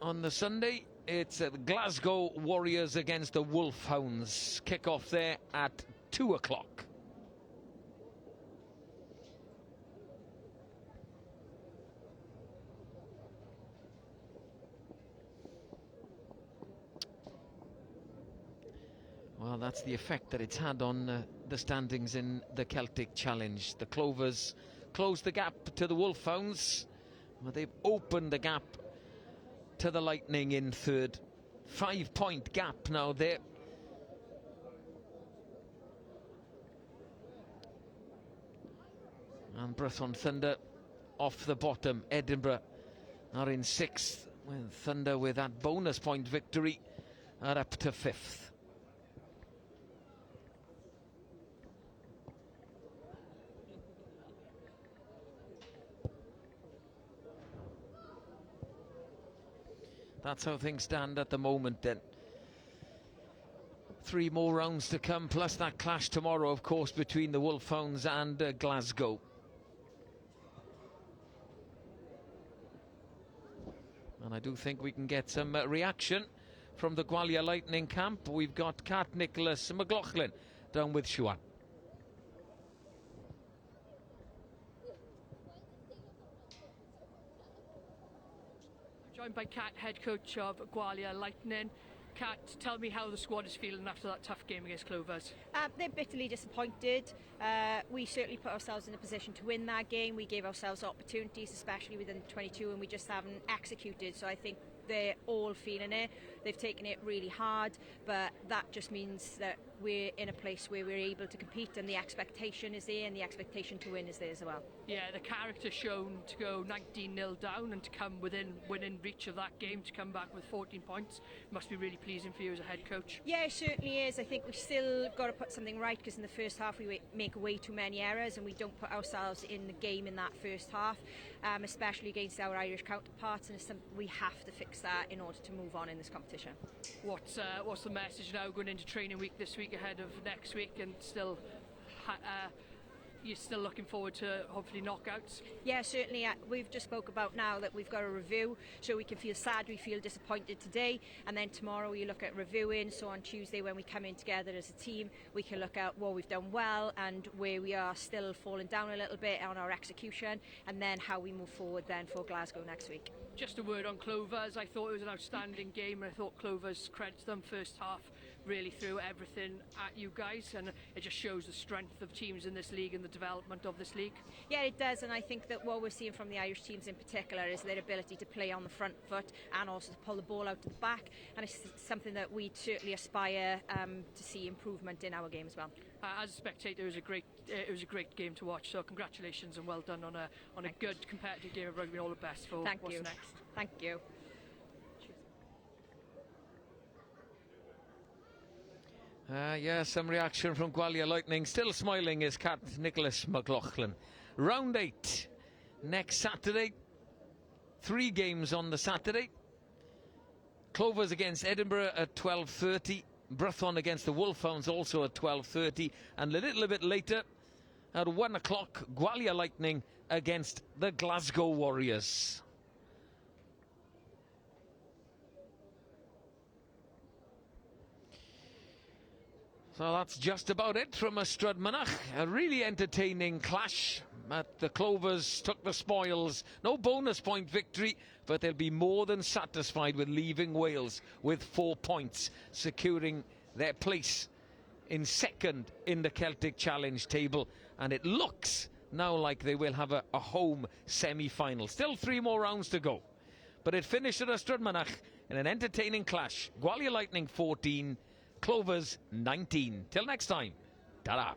on the Sunday, it's the Glasgow Warriors against the Wolfhounds. Kick-off there at 2 o'clock. Well, that's the effect that it's had on the standings in the Celtic Challenge. The Clovers closed the gap to the Wolfhounds, but they've opened the gap to the Lightning in third. 5-point gap now there. And Brython Thunder off the bottom. Edinburgh are in 6th, with Thunder with that bonus point victory are up to 5th. That's how things stand at the moment then. 3 more rounds to come, plus that clash tomorrow, of course, between the Wolfhounds and Glasgow. And I do think we can get some reaction from the Gwalia Lightning camp. We've got Cat Nicholas McLaughlin down with Siwan. Joined by Kat, head coach of Gwalia Lightning. Kat, tell me how the squad is feeling after that tough game against Clovers. They're bitterly disappointed. We certainly put ourselves in a position to win that game. We gave ourselves opportunities, especially within 22, and we just haven't executed. So I think they're all feeling it. They've taken it really hard, but that just means that we're in a place where we're able to compete, and the expectation is there, and the expectation to win is there as well. Yeah, the character shown to go 19-0 down and to come within reach of that game, to come back with 14 points, must be really pleasing for you as a head coach. Yeah, it certainly is. I think we've still got to put something right, because in the first half we make way too many errors, and we don't put ourselves in the game in that first half, especially against our Irish counterparts, and it's something we have to fix that in order to move on in this competition. What's the message now going into training week this week ahead of next week, and still you're still looking forward to hopefully knockouts? Yeah, certainly. We've just spoke about now that we've got a review, so we can feel sad, we feel disappointed today, and then tomorrow we look at reviewing. So on Tuesday, when we come in together as a team, we can look at what we've done well and where we are still falling down a little bit on our execution, and then how we move forward then for Glasgow next week. Just a word on Clovers. I thought it was an outstanding game, and I thought Clovers credits them first half, really threw everything at you guys, and it just shows the strength of teams in this league and the development of this league. Yeah, it does, and I think that what we're seeing from the Irish teams in particular is their ability to play on the front foot and also to pull the ball out of the back, and it's something that we certainly aspire to see improvement in our game as well. As a spectator, it was a great game to watch, so congratulations and well done on a good competitive game of rugby, and all the best for what's next. Thank you. Yeah, some reaction from Gwalia Lightning. Still smiling is Cat Nicholas McLaughlin. Round 8 next Saturday. 3 games on the Saturday. Clovers against Edinburgh at 12:30. Brython against the Wolfhounds also at 12:30. And a little bit later, at 1 o'clock, Gwalia Lightning against the Glasgow Warriors. So that's just about it from Ystrad Mynach. A really entertaining clash. The Clovers took the spoils. No bonus point victory, but they'll be more than satisfied with leaving Wales with 4 points, securing their place in second in the Celtic Challenge table. And it looks now like they will have a home semi-final. Still 3 more rounds to go. But it finished at Ystrad Mynach in an entertaining clash. Gwalia Lightning 14, Clovers 19. Till next time, ta-da.